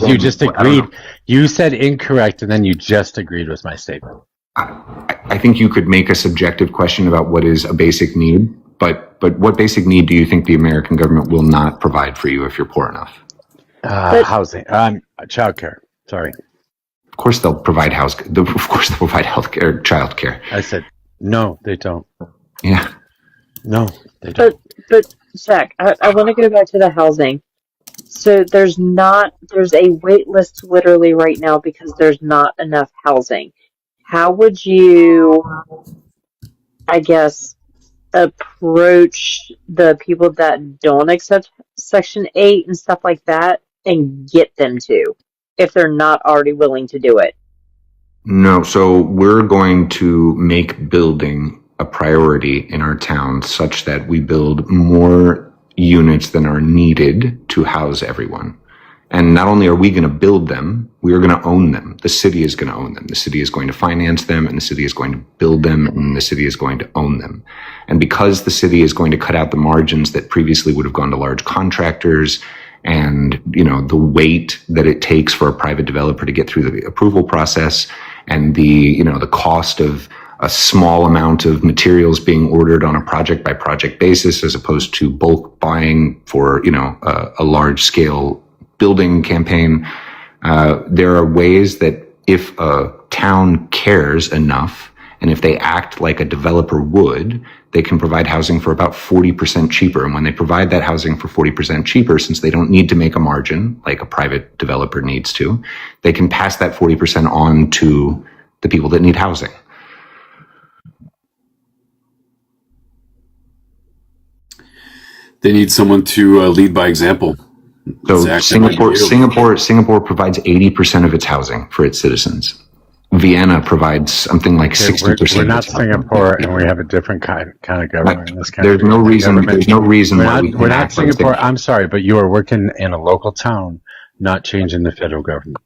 you just agreed. You said incorrect, and then you just agreed with my statement. I think you could make a subjective question about what is a basic need, but what basic need do you think the American government will not provide for you if you're poor enough? Housing, childcare. Sorry. Of course they'll provide healthcare, childcare. I said no, they don't. Yeah. No, they don't. But Zach, I want to go back to the housing. So there's a wait list literally right now because there's not enough housing. How would you, I guess, approach the people that don't accept Section 8 and stuff like that and get them to, if they're not already willing to do it? No, so we're going to make building a priority in our town such that we build more units than are needed to house everyone. And not only are we going to build them, we are going to own them. The city is going to own them. The city is going to finance them, and the city is going to build them, and the city is going to own them. And because the city is going to cut out the margins that previously would have gone to large contractors, and the weight that it takes for a private developer to get through the approval process, and the cost of a small amount of materials being ordered on a project by project basis as opposed to bulk buying for a large scale building campaign. There are ways that if a town cares enough, and if they act like a developer would, they can provide housing for about 40% cheaper. And when they provide that housing for 40% cheaper, since they don't need to make a margin like a private developer needs to, they can pass that 40% on to the people that need housing. They need someone to lead by example. So Singapore provides 80% of its housing for its citizens. Vienna provides something like 60%. We're not Singapore, and we have a different kind of government in this country. There's no reason why we're not Singapore. I'm sorry, but you are working in a local town, not changing the federal government.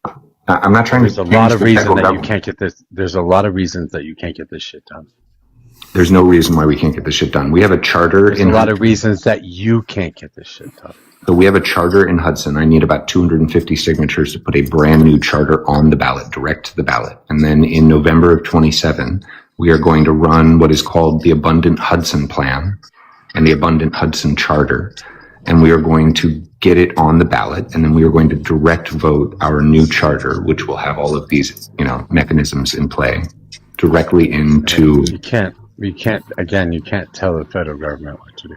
I'm not trying to. There's a lot of reasons that you can't get this. There's a lot of reasons that you can't get this shit done. There's no reason why we can't get this shit done. We have a charter. There's a lot of reasons that you can't get this shit done. So we have a charter in Hudson. I need about 250 signatures to put a brand new charter on the ballot, direct to the ballot. And then in November of 27, we are going to run what is called the Abundant Hudson Plan and the Abundant Hudson Charter. And we are going to get it on the ballot, and then we are going to direct vote our new charter, which will have all of these, mechanisms in play directly into. You can't tell the federal government what to do.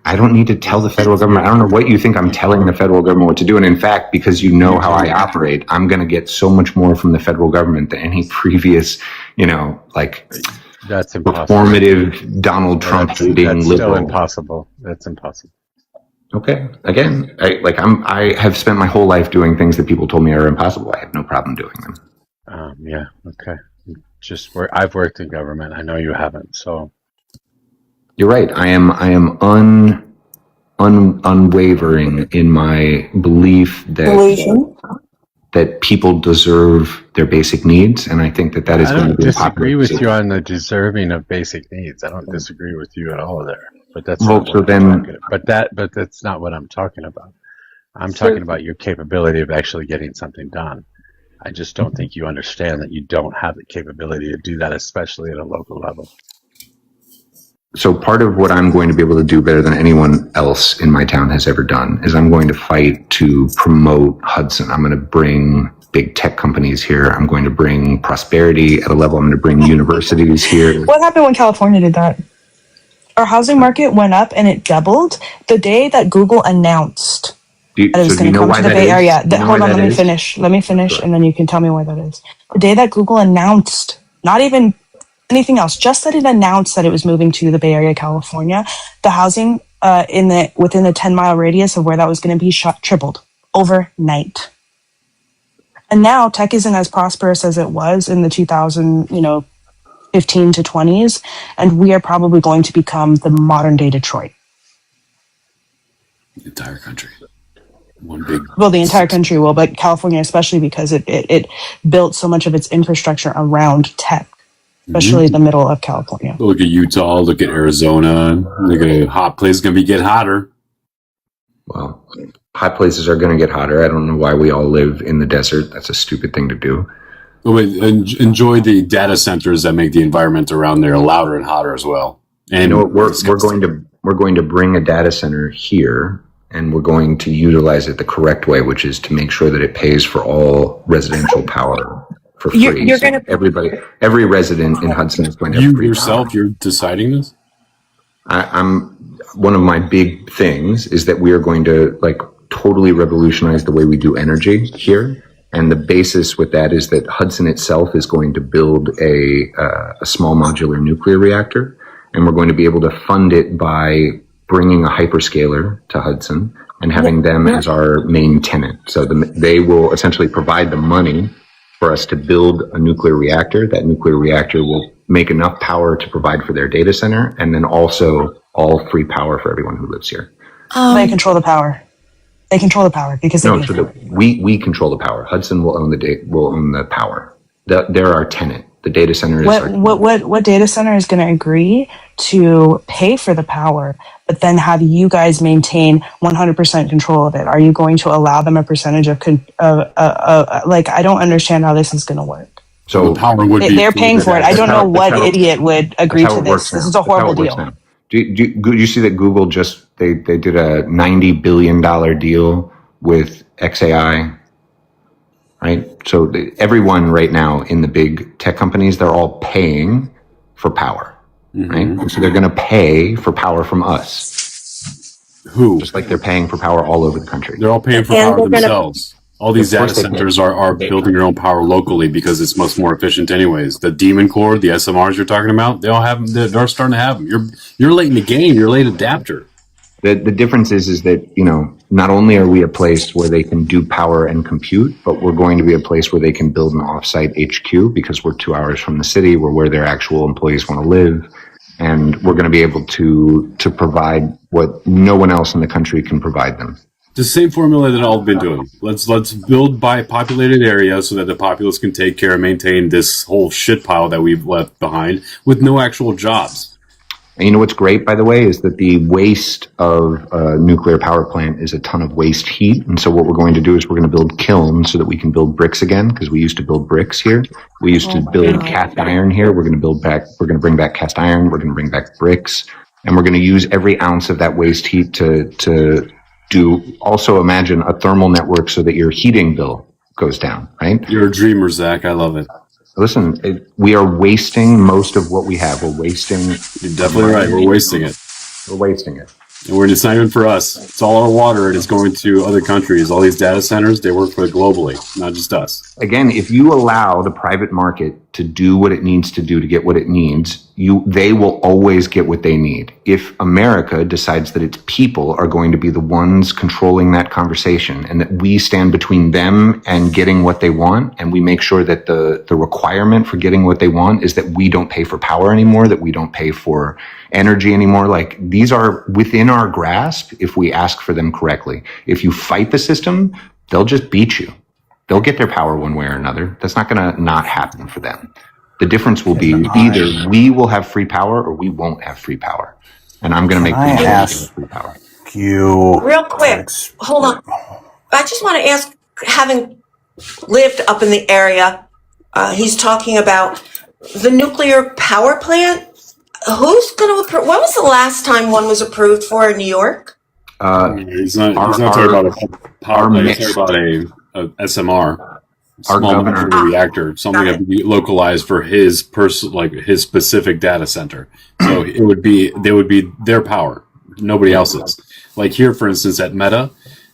I don't need to tell the federal government. I don't know what you think I'm telling the federal government what to do. And in fact, because you know how I operate, I'm going to get so much more from the federal government than any previous, that's impossible. Performative Donald Trump hating liberal. That's still impossible. That's impossible. Okay. Again, I have spent my whole life doing things that people told me are impossible. I have no problem doing them. Yeah. Okay. I've worked in government. I know you haven't. So. You're right. I am unwavering in my belief that people deserve their basic needs, and I think that is going to be. I don't disagree with you on the deserving of basic needs. I don't disagree with you at all there. But that's but that's not what I'm talking about. I'm talking about your capability of actually getting something done. I just don't think you understand that you don't have the capability to do that, especially at a local level. So part of what I'm going to be able to do better than anyone else in my town has ever done is I'm going to fight to promote Hudson. I'm going to bring big tech companies here. I'm going to bring prosperity at a level. I'm going to bring universities here. What happened when California did that? Our housing market went up and it doubled the day that Google announced that it was going to come to the Bay Area. Hold on, let me finish, and then you can tell me why that is. The day that Google announced Not even anything else, just that it announced that it was moving to the Bay Area, California. The housing within the 10-mile radius of where that was going to be tripled overnight. And now tech isn't as prosperous as it was in the 2015 to 20s, and we are probably going to become the modern day Detroit. The entire country. The entire country will, but California especially, because it built so much of its infrastructure around tech, especially the middle of California. Look at Utah, look at Arizona, look at hot places going to get hotter. Well, hot places are going to get hotter. I don't know why we all live in the desert. That's a stupid thing to do. But enjoy the data centers that make the environment around there louder and hotter as well. And you know what, we're going to bring a data center here, and we're going to utilize it the correct way, which is to make sure that it pays for all residential power for free. You're going to every resident in Hudson is going to have free yourself. Power. You're deciding this. I'm one of my big things is that we are going to totally revolutionize the way we do energy here. And the basis with that is that Hudson itself is going to build a small modular nuclear reactor, and we're going to be able to fund it by bringing a hyperscaler to Hudson and having them as our main tenant. So they will essentially provide the money for us to build a nuclear reactor. That nuclear reactor will make enough power to provide for their data center, and then also all free power for everyone who lives here. They control the power. They control the power because we control the power. Hudson will own the power. They're our tenant. The data center is what data center is going to agree to pay for the power, but then have you guys maintain 100% control of it? Are you going to allow them a percentage of I don't understand how this is going to work. So the power would be they're paying for it. I don't know what idiot would agree to this. This is a horrible deal. Do you see that Google they did a $90 billion deal with XAI? Right? So everyone right now in the big tech companies, they're all paying for power, right? And so they're going to pay for power from us. Who? Just like they're paying for power all over the country. They're all paying for power themselves. All these data centers are building their own power locally because it's much more efficient anyways. The Demon Core, the SMRs you're talking about, they all have them. They're starting to have them. You're late in the game. You're a late adapter. The difference is that, not only are we a place where they can do power and compute, but we're going to be a place where they can build an offsite HQ because we're 2 hours from the city. We're where their actual employees want to live. And we're going to be able to provide what no one else in the country can provide them. The same formula that I've been doing. Let's build by populated area so that the populace can take care and maintain this whole shit pile that we've left behind with no actual jobs. And you know what's great, by the way, is that the waste of a nuclear power plant is a ton of waste heat. And so what we're going to do is we're going to build kilns so that we can build bricks again, because we used to build bricks here. We used to build cast iron here. We're going to bring back cast iron. We're going to bring back bricks. And we're going to use every ounce of that waste heat to also imagine a thermal network so that your heating bill goes down, right? You're a dreamer, Zach. I love it. Listen, we are wasting most of what we have. We're wasting. You're definitely right. We're wasting it. We're wasting it. And it's not even for us. It's all our water, and it's going to other countries. All these data centers, they work for globally, not just us. Again, if you allow the private market to do what it needs to do to get what it needs, they will always get what they need. If America decides that its people are going to be the ones controlling that conversation and that we stand between them and getting what they want, and we make sure that the requirement for getting what they want is that we don't pay for power anymore, that we don't pay for energy anymore, these are within our grasp if we ask for them correctly. If you fight the system, they'll just beat you. They'll get their power one way or another. That's not going to not happen for them. The difference will be either we will have free power or we won't have free power. And I'm going to make free power. Real quick, hold on. I just want to ask, having lived up in the area, he's talking about the nuclear power plant. Who's going to approve? When was the last time one was approved for in New York? He's not talking about a power plant. He's talking about a SMR, small modular reactor, something that would be localized for his his specific data center. So they would be their power, nobody else's. Like here, for instance, at Meta,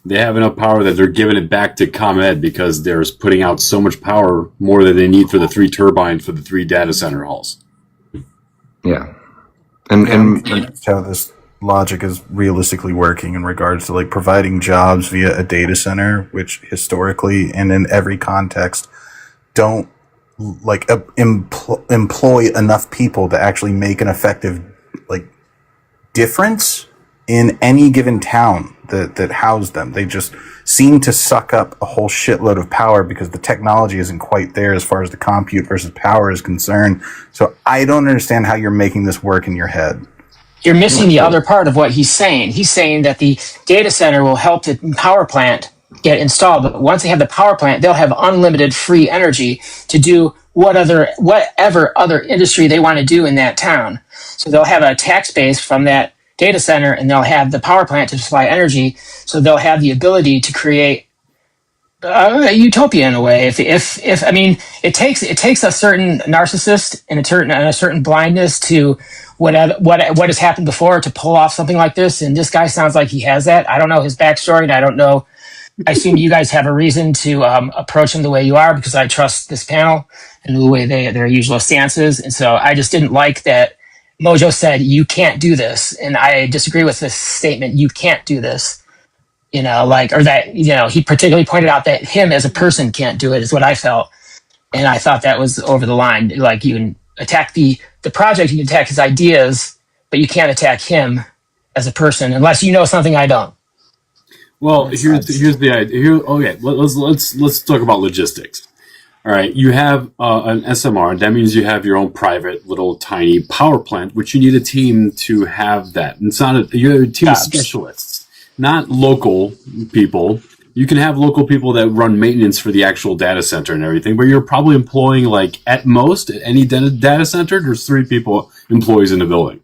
They have enough power that they're giving it back to ComEd because they're putting out so much power, more than they need for the 3 turbines for the 3 data center halls. Yeah. And that's how this logic is realistically working in regards to like providing jobs via a data center, which historically and in every context don't like employ enough people to actually make an effective like difference in any given town that house them. They just seem to suck up a whole shitload of power because the technology isn't quite there as far as the compute versus power is concerned. So I don't understand how you're making this work in your head. You're missing the other part of what he's saying. He's saying that the data center will help the power plant get installed, but once they have the power plant, they'll have unlimited free energy to do whatever other industry they want to do in that town. So they'll have a tax base from that data center, and they'll have the power plant to supply energy. So they'll have the ability to create a utopia in a way. If I mean, it takes a certain narcissist and a certain blindness to what has happened before to pull off something like this. And this guy sounds like he has that. I don't know his backstory, and I don't know. I assume you guys have a reason to approach him the way you are because I trust this panel and the way their usual stance is. And so I just didn't like that Mojo said, you can't do this. And I disagree with this statement, you can't do this. Or that, he particularly pointed out that him as a person can't do it is what I felt. And I thought that was over the line. Like, you can attack the project, you can attack his ideas, but you can't attack him as a person unless you know something I don't. Well, here's the idea. Okay, let's talk about logistics. All right, you have an SMR. That means you have your own private little tiny power plant, which you need a team to have that. And you have a team of specialists, not local people. You can have local people that run maintenance for the actual data center and everything, but you're probably employing, like, at most, at any data center, there's 3 employees in the building.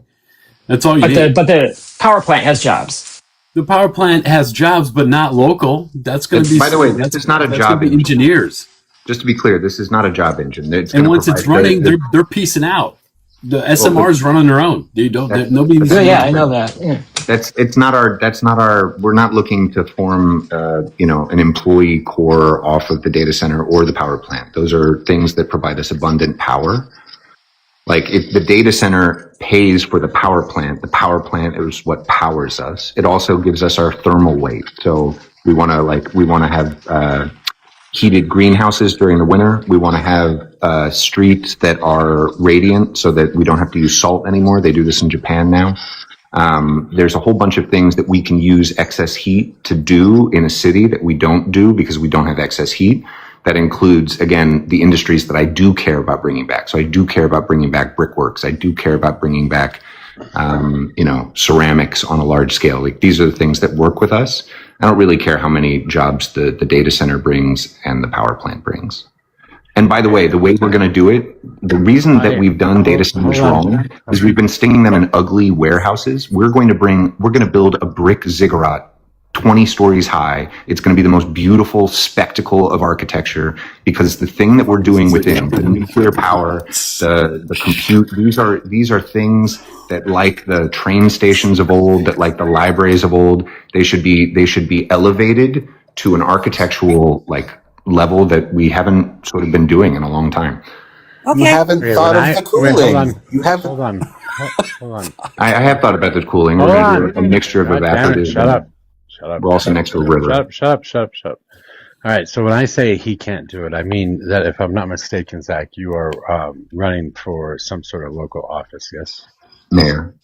That's all you need. But the power plant has jobs. The power plant has jobs, but not local. That's going to be. By the way, this is not a job engine. Engineers. Just to be clear, this is not a job engine. And once it's running, they're piecing out. The SMRs run on their own. They don't. Nobody. I know that. Yeah. That's not our. We're not looking to form, an employee core off of the data center or the power plant. Those are things that provide us abundant power. Like, if the data center pays for the power plant is what powers us. It also gives us our thermal weight. So we want to have heated greenhouses during the winter. We want to have streets that are radiant so that we don't have to use salt anymore. They do this in Japan now. There's a whole bunch of things that we can use excess heat to do in a city that we don't do because we don't have excess heat. That includes, again, the industries that I do care about bringing back. So I do care about bringing back brickworks. I do care about bringing back, ceramics on a large scale. Like, these are the things that work with us. I don't really care how many jobs the data center brings and the power plant brings. And by the way we're going to do it, the reason that we've done data centers wrong is we've been stinging them in ugly warehouses. We're going to build a brick ziggurat 20 stories high. It's going to be the most beautiful spectacle of architecture because the thing that we're doing within the nuclear power, the compute, these are things that, like the train stations of old, that like the libraries of old, they should be elevated to an archectural level that we haven't sort of been doing in a long time. Okay. You haven't thought of the cooling. Hold on. I have thought about the cooling. We're going to do a mixture of evaporative. Shut up. We're also next to a river. Shut up. All right, so when I say he can't do it, I mean that, if I'm not mistaken, Zach, you are running for some sort of local office, yes? Mayor.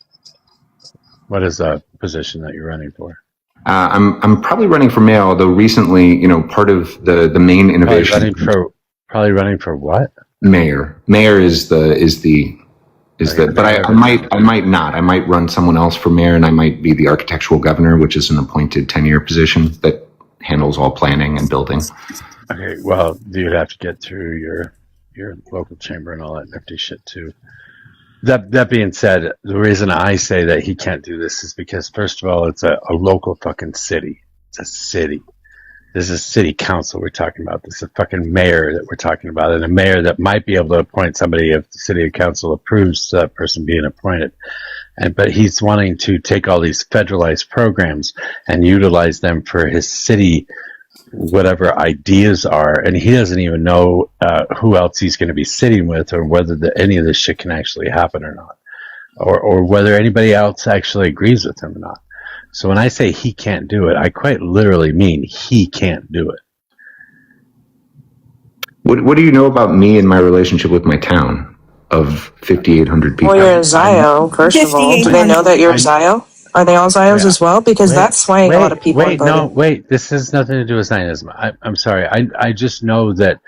What is the position that you're running for? I'm probably running for mayor, although recently, part of the main innovation. Probably running for what? Mayor. Mayor is but I might not. I might run someone else for mayor, and I might be the architectural governor, which is an appointed 10-year position that handles all planning and building. Okay, well, you'd have to get through your local chamber and all that nifty shit too. That being said, the reason I say that he can't do this is because, first of all, it's a local fucking city. It's a city. This is city council we're talking about. This is a fucking mayor that we're talking about, and a mayor that might be able to appoint somebody if the city council approves that person being appointed. but he's wanting to take all these federalized programs and utilize them for his city, whatever ideas are, and he doesn't even know who else he's going to be sitting with, or whether any of this shit can actually happen or not, or whether anybody else actually agrees with him or not. So when I say he can't do it, I quite literally mean he can't do it. What do you know about me and my relationship with my town of 5,800 people? Well, you're a Zio, first of all. Do they know that you're a Zio? Are they all Zios as well? Because that's swaying a lot of people. Wait, this has nothing to do with Zionism. I'm sorry. I just know that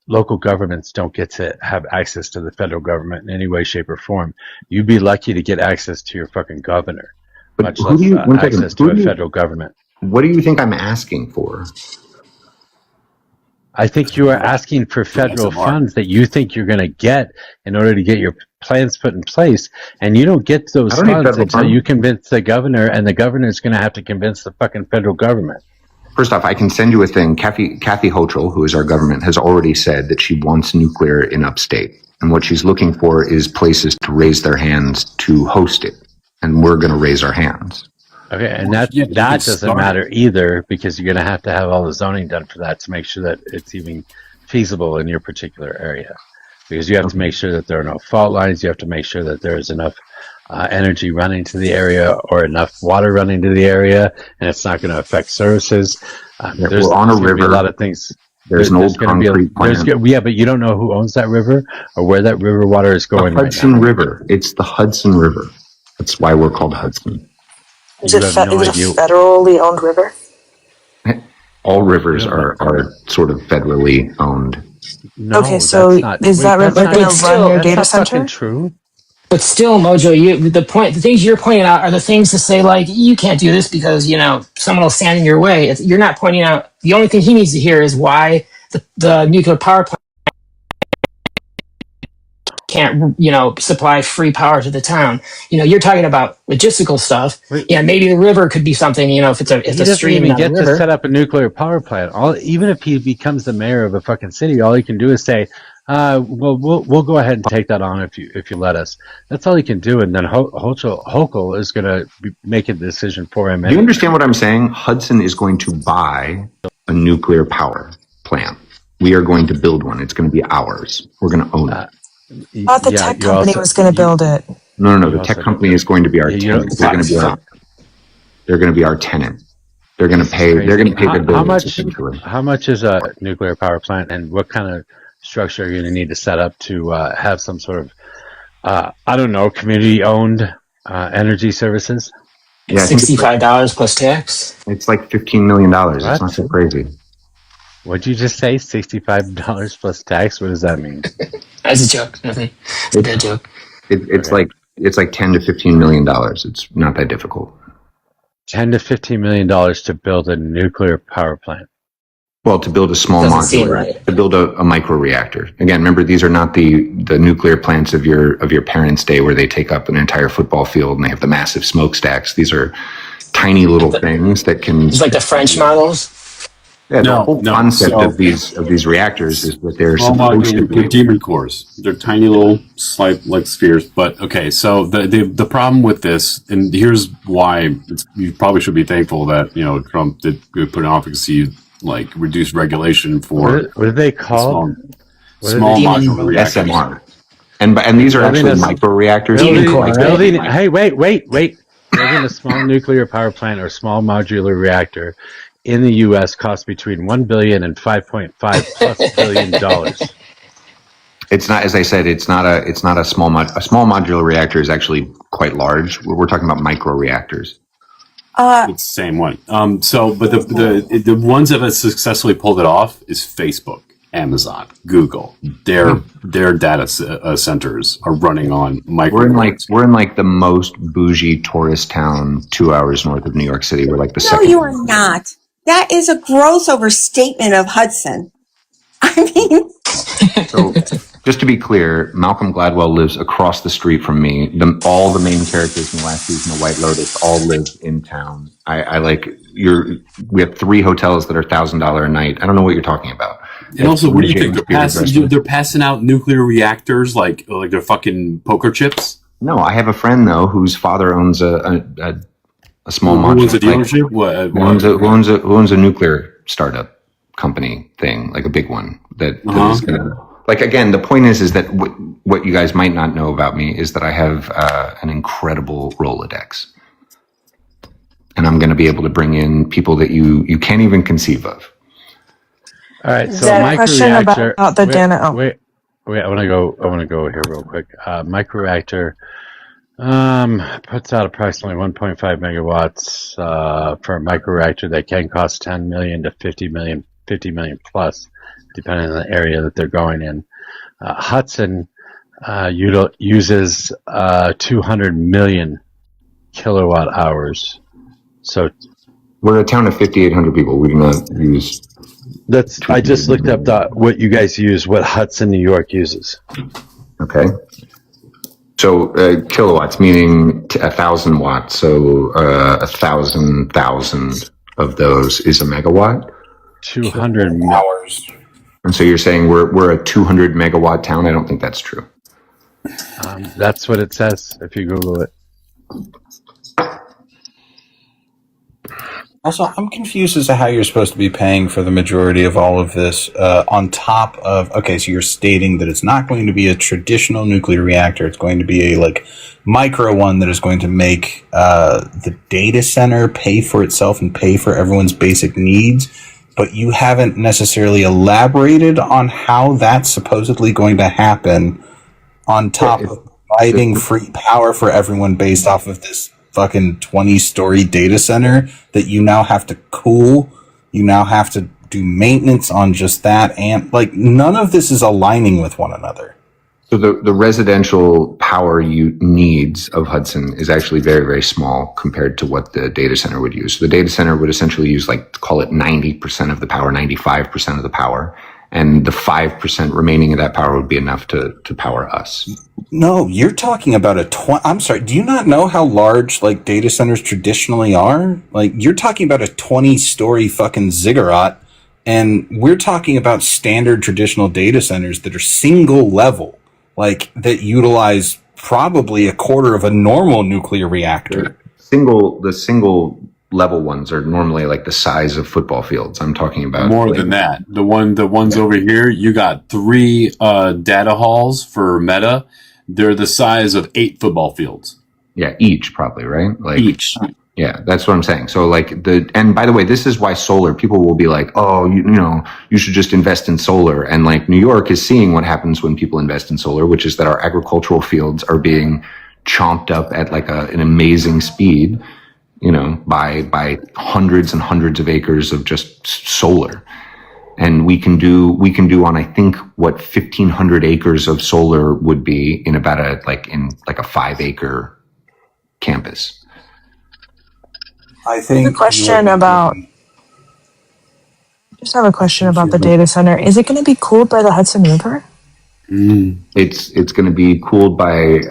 local governments don't get to have access to the federal government in any way, shape, or form. You'd be lucky to get access to your fucking governor, much less access to a federal government. What do you think I'm asking for? I think you are asking for federal funds that you think you're going to get in order to get your plans put in place, and you don't get those funds until you convince the governor, and the governor is going to have to convince the fucking federal government. First off, I can send you a thing. Kathy Hochul, who is our government, has already said that she wants nuclear in upstate, and what she's looking for is places to raise their hands to host it, and we're going to raise our hands. Okay, and that doesn't matter either, because you're going to have all the zoning done for that to make sure that it's even feasible in your particular area. Because you have to make sure that there are no fault lines, you have to make sure that there is enough energy running to the area or enough water running to the area, and it's not going to affect services. There's on a river. A lot of things. There's an old concrete plant. Yeah, but you don't know who owns that river or where that river water is going. The Hudson River. It's the Hudson River. That's why we're called Hudson. Is it a federally owned river? All rivers are sort of federally owned. No, okay, so is that river going to run your data center? True. But still, Mojo, the things you're pointing out are the things to say, like, you can't do this because, someone will stand in your way. You're not pointing out, the only thing he needs to hear is why the nuclear power plant can't, supply free power to the town. You're talking about logistical stuff. Yeah, maybe the river could be something, if it's a stream. He doesn't even get to set up a nuclear power plant. Even if he becomes the mayor of a fucking city, all he can do is say, we'll go ahead and take that on if you let us. That's all he can do, and then Hochul is going to make a decision for him. Do you understand what I'm saying? Hudson is going to buy a nuclear power plant. We are going to build one. It's going to be ours. We're going to own it. I thought the tech company was going to build it. No. The tech company is going to be our tenant. They're going to be our tenant. They're going to pay. They're going to pay the bills. How much is a nuclear power plant, and what kind of structure are you going to need to set up to have some sort of community-owned energy services? Yeah, $65 plus tax. It's like $15 million. It's not so crazy. What'd you just say? $65 plus tax? What does that mean? That's a joke. Nothing. It's a bad joke. It's like $10 to $15 million. It's not that difficult. $10 to $15 million to build a nuclear power plant. Well, to build a small modular, to build a micro reactor. Again, remember, these are not the nuclear plants of your parents' day where they take up an entire football field and they have the massive smokestacks. These are tiny little things that can. It's like the French models. Yeah, the whole concept of these reactors is that they're supposed to be demon cores. They're tiny little slight like spheres. But okay, so the problem with this, and here's why you probably should be thankful that Trump did put in office. He reduced regulation for what are they called? Small modular reactors. SMR. And these are actually micro reactors. Hey, wait. Building a small nuclear power plant or small modular reactor in the U.S. costs between $1 billion and $5.5+ billion. It's not, as I said, it's not a small modular reactor is actually quite large. We're talking about micro reactors. It's the same one. But the ones that have successfully pulled it off is Facebook, Amazon, Google. Their data centers are running on micro. We're in the most bougie tourist town 2 hours north of New York City. We're like the second. No, you are not. That is a gross overstatement of Hudson. I mean. So, just to be clear, Malcolm Gladwell lives across the street from me. All the main characters in the last season of White Lotus all live in town. We have 3 hotels that are $1,000 a night. I don't know what you're talking about. And also, what do you think? They're passing out nuclear reactors like they're fucking poker chips? No, I have a friend though whose father owns a small Who module. owns a dealership? Who owns a nuclear startup company thing, like a big one that is going to. Like again, the point is that what you guys might not know about me is that I have an incredible Rolodex, and I'm going to be able to bring in people that you can't even conceive of. All right, so Zach, question microreactor. about the Dana. Wait. I want to go here real quick. Microreactor puts out approximately 1.5 megawatts for a microreactor that can cost 10 million to 50 million plus, depending on the area that they're going in. Hudson uses 200 million kilowatt hours. So we're a town of 5,800 people. We do not use. I just looked up what you guys use, what Hudson, New York uses. Okay. So kilowatts, meaning 1,000 watts. So 1,000 of those is a megawatt. 200 hours. And so you're saying we're a 200 megawatt town? I don't think that's true. That's what it says if you Google it. Also, I'm confused as to how you're supposed to be paying for the majority of all of this on top of, okay, so you're stating that it's not going to be a traditional nuclear reactor. It's going to be a micro one that is going to make the data center pay for itself and pay for everyone's basic needs. But you haven't necessarily elaborated on how that's supposedly going to happen on top of providing free power for everyone based off of this fucking 20-story data center that you now have to cool. You now have to do maintenance on just that. And none of this is aligning with one another. So the residential power needs of Hudson is actually very, very small compared to what the data center would use. So the data center would essentially use call it 90% of the power, 95% of the power. And the 5% remaining of that power would be enough to power us. No, you're talking about I'm sorry, do you not know how large data centers traditionally are? You're talking about a 20-story fucking ziggurat, and we're talking about standard traditional data centers that are single level, that utilize probably a quarter of a normal nuclear reactor. The single level ones are normally the size of football fields. I'm talking about more than that. The ones over here, you got 3 data halls for Meta. They're the size of 8 football fields. Yeah, each probably, right? Each. Yeah, that's what I'm saying. So and by the way, this is why solar, people will be like, oh, you should just invest in solar. And New York is seeing what happens when people invest in solar, which is that our agricultural fields are being chomped up at an amazing speed, by hundreds and hundreds of acres of just solar. And we can do on, I think, what 1,500 acres of solar would be in about a 5-acre campus. I have a question about the data center. Is it going to be cooled by the Hudson River? It's going to be cooled by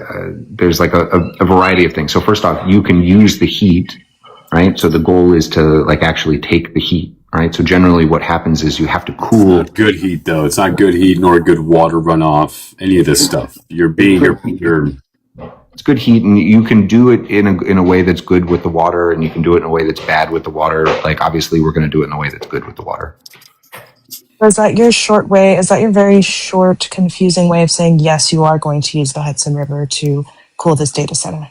there's a variety of things. So first off, you can use the heat, right? So the goal is to actually take the heat, right? So generally what happens is you have to cool. It's not good heat though. It's not good heat nor good water runoff. Any of this stuff. It's good heat, and you can do it in a way that's good with the water, and you can do it in a way that's bad with the water. Obviously, we're going to do it in a way that's good with the water. Is that your short way? Is that your very short, confusing way of saying yes, you are going to use the Hudson River to cool this data center?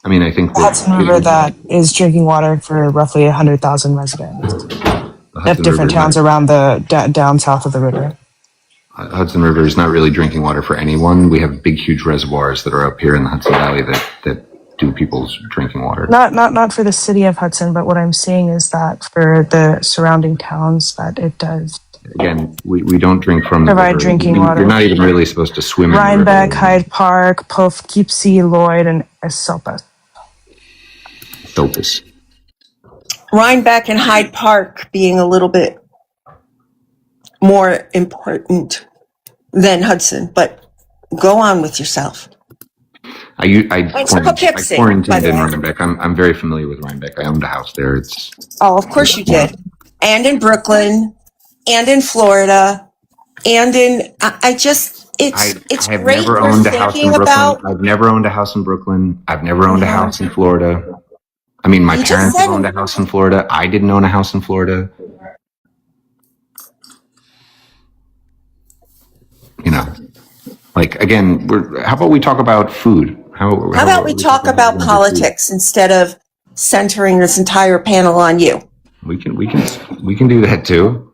I mean, I think the Hudson River that is drinking water for roughly 100,000 residents of different towns around the down south of the river. Hudson River is not really drinking water for anyone. We have big, huge reservoirs that are up here in the Hudson Valley that do people's drinking water. Not for the city of Hudson, but what I'm saying is that for the surrounding towns that it does. Again, we don't drink from provide drinking water. You're not even really supposed to swim in Rhinebeck, Hyde Park, Poughkeepsie, Lloyd, and Esopus. Rhinebeck and Hyde Park being a little bit more important than Hudson, but go on with yourself. I quarantined in Rhinebeck. I'm very familiar with Rhinebeck. I owned a house there. Of course you did. And in Brooklyn, and in Florida, and in, It's I've great never you're owned a house in thinking Brooklyn. about. I've never owned a house in Brooklyn. I've never owned a house in Florida. I mean, my You just parents have said owned a house in Florida. I didn't own a house in Florida. You know, like again, how about we talk about food? How about we talk about politics instead of centering this entire panel on you? We can do that too.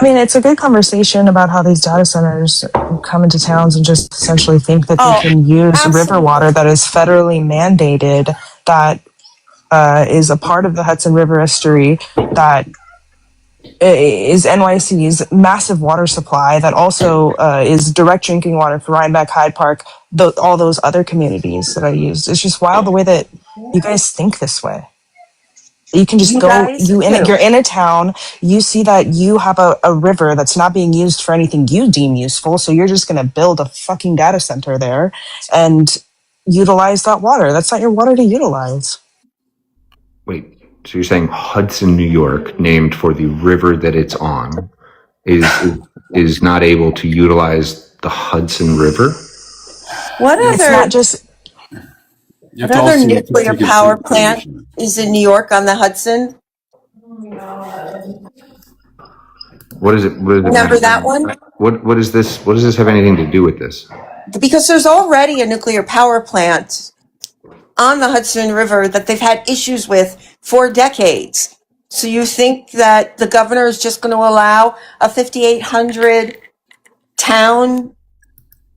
I mean, it's a good conversation about how these data centers come into towns and just essentially think that they can use river water that is federally mandated, that is a part of the Hudson River estuary, that is NYC's massive water supply, that also is direct drinking water for Rhinebeck, Hyde Park, all those other communities that I used. It's just wild the way that you guys think this way. You can just you're in a town, you see that you have a river that's not being used for anything you deem useful, so you're just going to build a fucking data center there and utilize that water. That's not your water to utilize. Wait, so you're saying Hudson, New York, named for the river that it's on, is not able to utilize the Hudson River? What It's not just... What other nuclear power plant is in New York on the Hudson? What is it? Remember that one? What is this? What does this have anything to do with this? Because there's already a nuclear power plant on the Hudson River that they've had issues with for decades. So you think that the governor is just going to allow a 5,800 town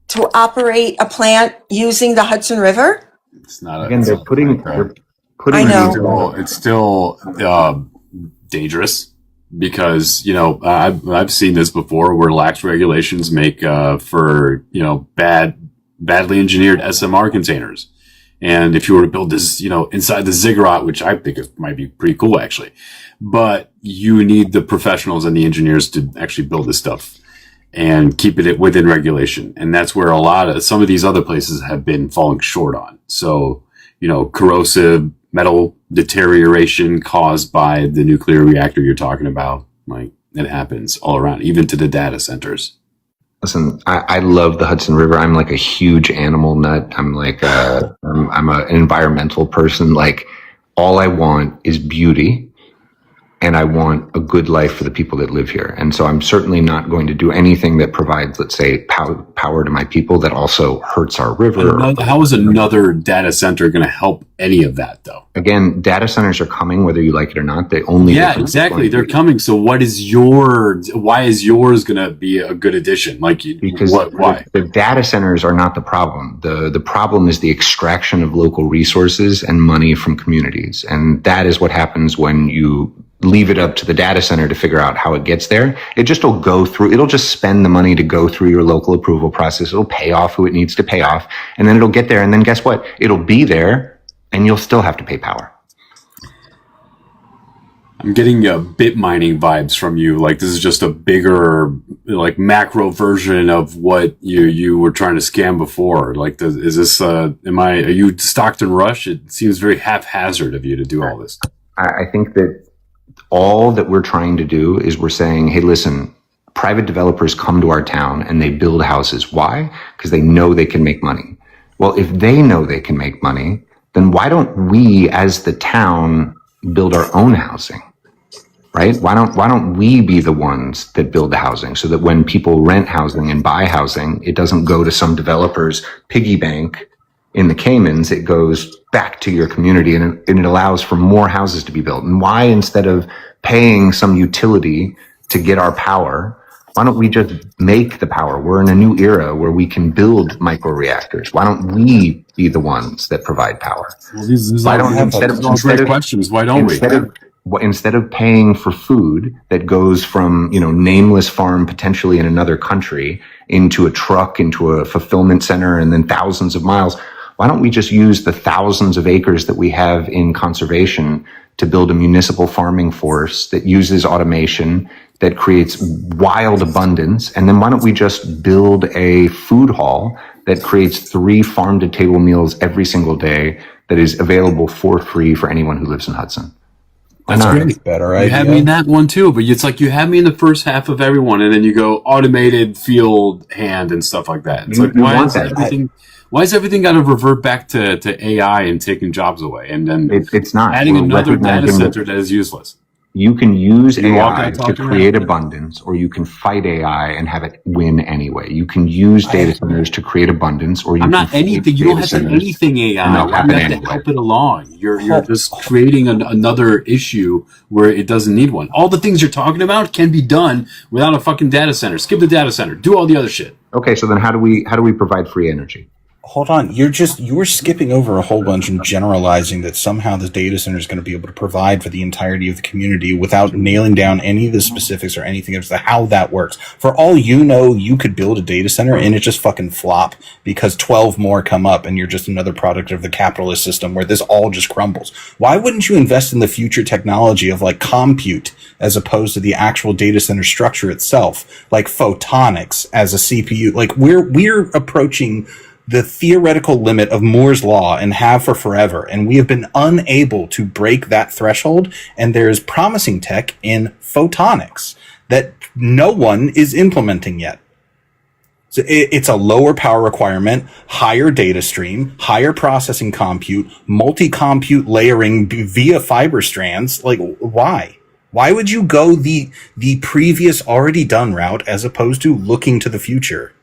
to operate a plant using the Hudson River? It's not. Again, they're putting. I know. It's still dangerous because I've seen this before where lax regulations make for badly engineered SMR containers. And if you were to build this, inside the ziggurat, which I think might be pretty cool actually, but you need the professionals and the engineers to actually build this stuff and keep it within regulation. And that's where some of these other places have been falling short on. So, corrosive metal deterioration caused by the nuclear reactor you're talking about, like it happens all around, even to the data centers. Listen, I love the Hudson River. I'm like a huge animal nut. I'm like I'm an environmental person. Like all I want is beauty, and I want a good life for the people that live here. And so I'm certainly not going to do anything that provides, let's say, power to my people that also hurts our river. How is another data center going to help any of that, though? Again, data centers are coming, whether you like it or not. Exactly. They're coming. So why is yours going to be a good addition? Why? The data centers are not the problem. The problem is the extraction of local resources and money from communities. And that is what happens when you leave it up to the data center to figure out how it gets there. It'll just spend the money to go through your local approval process. It'll pay off who it needs to pay off. And then it'll get there. And then guess what? It'll be there and you'll still have to pay power. I'm getting bit mining vibes from you. Like this is just a bigger, like macro version of what you were trying to scam before. Like, are you Stockton Rush? It seems very haphazard of you to do all this. I think that all that we're trying to do is we're saying, hey, listen, private developers come to our town and they build houses. Why? Because they know they can make money. Well, if they know they can make money, then why don't we as the town build our own housing? Right? Why don't we be the ones that build the housing so that when people rent housing and buy housing, it doesn't go to some developer's piggy bank in the Caymans, it goes back to your community and it allows for more houses to be built. And why, instead of paying some utility to get our power, why don't we just make the power? We're in a new era where we can build microreactors. Why don't we be the ones that provide power? Well, questions. Why don't we? Instead of paying for food that goes from, nameless farm potentially in another country into a truck, into a fulfillment center, and then thousands of miles, why don't we just use the thousands of acres that we have in conservation to build a municipal farming force that uses automation, that creates wild abundance? And then why don't we just build a food hall that creates 3 farm-to-table meals every single day that is available for free for anyone who lives in Hudson? That's great. Better idea. You had me in that one too, but it's like you have me in the first half of everyone, and then you go automated field hand and stuff like that. It's like why is everything got to revert back to AI and taking jobs away, and then it's not adding another data center that is useless. You can use AI to create abundance, or you can fight AI and have it win anyway. You can use data centers to create abundance, or you I'm can not anything. You don't have to anything AI. You have to help it along. You're just creating another issue where it doesn't need one. All the things you're talking about can be done without a fucking data center. Skip the data center. Do all the other shit. Okay, so then how do we provide free energy? Hold on, you were skipping over a whole bunch and generalizing that somehow the data center is going to be able to provide for the entirety of the community without nailing down any of the specifics or anything as to how that works. For all you know, you could build a data center and it just fucking flop because 12 more come up and you're just another product of the capitalist system where this all just crumbles. Why wouldn't you invest in the future technology of like compute as opposed to the actual data center structure itself, like photonics as a CPU? Like we're approaching the theoretical limit of Moore's law and have for forever, and we have been unable to break that threshold, and there is promising tech in photonics that no one is implementing yet. So it's a lower power requirement, higher data stream, higher processing compute, multi-compute layering via fiber strands. Like, why? Why would you go the previous already done route as opposed to looking to the future?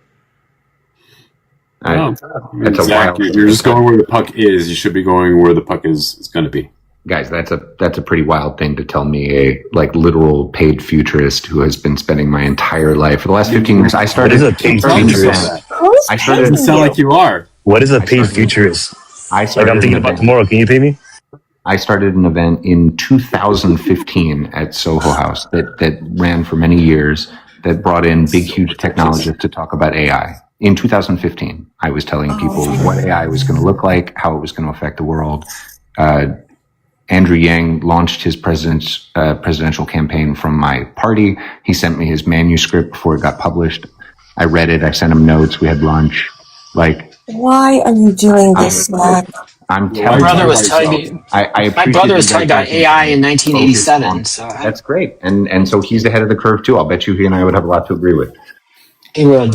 Exactly. You're just going where the puck is. You should be going where the puck is going to be. Guys, that's a pretty wild thing to tell me, a like literal paid futurist who has been spending my entire life for the last 15 years. I started a paid futurist. I started. It sound like you are. What is a paid futurist? Like I'm thinking about tomorrow. Can you pay me? I started an event in 2015 at Soho House that ran for many years, that brought in big, huge technologists to talk about AI. In 2015, I was telling people what AI was going to look like, how it was going to affect the world. Andrew Yang launched his presidential campaign from my party. He sent me his manuscript before it got published. I read it. I sent him notes. We had lunch. Like, why are you doing this, Mac? I'm telling my brother was telling me. My brother was talking about AI in 1987. So that's great, and so he's ahead of the curve too. I'll bet you he and I would have a lot to agree with. He would.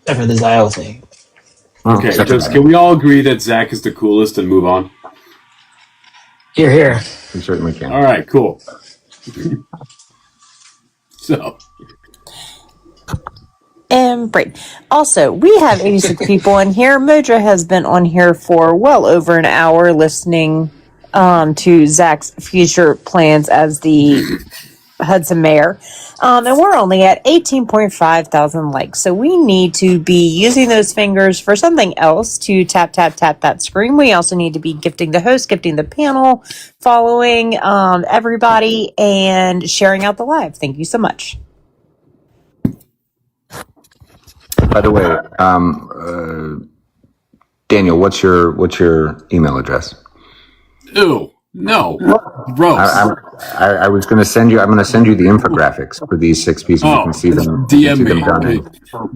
Except for the Xylo thing. Okay, so can we all agree that Zach is the coolest and move on? Here. We certainly can. All right, cool. So. And break. Also, we have 86 people in here. Mojo has been on here for well over an hour listening to Zach's future plans as the Hudson mayor. And we're only at 18.5 thousand likes. So we need to be using those fingers for something else to tap that screen. We also need to be gifting the host, gifting the panel, following everybody, and sharing out the live. Thank you so much. By the way, Daniel, what's your email address? Ew. No, gross. I was going to send you. I'm going to send you the infographics for these 6 pieces. You can see them. DM me.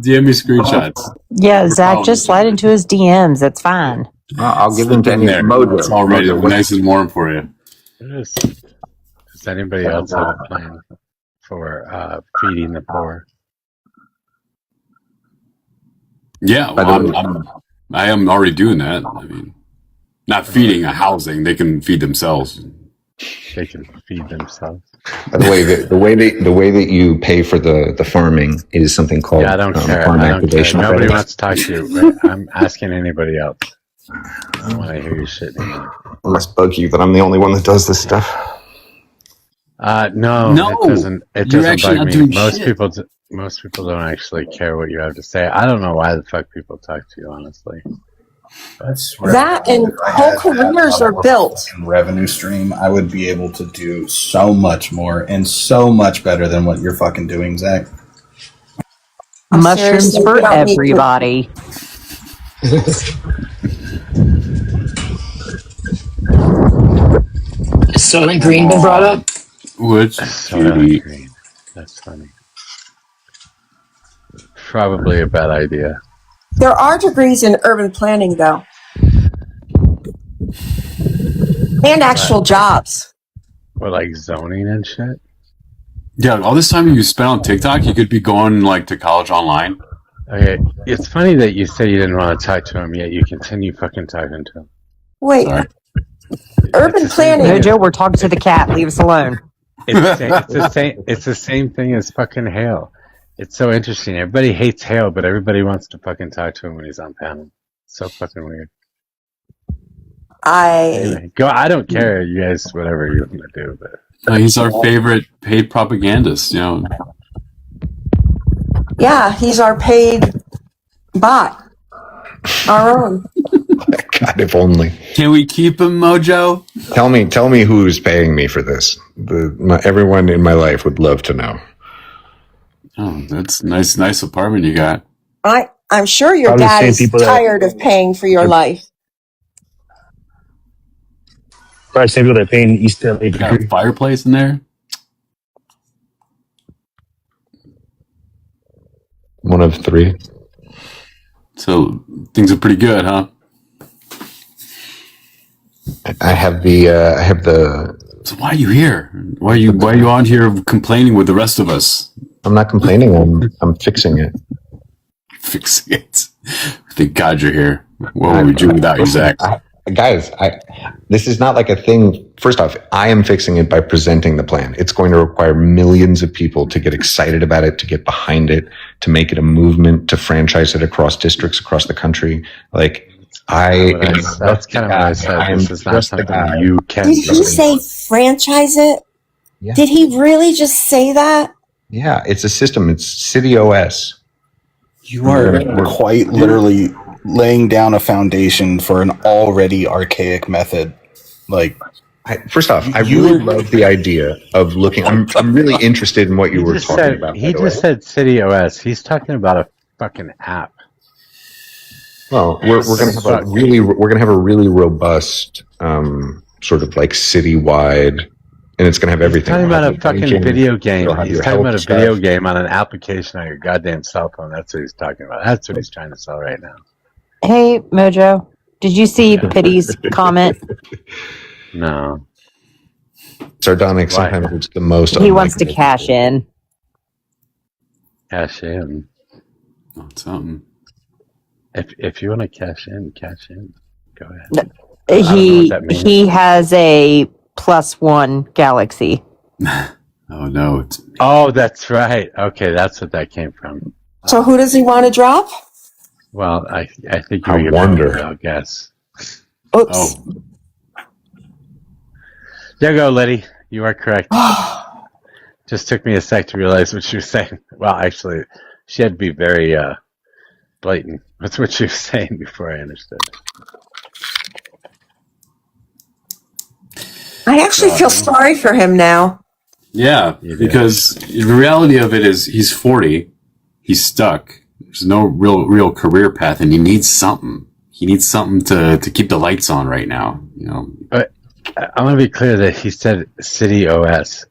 DM me screenshots. Yeah, Zach, just slide into his DMs. That's fine. Well, I'll give them to any Mojo. It's already nice and warm for you. Does anybody else have a plan for feeding the poor? Yeah, well, I am already doing that. I mean. Not feeding a housing; they can feed themselves. They can feed themselves. By the way, the way that you pay for the farming is something called I don't care. farm activation. Nobody wants to talk to you. Right? I'm asking anybody else. I want to hear your shit. I must bug you that I'm the only one that does this stuff. No, it doesn't. It doesn't bug me. Most people don't actually care what you have to say. I don't know why the fuck people talk to you, honestly. That and whole careers are built. Revenue stream, I would be able to do so much more and so much better than what you're fucking doing, Zach. Mushrooms for everybody. Is Soylent Green been brought up? Which Soylent Green? That's funny. Probably a bad idea. There are degrees in urban planning, though. And actual jobs. What, like zoning and shit? Yeah, all this time you spent on TikTok, you could be going like to college online. Okay, it's funny that you say you didn't want to talk to him, yet you continue fucking talking to him. Wait, Sorry. urban planning. Mojo, we're talking to the cat. Leave us alone. It's the same thing as fucking Hale. It's so interesting. Everybody hates Hale, but everybody wants to fucking talk to him when he's on panel. So fucking weird. Anyway, go. I don't care. You guys, whatever you want to do, but He's our favorite paid propagandist. You know. Yeah, he's our paid bot. Our own. God, if only. Can we keep him, Mojo? Tell me who's paying me for this. Everyone in my life would love to know. Oh, that's nice apartment you got. I'm sure your Probably the dad same is people that- tired of paying for your life. Probably same people that pay in East LA. Got a fireplace in there. One of three. So things are pretty good, huh? I have the. So why are you here? Why are you on here complaining with the rest of us? I'm not complaining. I'm fixing it. Fixing it. Thank God you're here. What would we do without you, Zach? Guys, this is not like a thing. First off, I am fixing it by presenting the plan. It's going to require millions of people to get excited about it, to get behind it, to make it a movement, to franchise it across districts, across the country. Like, that's kind of what I said. This is not something you can. Did he say franchise it? Yeah. Did he really just say that? Yeah, it's a system. It's City OS. You are quite literally laying down a foundation for an already archaic method. Like, first off, I really love the idea of looking. I'm really interested in what you were talking about. He just said City OS. He's talking about a fucking app. Well, we're going to have a really robust sort of like citywide, and it's going to have everything. He's talking about a fucking video game. He's talking about a video game on an application on your goddamn cell phone. That's what he's talking about. That's what he's trying to sell right now. Hey, Mojo, did you see Pity's comment? No. Sardonic, sometimes it's the most. He wants to cash in. Cash in. That's something. If you want to cash in, go ahead. He has a +1 Galaxy. Oh no! Oh, that's right. Okay, that's what that came from. So who does he want to drop? Well, I think I wonder. I'll guess. Oops. Oh. There you go, Letty. You are correct. Just took me a sec to realize what she was saying. Well, actually, she had to be very blatant. That's what she was saying before I understood. I actually feel sorry for him now. Yeah, because the reality of it is he's 40. He's stuck. There's no real career path, and he needs something. He needs something to keep the lights on right now. You know. But I want to be clear that he said City OS.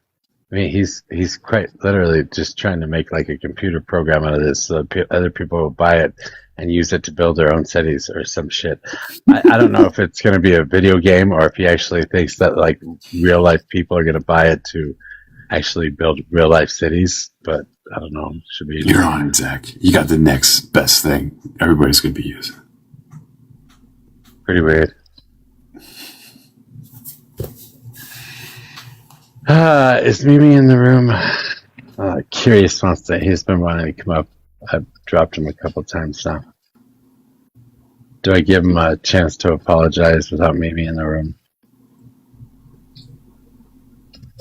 I mean, he's quite literally just trying to make like a computer program out of this, so that other people will buy it and use it to build their own cities or some shit. I don't know if it's going to be a video game or if he actually thinks that like real life people are going to buy it to actually build real life cities, but I don't know. Should be. You're on it, Zach. You got the next best thing everybody's going to be using. Pretty weird. Is Mimi in the room? Curious wants to. He's been wanting to come up. I've dropped him a couple times now. Do I give him a chance to apologize without Mimi in the room?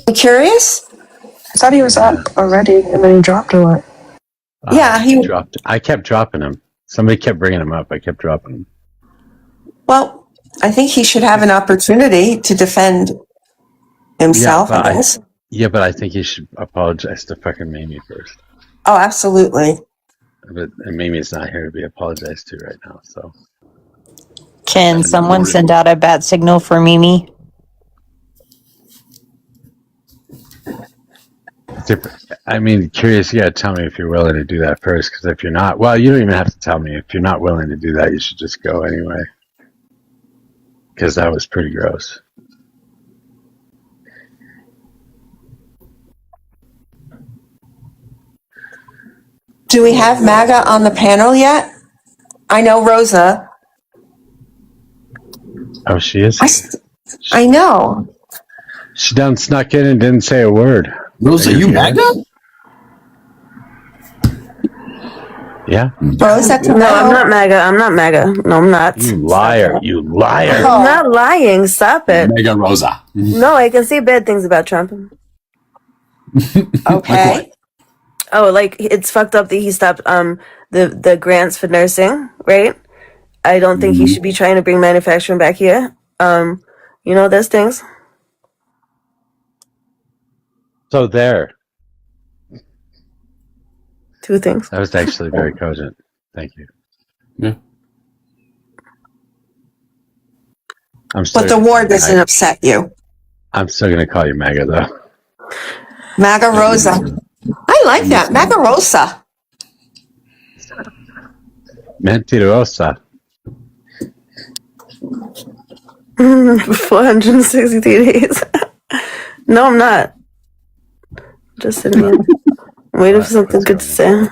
You curious? I thought he was up already, and then he dropped or what? Yeah, he dropped. I kept dropping him. Somebody kept bringing him up. I kept dropping him. Well, I think he should have an opportunity to defend himself. But I think he should apologize to fucking Mimi first. Oh, absolutely. But Mimi's not here to be apologized to right now. So, can someone send out a bat signal for Mimi? I mean, curious, you gotta tell me if you're willing to do that first, because if you're not, well, you don't even have to tell me. If you're not willing to do that, you should just go anyway. Because that was pretty gross. Do we have MAGA on the panel yet? I know Rosa. Oh, she is? I know. She done snuck in and didn't say a word. Rosa, you MAGA? Yeah. Rosa, no, I'm not MAGA. I'm not MAGA. No, I'm not. You liar. You liar. I'm not lying. Stop it. MAGA Rosa. No, I can say bad things about Trump. Okay. Oh, like it's fucked up that he stopped the grants for nursing, right? I don't think he should be trying to bring manufacturing back here. There's things. So there. Two things. That was actually very cogent. Thank you. Yeah. But the war doesn't upset you. I'm still going to call you MAGA, though. MAGA Rosa. I like that. MAGA Rosa. Mentirosa. 463 days. No, I'm not. Just sitting here. I'm waiting for something good to say.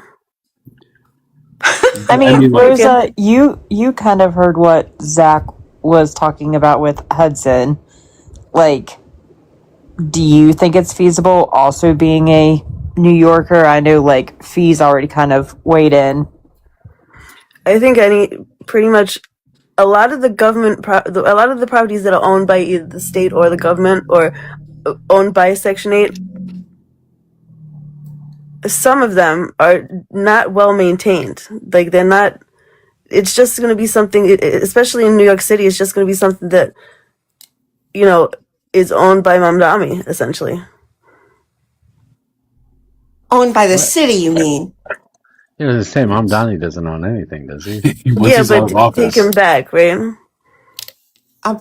I mean, Rosa, you kind of heard what Zach was talking about with Hudson. Like, do you think it's feasible also being a New Yorker? I know, like, Fee's already kind of weighed in. I think pretty much a lot of the government, a lot of the properties that are owned by either the state or the government or owned by Section 8, some of them are not well maintained. Like, they're not, it's just going to be something, especially in New York City, it's just going to be something that, is owned by Mamdani, essentially. Owned by the city, you mean? You know, the same. Mamdani doesn't own anything, does he? Yeah, but take him back, right?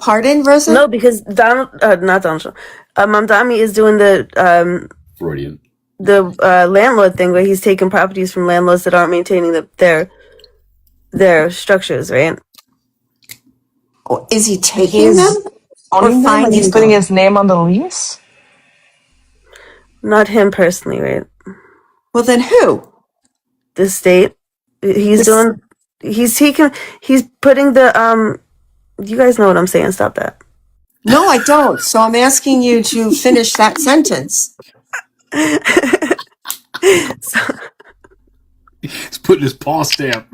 Pardon, Rosa? No, because not Donald Trump. Mamdani is doing the Freudian. The landlord thing where he's taking properties from landlords that aren't maintaining their structures, right? Oh, is he taking them? Owning them and he's putting his name on the lease? Not him personally, right? Well, then who? The state. He's putting the you guys know what I'm saying, stop that. No, I don't. So I'm asking you to finish that sentence. He's putting his paw stamp.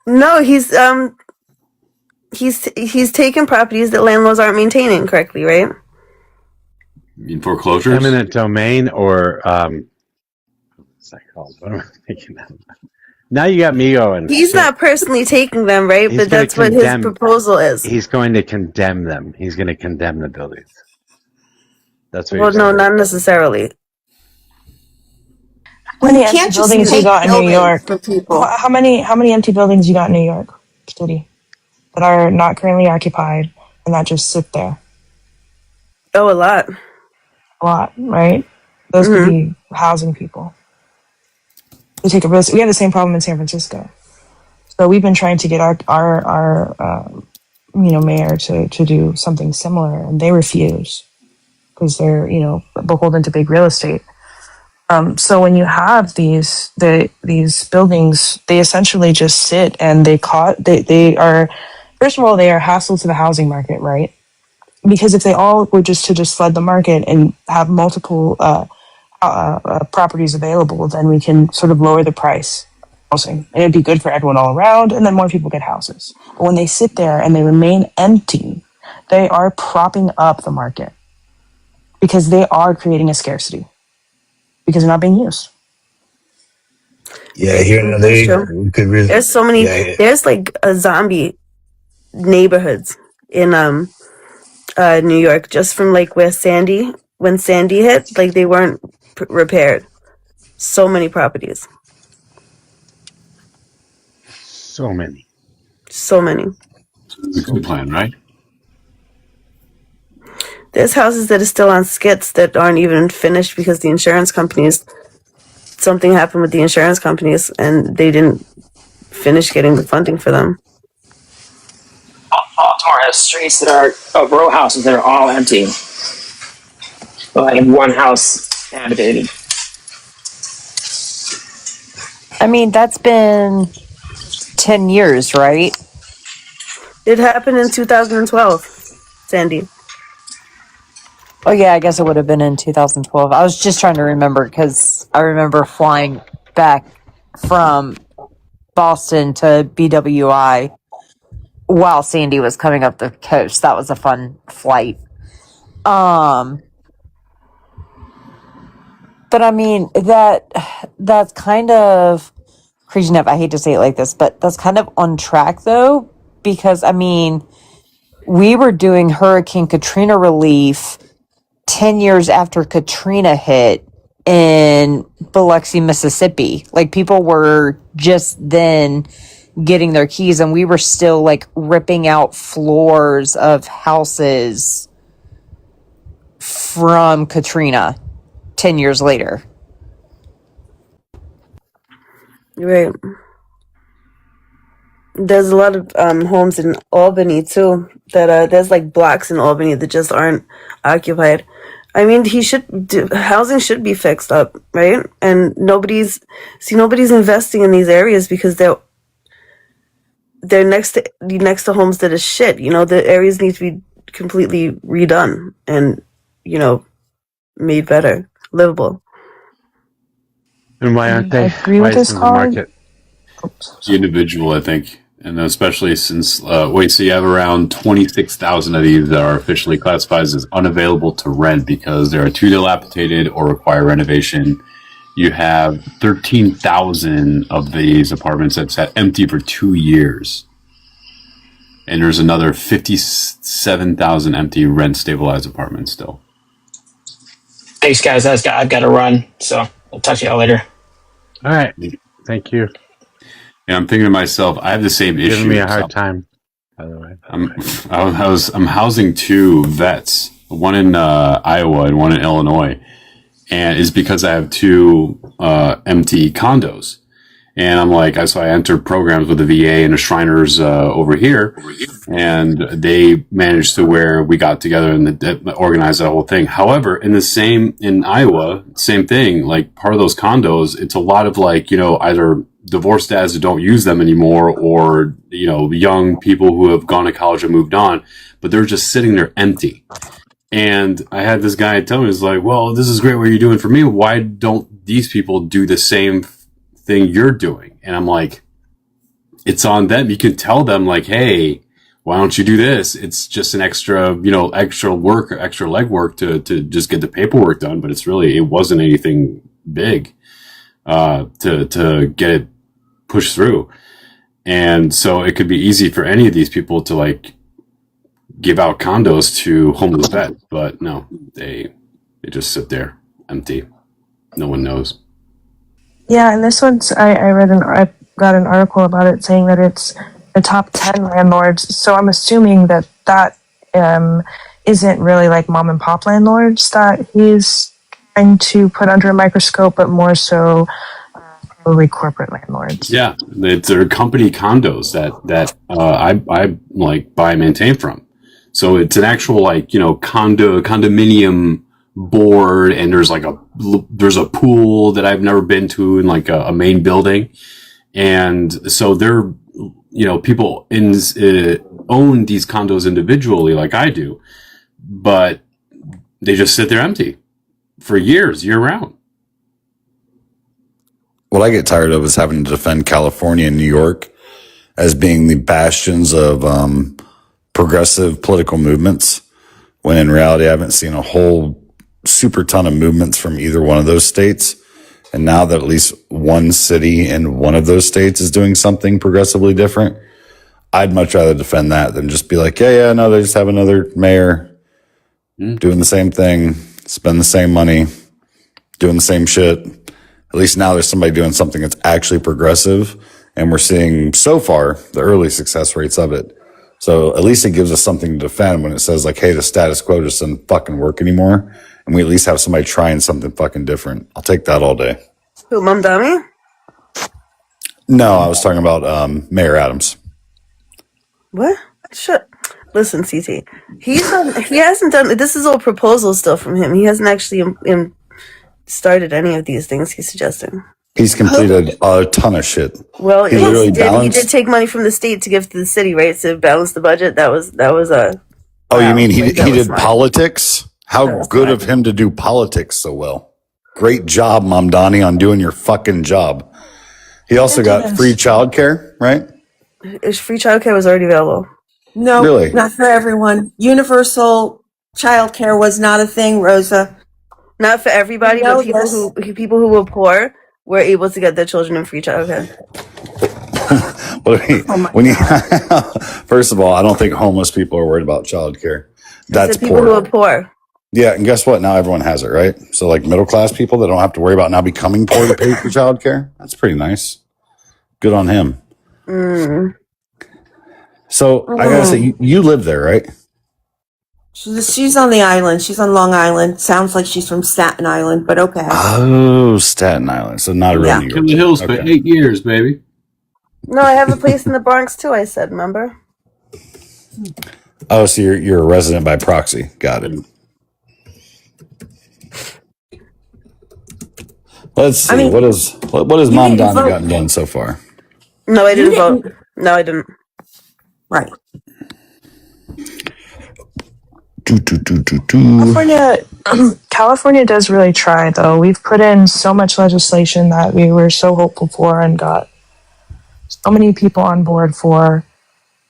No, he's taking properties that landlords aren't maintaining correctly, right? In foreclosures? Eminent domain or what's that called? What am I thinking of? Now you got me going. He's not personally taking them, right? But that's what his proposal is. He's going to condemn them. He's going to condemn the buildings. That's what. Well, no, not necessarily. How many empty buildings you got in New York? How many empty buildings you got in New York City that are not currently occupied and that just sit there? Oh, a lot. A lot, right? Those could be housing people. We have the same problem in San Francisco. So we've been trying to get our mayor to do something similar, and they refuse because they're beholden to big real estate. So when you have these buildings, they essentially just sit and they are, first of all, they are hassle to the housing market, right? Because if they all were just flood the market and have multiple properties available, then we can sort of lower the price housing, and it'd be good for everyone all around, and then more people get houses. But when they sit there and they remain empty, they are propping up the market because they are creating a scarcity because they're not being used. Yeah, here in LA, we could really. There's so many. There's like a zombie neighborhoods in New York just from like when Sandy hit, like they weren't repaired. So many properties. So many. It's a good plan, right? There's houses that are still on skits that aren't even finished because the insurance companies, something happened with the insurance companies and they didn't finish getting the funding for them. Baltimore has streets that are row houses that are all empty. Like one house habitated. I mean, that's been 10 years, right? It happened in 2012, Sandy. Oh, yeah, I guess it would have been in 2012. I was just trying to remember because I remember flying back from Boston to BWI while Sandy was coming up the coast. That was a fun flight. But I mean, that's kind of crazy enough. I hate to say it like this, but that's kind of on track though, because I mean, we were doing Hurricane Katrina relief 10 years after Katrina hit in Biloxi, Mississippi. Like, people were just then getting their keys, and we were still like ripping out floors of houses from Katrina 10 years later. Right. There's a lot of homes in Albany too that there's like blocks in Albany that just aren't occupied. I mean, housing should be fixed up, right? And nobody's investing in these areas because they're next to homes that is shit. You know, the areas need to be completely redone and, you know, made better, livable. And why aren't they? I agree Why with this isn't the call. market? The individual, I think, and especially since so you have around 26,000 of these that are officially classified as unavailable to rent because they are too dilapidated or require renovation. You have 13,000 of these apartments that sat empty for 2 years, and there's another 57,000 empty rent stabilized apartments still. Thanks, guys. I've got to run, so I'll talk to y'all later. All right. Thank you. And I'm thinking to myself, I have the same issue. Giving me a hard time, by the way. I'm housing two vets, one in Iowa and one in Illinois, and it's because I have two empty condos. And I'm like, so I entered programs with the VA and the Shriners over here, and they managed to where we got together and organized that whole thing. However, in Iowa, same thing. Like, part of those condos, it's a lot of like, you know, either divorced dads who don't use them anymore, or, you know, young people who have gone to college and moved on, but they're just sitting there empty. And I had this guy tell me, he's like, well, this is great what you're doing for me. Why don't these people do the same thing you're doing? And I'm like, it's on them. You can tell them, like, hey, why don't you do this? It's just an extra work or extra legwork to just get the paperwork done. But it wasn't anything big to get it pushed through. And so it could be easy for any of these people to like give out condos to homeless vets, but no, they just sit there empty. No one knows. Yeah, and this one's I got an article about it saying that it's the top 10 landlords. So I'm assuming that isn't really like mom and pop landlords that he's trying to put under a microscope, but more so probably corporate landlords. Yeah, they're company condos that I like buy and maintain from. So it's an actual like, you know, condominium board, and there's a pool that I've never been to in like a main building. And so they're, you know, people own these condos individually like I do, but they just sit there empty for years, year round. What I get tired of is having to defend California and New York as being the bastions of progressive political movements, when in reality I haven't seen a whole super ton of movements from either one of those states. And now that at least one city in one of those states is doing something progressively different, I'd much rather defend that than just be like, yeah, no, they just have another mayor doing the same thing, spend the same money, doing the same shit. At least now there's somebody doing something that's actually progressive, and we're seeing so far the early success rates of it. So at least it gives us something to defend when it says like, hey, the status quo just doesn't fucking work anymore, and we at least have somebody trying something fucking different. I'll take that all day. Who, Mom Dummy? No, I was talking about Mayor Adams. What? Shut. Listen, CT. He hasn't done. This is all proposal stuff from him. He hasn't actually started any of these things he's suggesting. He's completed a ton of shit. Well, He yes, literally he did. He balanced. did take money from the state to give to the city, right, to balance the budget. That was a. Oh, you Wow, mean like, he that was did smart. politics? How That was good smart. of him to do politics so well. Great job, Mamdani, on doing your fucking job. He also got free childcare, right? Free childcare was already available. No, Really? not for everyone. Universal childcare was not a thing, Rosa. Not for everybody, You know but people who were poor were able to get their children in free childcare. But first of all, I don't think homeless people are worried about childcare. That's people poor. who are poor. Yeah, and guess what? Now everyone has it, right? So like middle class people that don't have to worry about now becoming poor to pay for childcare. That's pretty nice. Good on him. So I gotta say, you live there, right? She's on the island. She's on Long Island. Sounds like she's from Staten Island, but okay. Oh, Staten Island. So not a real New York. In the hills for 8 years, baby. No, I have a place in the Bronx too. I said, remember? Oh, so you're a resident by proxy. Got it. Let's see. What has Mom Donna gotten done so far? No, I didn't vote. No, I didn't. Right. California does really try, though. We've put in so much legislation that we were so hopeful for and got so many people on board for.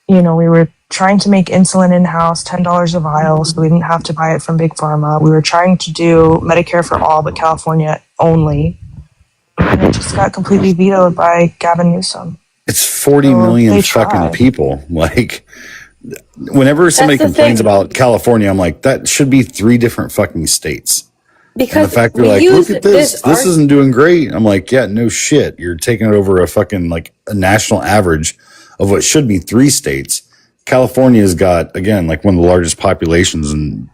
We were trying to make insulin in-house, $10 a vial, so we didn't have to buy it from Big Pharma. We were trying to do Medicare for all, but California only. And it just got completely vetoed by Gavin Newsom. It's 40 million fucking people. Like, whenever somebody complains about California, I'm like, that should be 3 different fucking states. Because and the fact they're like, look at this isn't doing great. I'm like, yeah, no shit. You're taking it over a fucking like a national average of what should be 3 states. California's got, again, like one of the largest populations, and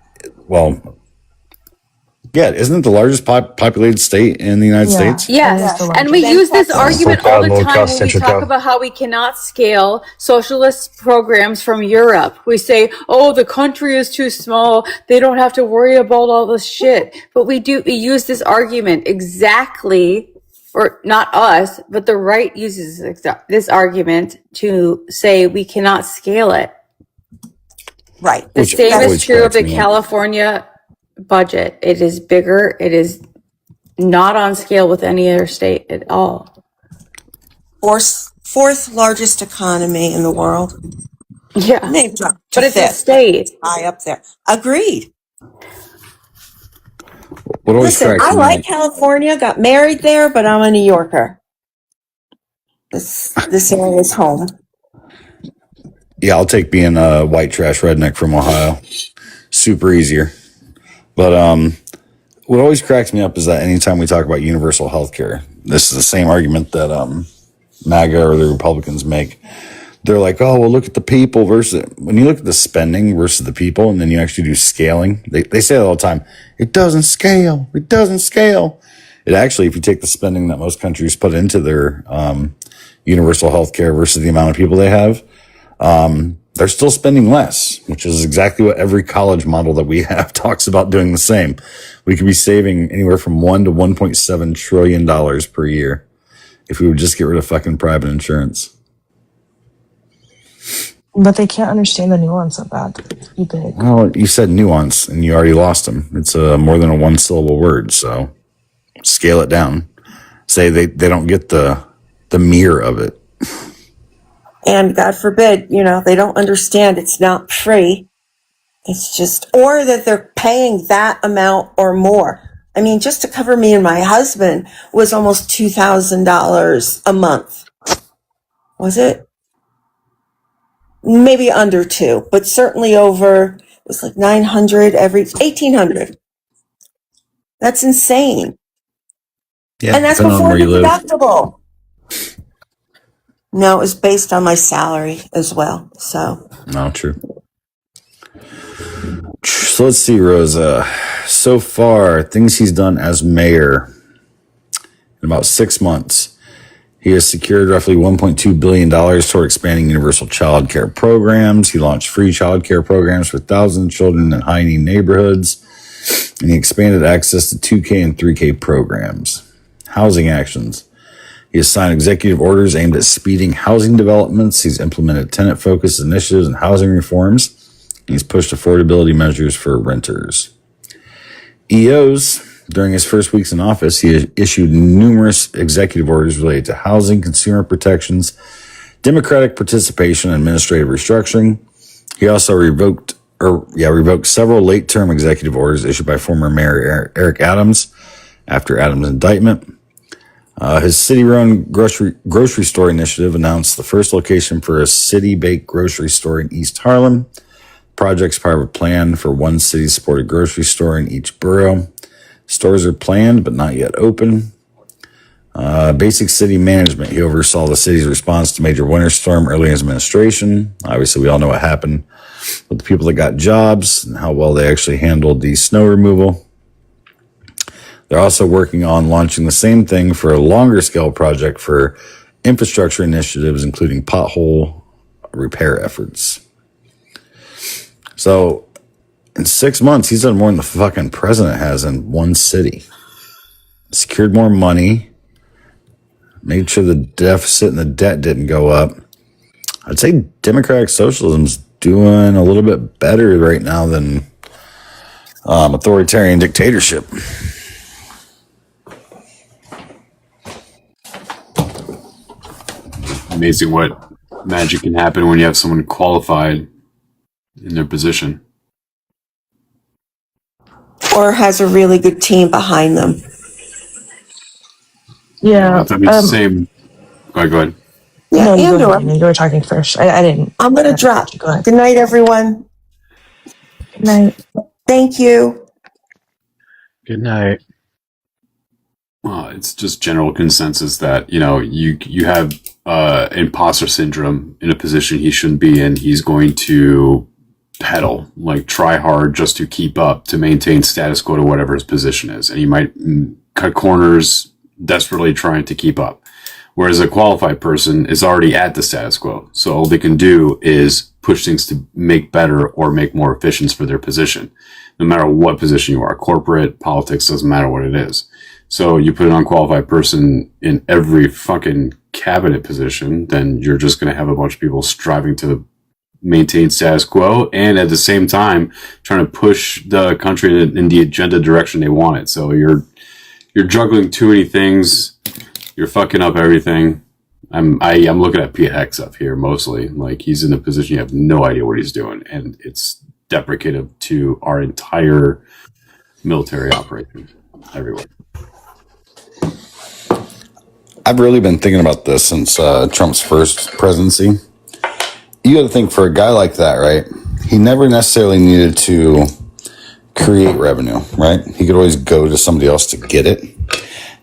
isn't it the largest populated state in the United States? Yes, and we use this argument all the time when we talk about how we cannot scale socialist programs from Europe. We say, oh, the country is too small. They don't have to worry about all this shit. But we use this argument exactly, or not us, but the right uses this argument to say we cannot scale it. Right. The same is true of the California budget. It is bigger. It is not on scale with any other state at all. Fourth largest economy in the world. Yeah. But it's a state. High up there. Agreed. Listen, I like California, got married there, but I'm a New Yorker. This area is home. Yeah, I'll take being a white trash redneck from Ohio. Super easier. But what always cracks me up is that anytime we talk about universal health care, this is the same argument that MAGA or the Republicans make. They're like, oh, well, look at the people versus... When you look at the spending versus the people, and then you actually do scaling, they say that all the time. It doesn't scale. It doesn't scale. It actually, if you take the spending that most countries put into their universal health care versus the amount of people they have, they're still spending less, which is exactly what every college model that we have talks about doing the same. We could be saving anywhere from $1 to $1.7 trillion per year if we would just get rid of fucking private insurance. But they can't understand the nuance of that. It's too big. Well, you said nuance, and you already lost them. It's more than a 1-syllable word, so scale it down. Say they don't get the mirror of it. And God forbid, they don't understand it's not free. It's just, or that they're paying that amount or more. I mean, just to cover me and my husband was almost $2,000 a month. Was it? Maybe under 2, but certainly over, it was like 900 $1,800. That's insane. Yeah, and that's before the deductible. No, it was based on my salary as well. So. No, true. So let's see, Rosa. So far, things he's done as mayor in about 6 months. He has secured roughly $1.2 billion toward expanding universal child care programs. He launched free child care programs for thousands of children in high-need neighborhoods. And he expanded access to 2K and 3K programs. Housing actions. He has signed executive orders aimed at speeding housing developments. He's implemented tenant-focused initiatives and housing reforms. He's pushed affordability measures for renters. EOs, during his first weeks in office, he issued numerous executive orders related to housing, consumer protections, democratic participation, and administrative restructuring. He also revoked several late-term executive orders issued by former Mayor Eric Adams after Adams' indictment. His city-run grocery store initiative announced the first location for a city-baked grocery store in East Harlem. Project's part of a plan for one city-supported grocery store in each borough. Stores are planned but not yet open. Basic city management. He oversaw the city's response to major winter storm early in his administration. Obviously, we all know what happened with the people that got jobs and how well they actually handled the snow removal. They're also working on launching the same thing for a longer scale project for infrastructure initiatives, including pothole repair efforts. So in 6 months, he's done more than the fucking president has in one city. Secured more money, made sure the deficit and the debt didn't go up. I'd say democratic socialism's doing a little bit better right now than authoritarian dictatorship. Amazing what magic can happen when you have someone qualified in their position. Or has a really good team behind them. Yeah. That means the same. Go ahead. Yeah, no, Andor. you were talking first. I didn't. I'm going to drop. Go ahead. Good night, everyone. Good night. Thank you. Good night. It's just general consensus that, you have imposter syndrome in a position he shouldn't be in. He's going to pedal, try hard just to keep up, to maintain status quo to whatever his position is. And he might cut corners desperately trying to keep up. Whereas a qualified person is already at the status quo. So all they can do is push things to make better or make more efficient for their position. No matter what position you are, corporate, politics, doesn't matter what it is. So you put an unqualified person in every fucking cabinet position, then you're just going to have a bunch of people striving to maintain status quo and at the same time trying to push the country in the agenda direction they want it. So you're juggling too many things. You're fucking up everything. I'm looking at Pete Hex up here mostly. He's in a position you have no idea what he's doing, and it's deprecative to our entire military operations everywhere. I've really been thinking about this since Trump's first presidency. You got to think, for a guy like that, right? He never necessarily needed to create revenue, right? He could always go to somebody else to get it.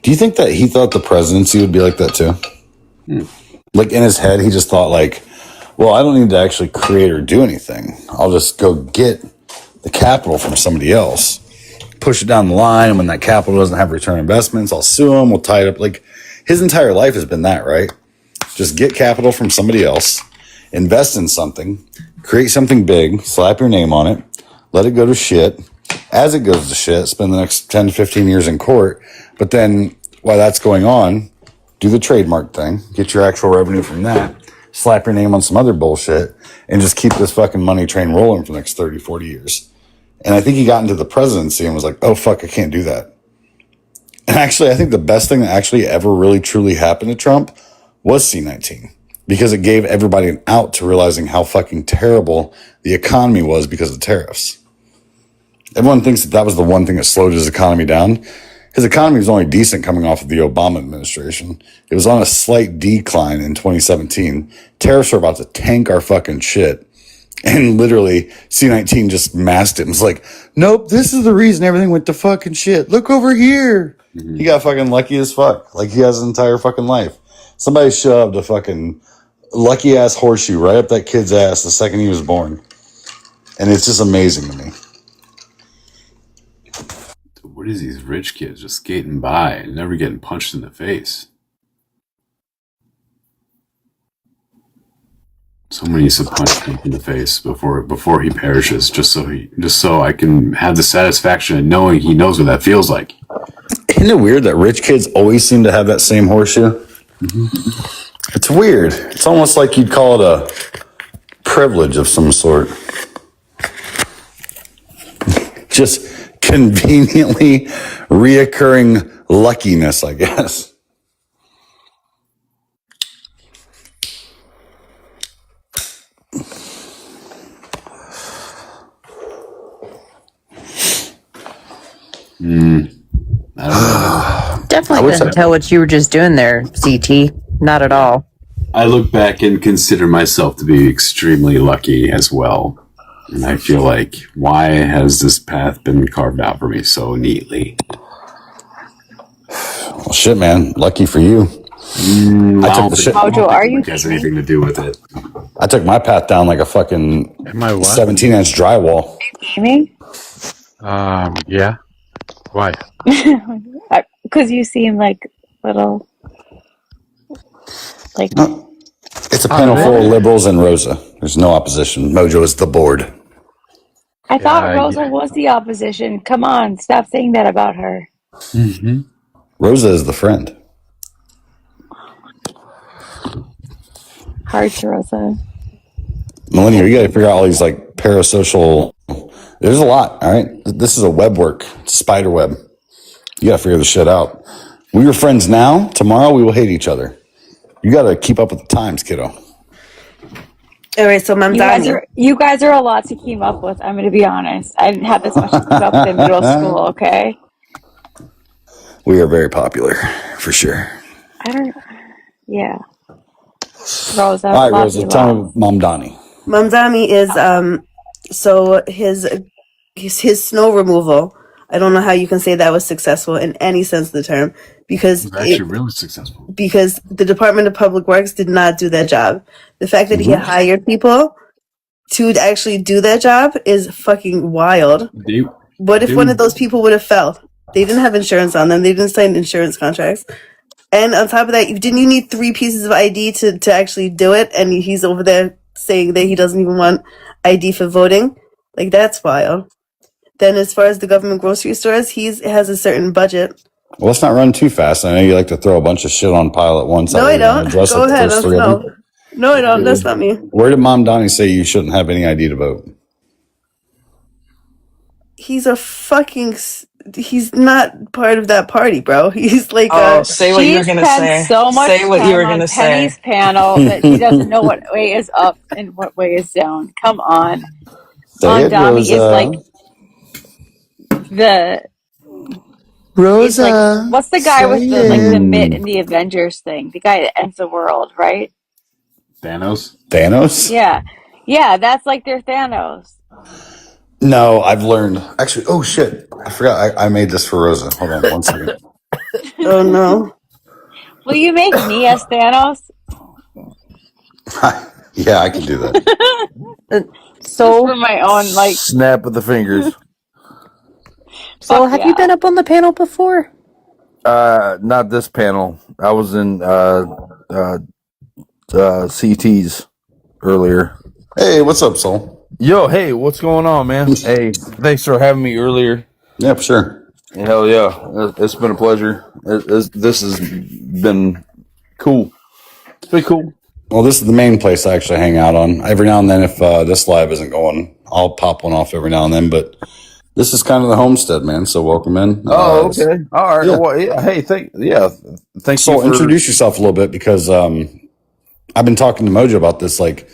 Do you think that he thought the presidency would be like that too? In his head, he just thought well, I don't need to actually create or do anything. I'll just go get the capital from somebody else, push it down the line, and when that capital doesn't have return investments, I'll sue him, we'll tie it up. His entire life has been that, right? Just get capital from somebody else, invest in something, create something big, slap your name on it, let it go to shit. As it goes to shit, spend the next 10 to 15 years in court. But then while that's going on, do the trademark thing, get your actual revenue from that, slap your name on some other bullshit, and just keep this fucking money train rolling for the next 30, 40 years. And I think he got into the presidency and was like, oh, fuck, I can't do that. And actually, I think the best thing that actually ever really truly happened to Trump was C-19, because it gave everybody an out to realizing how fucking terrible the economy was because of tariffs. Everyone thinks that was the one thing that slowed his economy down. His economy was only decent coming off of the Obama administration. It was on a slight decline in 2017. Tariffs were about to tank our fucking shit. And literally, C-19 just masked it and was like, nope, this is the reason everything went to fucking shit. Look over here. Mm-hmm. He got fucking lucky as fuck. He has his entire fucking life. Somebody shoved a fucking lucky ass horseshoe right up that kid's ass the second he was born. And it's just amazing to me. What is these rich kids just skating by and never getting punched in the face? Someone needs to punch him in the face before he perishes, just so I can have the satisfaction of knowing he knows what that feels like. Isn't it weird that rich kids always seem to have that same horseshoe? It's weird. It's almost like you'd call it a privilege of some sort. Just conveniently reoccurring luckiness, I guess. Definitely couldn't tell what you were just doing there, CT. Not at all. I look back and consider myself to be extremely lucky as well. And I feel like, why has this path been carved out for me so neatly? Well, shit, man. Lucky for you. I took the shit. Mojo, are you Has anything to do with it? I took my path down like a fucking 17-inch drywall. gaming? Yeah. Why? Because you seem like little, like. It's a panel full of liberals and Rosa. There's no opposition. Mojo is the board. I thought Rosa was the opposition. Come on, stop saying that about her. Mm-hmm. Rosa is the friend. Hard to Rosa. Millennial, you got to figure out all these like parasocial. There's a lot. All right, this is a web work, spider web. You got to figure this shit out. We are friends now. Tomorrow we will hate each other. You got to keep up with the times, kiddo. All right, so you guys are a lot to keep up with. I'm going to be honest. I didn't have this much to keep up with in middle school. Okay. We are very popular, for sure. Yeah. Rosa. All right, Rosa, tell me Mom Donnie. Mom Donnie is so his snow removal. I don't know how you can say that was successful in any sense of the term, because It was actually really successful. Because the Department of Public Works did not do that job. The fact that he hired people to actually do that job is fucking wild. What if one of those people would have failed? They didn't have insurance on them. They didn't sign insurance contracts. And on top of that, didn't you need 3 pieces of ID to actually do it? And he's over there saying that he doesn't even want ID for voting. Like, that's wild. Then as far as the government grocery stores, he has a certain budget. Well, let's not run too fast. I know you like to throw a bunch of shit on pile at once. No, I don't. Go ahead. No, I don't. That's not me. Where did Mom Donnie say you shouldn't have any ID to vote? He's not part of that party, bro. He's like say what you're gonna say. So much say what time you were on gonna Penny's say. panel that he doesn't know what way is up and what way is down. Come on. Mom Donnie is like the Rosa. Like, what's the guy with the mitt in the Avengers thing? The guy that ends the world, right? Thanos? Yeah, that's like their Thanos. No, I've learned. Actually, oh shit. I forgot I made this for Rosa. Hold on 1 second. Oh no. Will you make me as Thanos? Yeah, I can do that. So for my own snap of the fingers. So have you been up on the panel before? Not this panel. I was in CT's earlier. Hey, what's up, Soul? Yo, hey, what's going on, man? Hey, thanks for having me earlier. Yeah, for sure. Hell yeah, it's been a pleasure. This has been cool. It's been cool. Well, this is the main place I actually hang out on. Every now and then, if this live isn't going, I'll pop one off every now and then. But this is kind of the homestead, man. So welcome in. Oh, okay. All right. Yeah. Well, yeah. Hey, thank you. So introduce yourself a little bit, because I've been talking to Mojo about this. Like,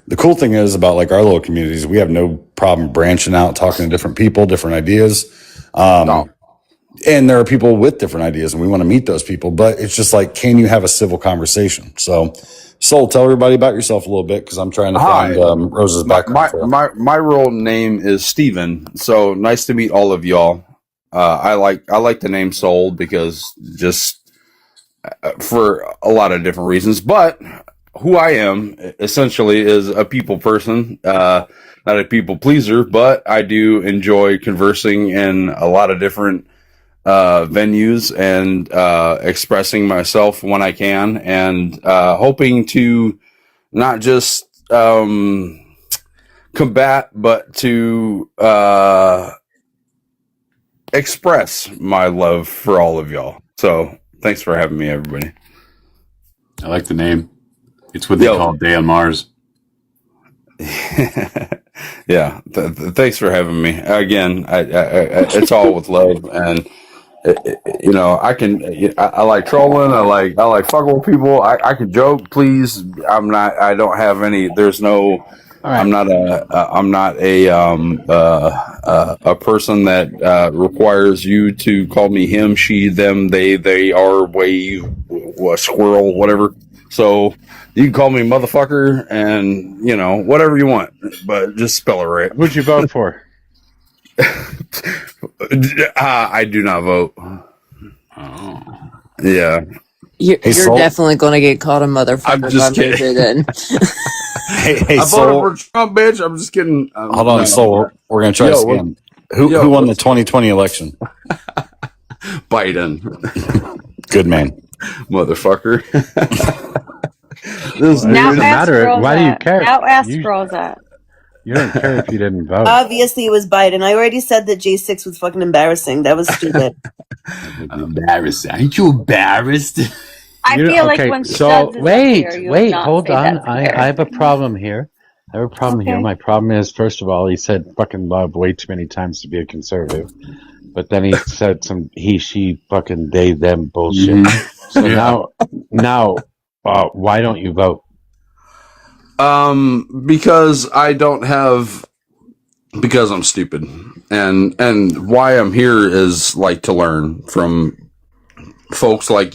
the cool thing is about like our little communities, we have no problem branching out, talking to different people, different ideas. And there are people with different ideas, and we want to meet those people. But it's just like, can you have a civil conversation? So, Soul, tell everybody about yourself a little bit, because I'm trying to find Rosa's background. My real name is Steven. So nice to meet all of y'all. I like the name Soul because just for a lot of different reasons. But who I am essentially is a people person, not a people pleaser, but I do enjoy conversing in a lot of different venues and expressing myself when I can, and hoping to not just combat, but to express my love for all of y'all. So thanks for having me, everybody. I like the name. It's what they call Day on Mars. Yeah. Thanks for having me. Again, I it's all with love, and you know, I like trolling. I like fucking with people. I can joke. Please, I don't have any. There's no. All right. I'm not a person that requires you to call me him, she, them, they are, way, squirrel, whatever. So you can call me motherfucker and, you know, whatever you want, but just spell it right. Who'd you vote for? I do not vote. Oh. Yeah. You're definitely going to get called a motherfucker. I'm just kidding. Then. Hey, I voted for Trump, bitch. I'm just kidding. Hold on, Soul. We're going to try this again. Who won the 2020 election? Biden. Good man. Motherfucker. This Now doesn't ask matter. girls Why do you that. care? Now ask girls that. You don't care if you didn't vote. Obviously, it was Biden. I already said that J6 was fucking embarrassing. That was stupid. I'm embarrassed. Aren't you embarrassed? I feel like when Stubbs is up here, you would not hold say on. that's I have a problem here. Okay. My problem is, first of all, he said fucking love way too many times to be a conservative. But then he said some he, she, fucking they, them bullshit. Mm-hmm. So now, why don't you vote? Because I'm stupid, and why I'm here is like to learn from folks like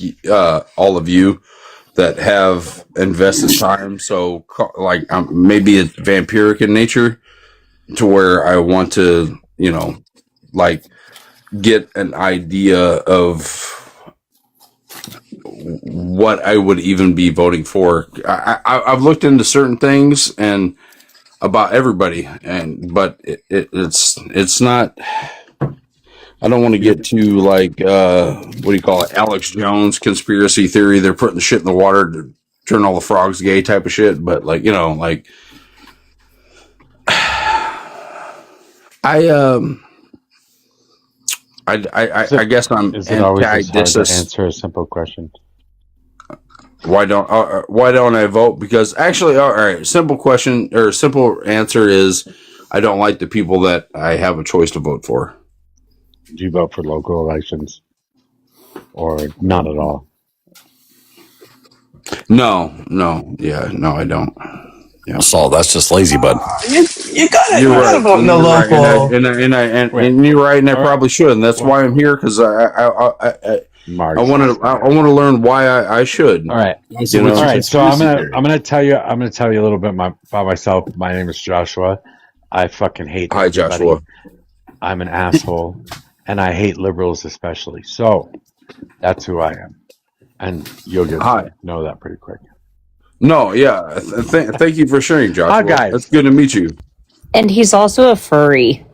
all of you that have invested time. So like maybe it's vampiric in nature, to where I want to, you know, like get an idea of what I would even be voting for. I've looked into certain things and about everybody, but it's not. I don't want to get to like what do you call it, Alex Jones conspiracy theory. They're putting the shit in the water to turn all the frogs gay type of shit. But like, you know, like I guess I'm. Is it always as hard to answer a simple question? Why don't I vote? Because actually, all right, simple question or simple answer is I don't like the people that I have a choice to vote for. Do you vote for local elections or not at all? No, I don't. Yeah, Saul, that's just lazy, bud. You gotta vote in the local. And you're right, and I probably should, and that's why I'm here, because I want to learn why I should. All right, you know? all right. So I'm gonna tell you a little bit about myself. My name is Joshua. I fucking hate. Hi, everybody. Joshua. I'm an asshole, and I hate liberals especially. So that's who I am, and you'll get to know that pretty quick. No, yeah. Thank you for sharing, Joshua. Hi, guys. It's good to meet you. And he's also a furry.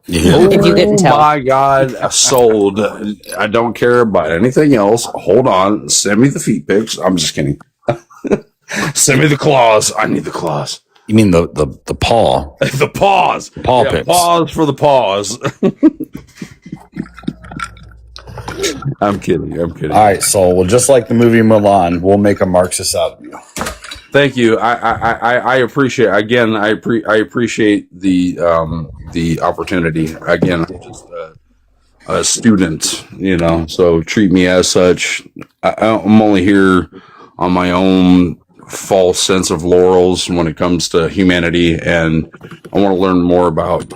Yeah. If you couldn't tell. Oh my God, sold. I don't care about anything else. Hold on. Send me the feet pics. I'm just kidding. Send me the claws. I need the claws. You mean the paw? The paws. Paw pics. Paws for the paws. I'm kidding. All right, so well, just like the movie Milan, we'll make a Marxist out of you. Thank you. I appreciate. Again, I appreciate the opportunity. Again, I'm just a student, you know. So treat me as such. I'm only here on my own false sense of laurels when it comes to humanity, and I want to learn more about,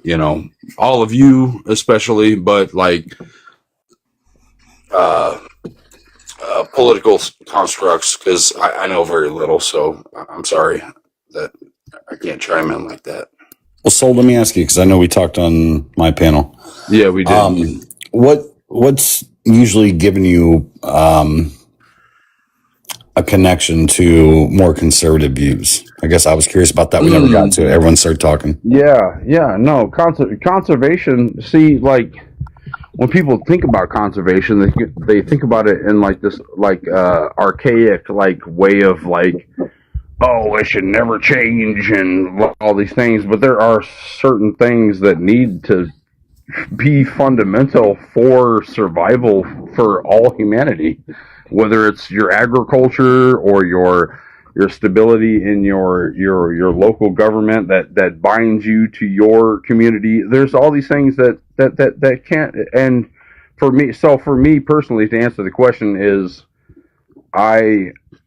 you know, all of you especially, but like political constructs, because I know very little, so I'm sorry that I can't chime in like that. Well, Sol, let me ask you, because I know we talked on my panel. Yeah, we did. What's usually given you a connection to more conservative views? I guess I was curious about that. We never got to it. Everyone started talking. Yeah, no, conservation. See, like, when people think about conservation, they think about it in like this, like archaic, like way of like, oh, it should never change and all these things. But there are certain things that need to be fundamental for survival for all humanity, whether it's your agriculture or your stability in your local government that binds you to your community. There's all these things that can't. And for me personally, to answer the question is,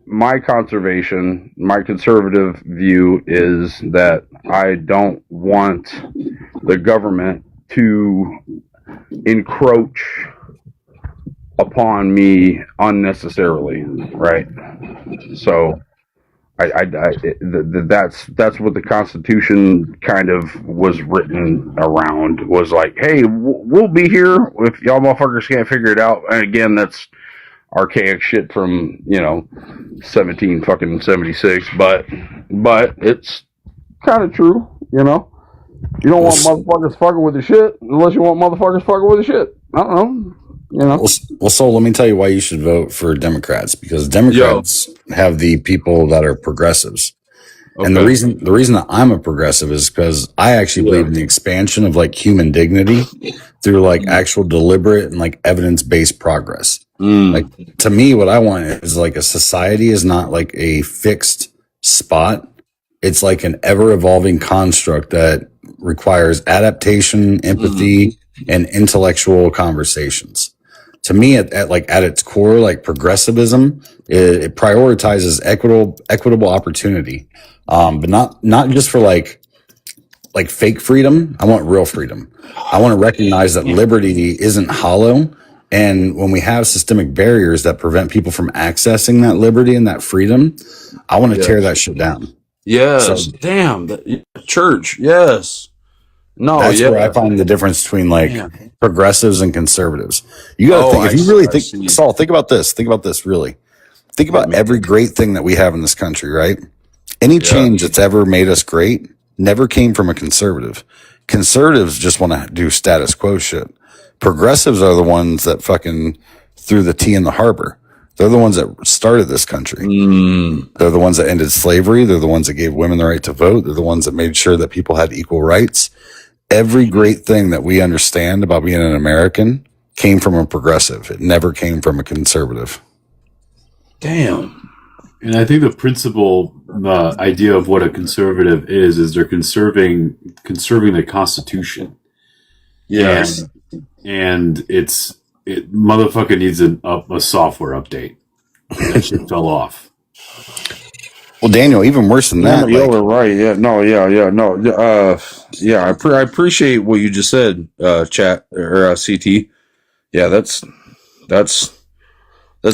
my conservative view is that I don't want the government to encroach upon me unnecessarily, right? So that's what the Constitution kind of was written around, was like, hey, we'll be here if y'all motherfuckers can't figure it out. And again, that's archaic shit from 1776, but it's kind of true. You don't want motherfuckers fucking with the shit unless you want motherfuckers fucking with the shit. I don't know. Well, so let me tell you why you should vote for Democrats, because Democrats have the people that are progressives. Okay. And the reason that I'm a progressive is because I actually believe in the expansion of like human dignity through like actual deliberate and like evidence-based progress. Like, to me, what I want is like a society is not like a fixed spot. It's like an ever-evolving construct that requires adaptation, empathy, and intellectual conversations. To me, at its core, like progressivism, it prioritizes equitable opportunity, but not just for like fake freedom. I want real freedom. I want to recognize that liberty isn't hollow, and when we have systemic barriers that prevent people from accessing that liberty and that freedom, I want to tear that shit down. Yes, so, damn, church. Yes. No, that's where I find the difference between like progressives and conservatives. You got to think, if you really think, Saul, think about this. Think about this, really. Think about every great thing that we have in this country, right? Any change that's ever made us great never came from a conservative. Conservatives just want to do status quo shit. Progressives are the ones that fucking threw the tea in the harbor. They're the ones that started this country. They're the ones that ended slavery. They're the ones that gave women the right to vote. They're the ones that made sure that people had equal rights. Every great thing that we understand about being an American came from a progressive. It never came from a conservative. Damn. And I think the principal idea of what a conservative is they're conserving the Constitution. Yes. And it motherfucker needs a software update. That shit fell off. Well, Daniel, even worse than that. You're right. Yeah. No. Yeah. No. I appreciate what you just said, chat or CT. Yeah, that's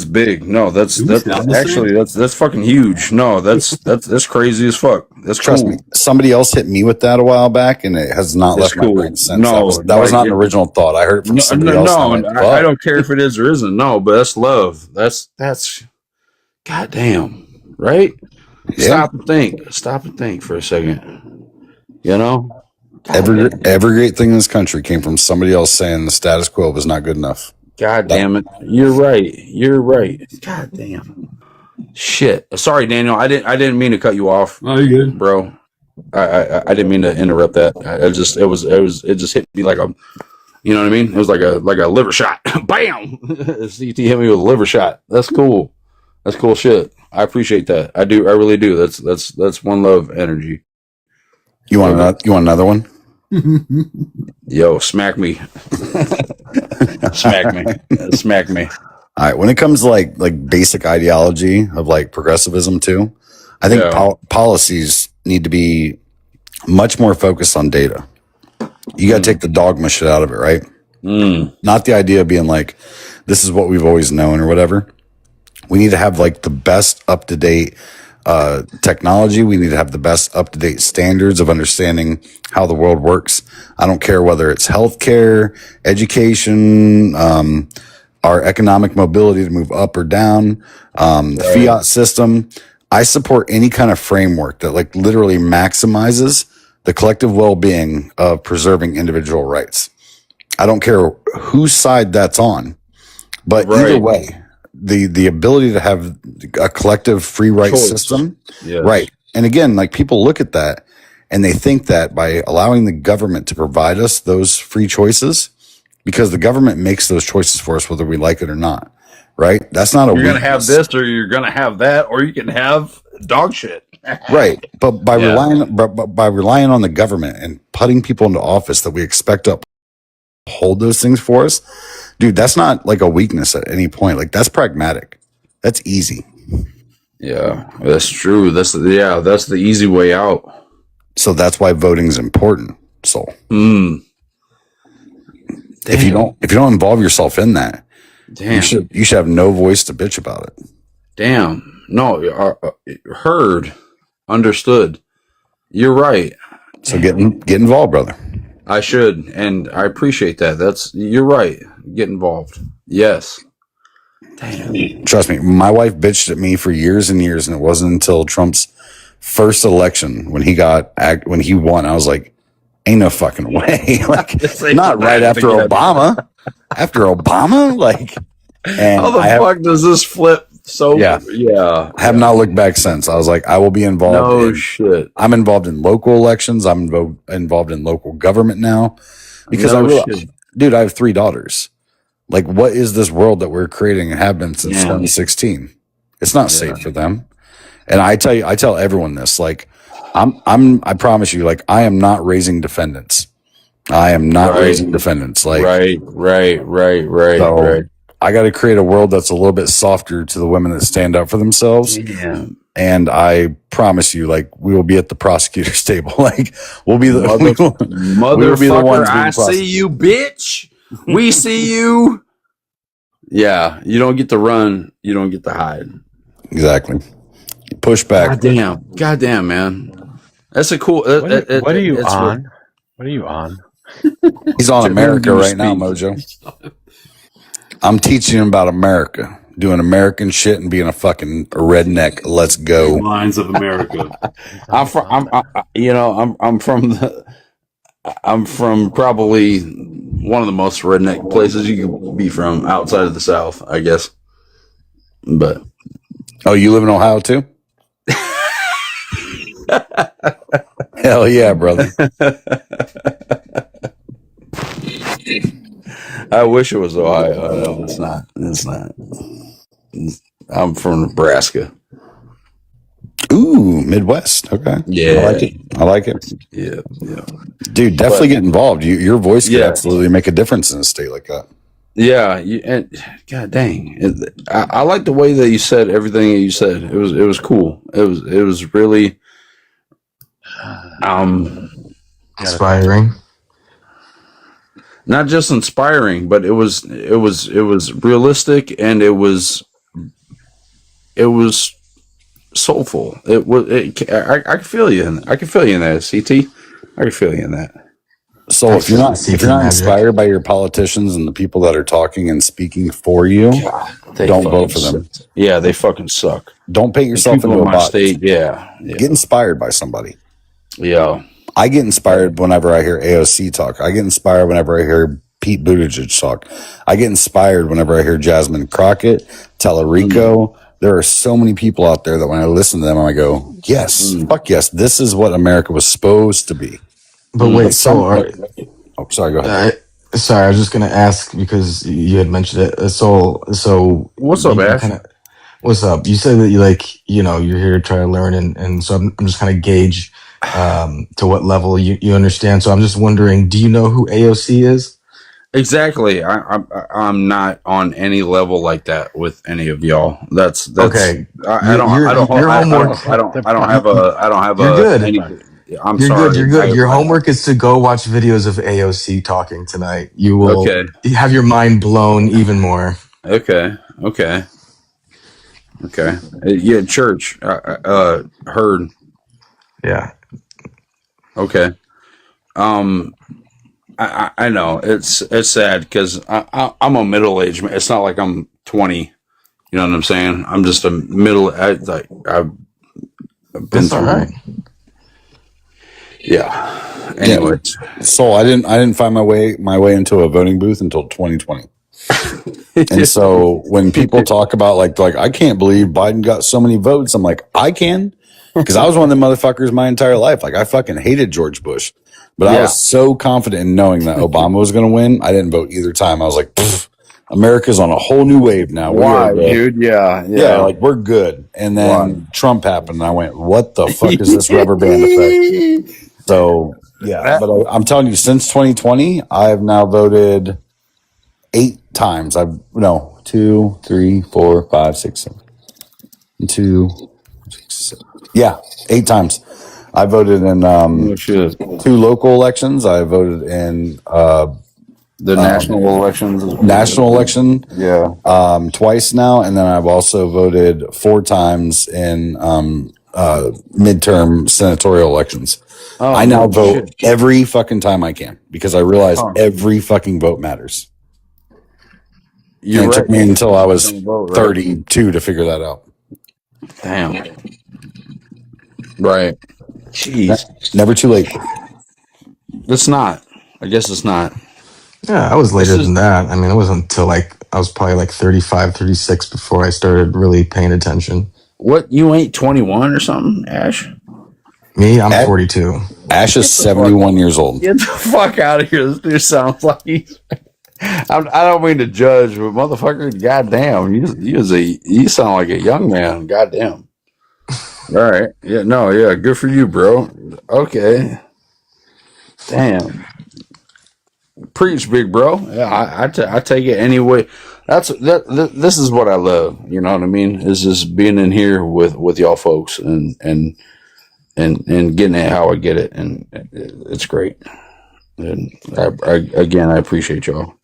big. No, that's fucking huge. No, that's crazy as fuck. That's Trust me. Somebody else hit me with that a while back, and it has not left my brain since. No, that was not an original thought. I heard it from somebody else. I don't care if it is or isn't. No, but that's love. That's goddamn right. Yeah. Stop and think for a second. Every great thing in this country came from somebody else saying the status quo was not good enough. God damn it. You're right. God damn. Shit. Sorry, Daniel. I didn't mean to cut you off. Oh, you're good, bro. I didn't mean to interrupt that. It just hit me like a, you know what I mean? It was like a liver shot. Bam. CT hit me with a liver shot. That's cool. That's cool shit. I appreciate that. I do. I really do. That's one love energy. You want another one? Yo, smack me. Smack me. All right. When it comes to like basic ideology of like progressivism too, I think policies need to be much more focused on data. You got to take the dogma shit out of it, right? Not the idea of being like, this is what we've always known or whatever. We need to have like the best up-to-date technology. We need to have the best up-to-date standards of understanding how the world works. I don't care whether it's healthcare, education, our economic mobility to move up or down, the fiat system. I support any kind of framework that like literally maximizes the collective well-being of preserving individual rights. I don't care whose side that's on, but either way, the ability to have a collective free rights system, right? And again, like people look at that And they think that by allowing the government to provide us those free choices, because the government makes those choices for us, whether we like it or not, right? That's not a You're going to have weakness. this or you're going to have that, or you can have dog shit. Right. But by relying on the government and putting people into office that we expect to hold those things for us, dude, that's not like a weakness at any point. Like, that's pragmatic. That's easy. Yeah, that's true. That's the easy way out. So that's why voting is important. So if you don't involve yourself in that, you should have no voice to bitch about it. Damn. No, heard, understood. You're right. So get involved, brother. I should, and I appreciate that. You're right. Get involved. Yes. Damn. Trust me, my wife bitched at me for years and years, and it wasn't until Trump's first election when he won. I was like, ain't no fucking way. Like, not right after Obama. After Obama, like, and how the fuck does this flip? So I have not looked back since. I was like, I will be involved. Shit. I'm involved in local elections. I'm involved in local government now because I realize, dude, I have 3 daughters. Like, what is this world that we're creating and have been since 2016? It's not safe for them. And I tell everyone this, like, I promise you, like, I am not raising defendants. I am not raising defendants. Like, right. So I got to create a world that's a little bit softer to the women that stand up for themselves. Yeah. And I promise you, like, we will be at the prosecutor's table. Like, we'll be the motherfucker. I see you, bitch. We see you. Yeah, you don't get to run. You don't get to hide. Exactly. Push back. God damn, man. That's a cool. What are you on? What are you on? He's on America right now, Mojo. I'm teaching him about America, doing American shit and being a fucking redneck. Let's go. Lines of America. I'm from probably one of the most redneck places you could be from outside of the South, I guess. But you live in Ohio too? Hell yeah, brother. I wish it was Ohio. No, it's not. It's not. I'm from Nebraska. Ooh, Midwest. Okay. Yeah. I like it. Yeah. Dude, definitely get involved. Your voice could absolutely make a difference in a state like that. Yeah. And God dang. I like the way that you said everything that you said. It was cool. It was really inspiring. Not just inspiring, but it was realistic, and it was soulful. I can feel you. I can feel you in that, CT. I can feel you in that. So if you're not inspired by your politicians and the people that are talking and speaking for you, don't vote for them. Yeah, they fucking suck. Don't paint yourself into a box. Yeah. Get inspired by somebody. Yeah. I get inspired whenever I hear AOC talk. I get inspired whenever I hear Pete Buttigieg talk. I get inspired whenever I hear Jasmine Crockett, Tellerico. There are so many people out there that when I listen to them, I go, yes, fuck yes, this is what America was supposed to be. But wait, sorry, go ahead. Sorry, I was just going to ask because you had mentioned it. So what's up, Ash? What's up? You said that you're here to try to learn, and so I'm just kind of gauge to what level you understand. So I'm just wondering, do you know who AOC is? Exactly. I'm not on any level like that with any of y'all. That's okay. I don't have a. You're good. I'm You're sorry. Good. You're good. Your homework is to go watch videos of AOC talking tonight. You will have your mind blown even more. Okay. Yeah, church. Heard. Yeah. Okay. I know it's sad because I'm a middle aged man. It's not like I'm 20. You know what I'm saying? I'm just a middle. I've been That's all right. Yeah. Anyway, so I didn't find my way into a voting booth until 2020. And so when people talk about like I can't believe Biden got so many votes, I'm like, I can, Because I was one of them motherfuckers my entire life. Like, I fucking hated George Bush. But I was so confident in knowing that Obama was going to win. I didn't vote either time. I was like, America's on a whole new wave now. Why, dude? Yeah. Like, we're good. And then Trump happened, and I went, what the fuck is this rubber band effect? So, yeah. But I'm telling you, since 2020, I have now voted 8 times. 2, 3, 4, 5, 6, 7. 2, 6, 7. Yeah, 8 times. I voted in 2 local elections. I voted in the national elections. National election. Yeah. Twice now, and then I've also voted 4 times in midterm senatorial elections. I now vote every fucking time I can because I realize every fucking vote matters. It took me until I was 32 to figure that out. Damn. Right. Jeez. Never too late. It's not. I guess it's not. Yeah, I was later than that. I mean, it wasn't until I was probably like 35, 36 before I started really paying attention. What? You ain't 21 or something, Ash? Me? I'm 42. Ash is 71 years old. Get the fuck out of here. This dude sounds like he's... I don't mean to judge, but motherfucker, goddamn, you sound like a young man. Goddamn. All right. Yeah, no, yeah, good for you, bro. Okay. Damn. Preach, big bro. Yeah, I take it anyway. This is what I love. You know what I mean? Is just being in here with y'all folks and getting it how I get it, and it's great. And I appreciate y'all.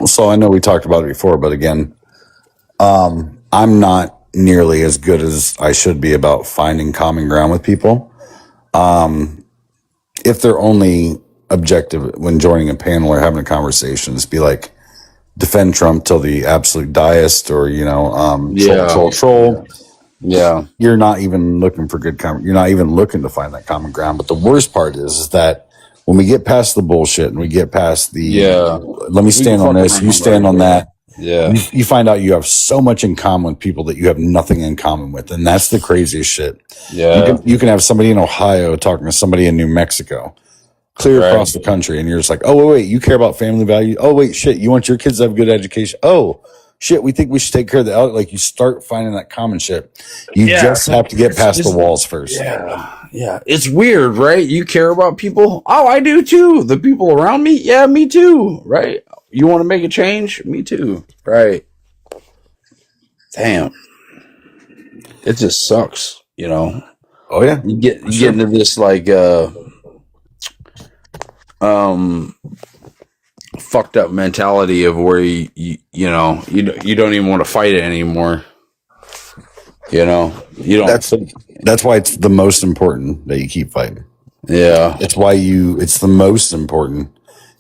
So I know we talked about it before, but again, I'm not nearly as good as I should be about finding common ground with people. If they're only objective when joining a panel or having a conversation, is be like, defend Trump till the absolute diest, or troll. Yeah, you're not even looking for good you're not even looking to find that common ground. But the worst part is that when we get past the bullshit and we get past the let me stand on this, you stand on that. Yeah, you find out you have so much in common with people that you have nothing in common with, and that's the craziest shit. Yeah, you can have somebody in Ohio talking to somebody in New Mexico, clear across the country, and you're just like, oh wait, you care about family value. Oh wait, shit, you want your kids to have good education. Oh shit, we think we should take care of the elder. Like, you start finding that common shit. You just have to get past the walls first. Yeah. It's weird, right? You care about people. Oh, I do too. The people around me. Yeah, me too. Right. You want to make a change? Me too. Right. Damn. It just sucks, you know? Oh yeah. You get into this like, fucked up mentality of where you don't even want to fight it anymore. You don't. That's why it's the most important that you keep fighting. Yeah, it's the most important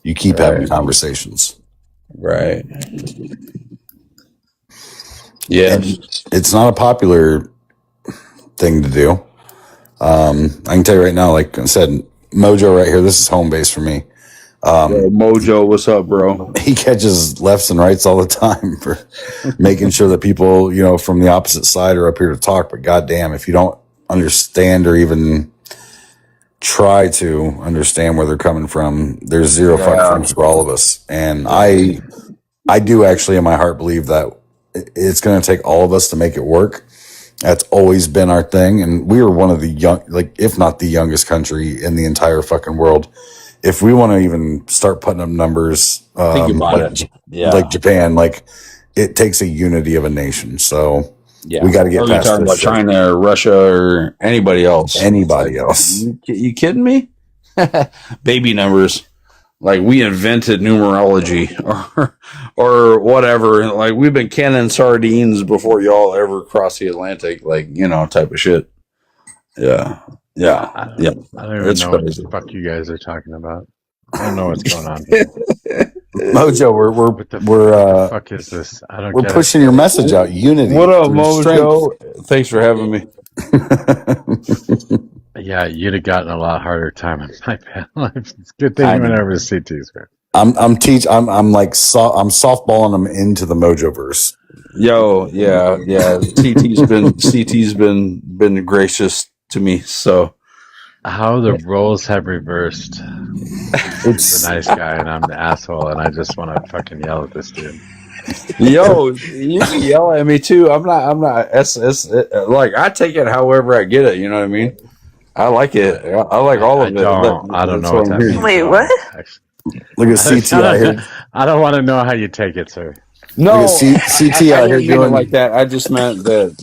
you keep having conversations. Right. Yeah, it's not a popular thing to do. I can tell you right now, like I said, Mojo right here, this is home base for me. Mojo, what's up, bro? He catches lefts and rights all the time for making sure that people, from the opposite side are up here to talk. But goddamn, if you don't understand or even try to understand where they're coming from, there's zero fucks for all of us. And I do actually in my heart believe that it's going to take all of us to make it work. That's always been our thing. And we are one of the young, if not the youngest country in the entire fucking world. If we want to even start putting up numbers, think about it. Like Japan, it takes a unity of a nation. So we got to get past talking about China or Russia or anybody else. You kidding me? Baby numbers. Like, we invented numerology or whatever. Like, we've been canning sardines before y'all ever crossed the Atlantic, type of shit. Yeah. Yeah. I don't even know what the fuck you guys are talking about. I don't know what's going on here. Mojo, what the fuck is this? I don't. We're pushing your message out. Unity. What up, Mojo? Thanks for having me. Yeah, you'd have gotten a lot harder time in my life. It's a good thing you went over to CT's, man. I'm softballing them into the Mojoverse. Yo, yeah. CT's been gracious to me. So how the roles have reversed. He's the nice guy, and I'm the asshole, and I just want to fucking yell at this dude. Yo, you can yell at me too. I'm not. It's like I take it however I get it. You know what I mean? I like it. I like all of it. I don't know what that means. Wait, what? Look at CT out here. I don't want to know how you take it, sir. No, CT out here doing it like that. I just meant that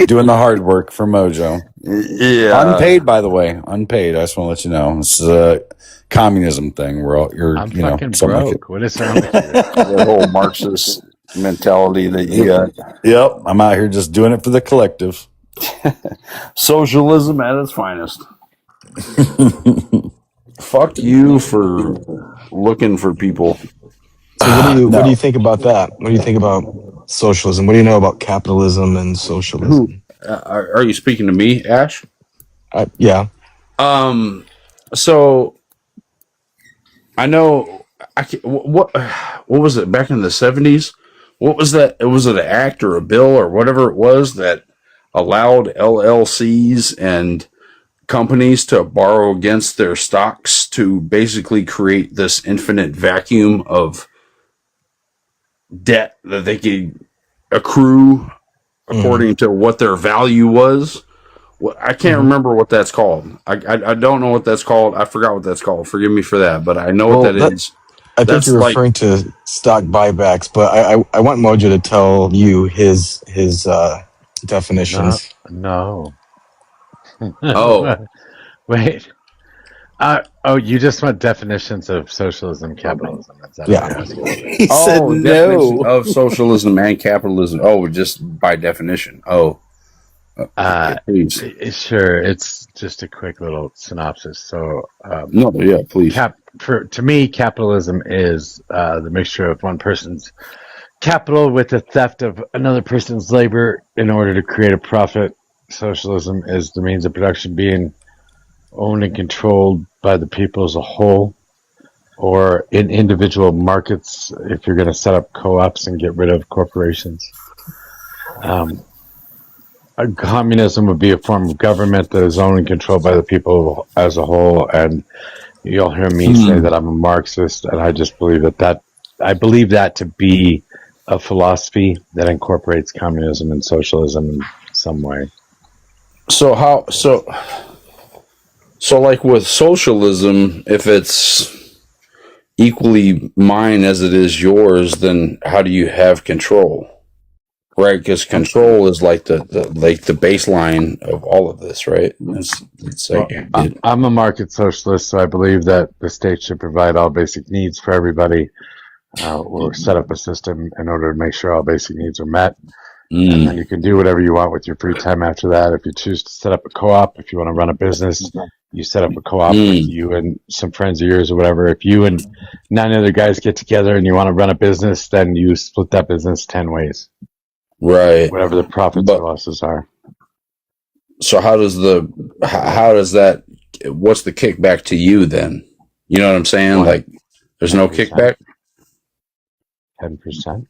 doing the hard work for Mojo. Yeah, unpaid, by the way, unpaid. I just want to let you know this is a communism thing. I'm fucking broke. What is wrong with you? The whole Marxist mentality that you got. Yep, I'm out here just doing it for the collective. Socialism at its finest. Fuck you for looking for people. So what do you think about that? What do you think about socialism? What do you know about capitalism and socialism? Are you speaking to me, Ash? Yeah. So I know. What was it back in the 70s? What was that? Was it an act or a bill or whatever it was that allowed LLCs and companies to borrow against their stocks to basically create this infinite vacuum of debt that they could accrue according to what their value was. I can't remember what that's called. I don't know what that's called. I forgot what that's called. Forgive me for that, but I know what that is. I think you're referring to stock buybacks, but I want Mojo to tell you his definitions. No. Oh. Wait. You just want definitions of socialism, capitalism. That's what you're asking. He said no. Of socialism and capitalism. Oh, just by definition. Oh. Sure. It's just a quick little synopsis. So, no, yeah, please. To me, capitalism is the mixture of one person's capital with the theft of another person's labor in order to create a profit. Socialism is the means of production being owned and controlled by the people as a whole, or in individual markets if you're going to set up co-ops and get rid of corporations. Communism would be a form of government that is owned and controlled by the people as a whole, and you'll hear me say that I'm a Marxist, and I just believe I believe that to be a philosophy that incorporates communism and socialism in some way. So like with socialism, if it's equally mine as it is yours, then how do you have control? Right, because control is like the baseline of all of this, right? I'm a market socialist, so I believe that the state should provide all basic needs for everybody, or set up a system in order to make sure all basic needs are met. And then you can do whatever you want with your free time after that. If you choose to set up a co-op, if you want to run a business, you set up a co-op with you and some friends of yours or whatever. If you and 9 other guys get together and you want to run a business, then you split that business 10 ways. Right. Whatever the profits or losses are. So how does that, what's the kickback to you then? You know what I'm saying? Like, there's 10%. No kickback? 10%.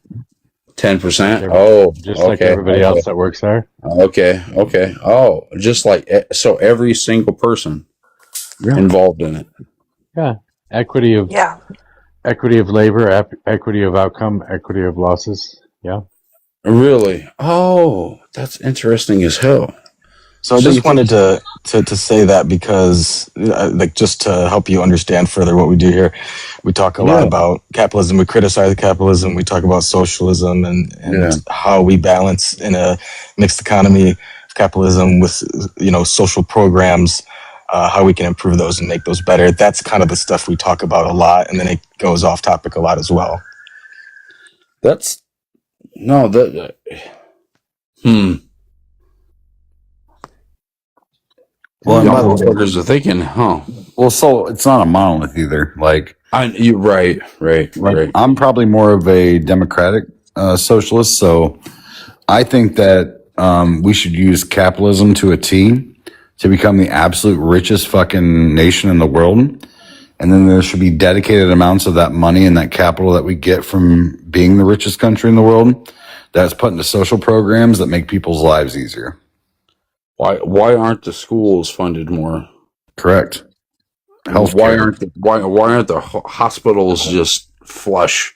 10%? Oh, just like everybody else that works there. Okay. Oh, just like, so every single person involved in it. Yeah. Equity of labor, equity of outcome, equity of losses. Yeah. Really? Oh, that's interesting as hell. So I just wanted to say that because, like, just to help you understand further what we do here, we talk a lot about capitalism. We criticize capitalism. We talk about socialism and how we balance in a mixed economy of capitalism with, social programs, how we can improve those and make those better. That's kind of the stuff we talk about a lot, and then it goes off topic a lot as well. Well, motherfuckers are thinking, huh? Well, so it's not a monolith either. Like, you're right. I'm probably more of a democratic socialist, so I think that we should use capitalism to a T to become the absolute richest fucking nation in the world, And then there should be dedicated amounts of that money and that capital that we get from being the richest country in the world that's put into social programs that make people's lives easier. Why aren't the schools funded more? Correct. Why aren't the hospitals just flush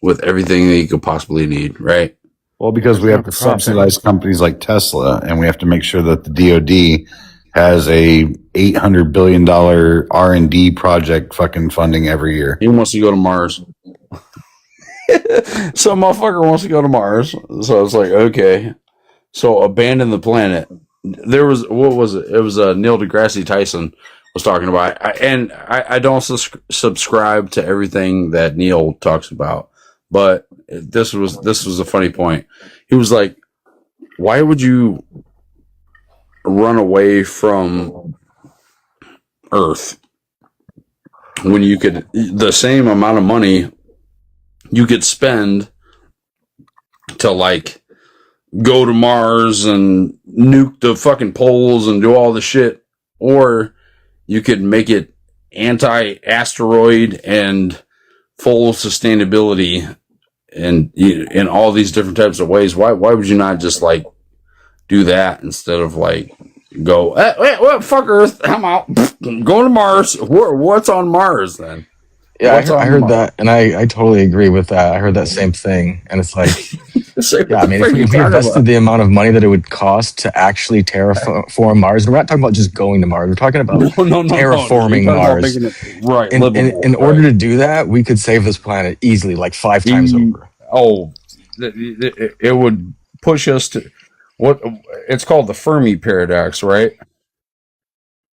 with everything that you could possibly need, right? Well, because we have to subsidize companies like Tesla, and we have to make sure that the DoD has a $800 billion R&D project fucking funding every year. He wants to go to Mars. Some motherfucker wants to go to Mars. So it's like, okay. So abandon the planet. There was, what was it? It was Neil deGrasse Tyson was talking about. I don't subscribe to everything that Neil talks about. But this was a funny point. He was like, why would you run away from Earth when you could, the same amount of money you could spend to like go to Mars and nuke the fucking poles and do all the shit, or you could make it anti-asteroid and full sustainability and in all these different types of ways. Why would you not just like do that instead of like go, well, fuck Earth, I'm out, go to Mars. What's on Mars then? Yeah, I heard that, and I totally agree with that. I heard that same thing, and it's like, yeah, I mean, if we invested the amount of money that it would cost to actually terraform Mars, and we're not talking about just going to Mars, we're talking about terraforming Mars. Right. In order to do that, we could save this planet easily, like 5 times over. Oh, it would push us to what it's called the Fermi paradox, right?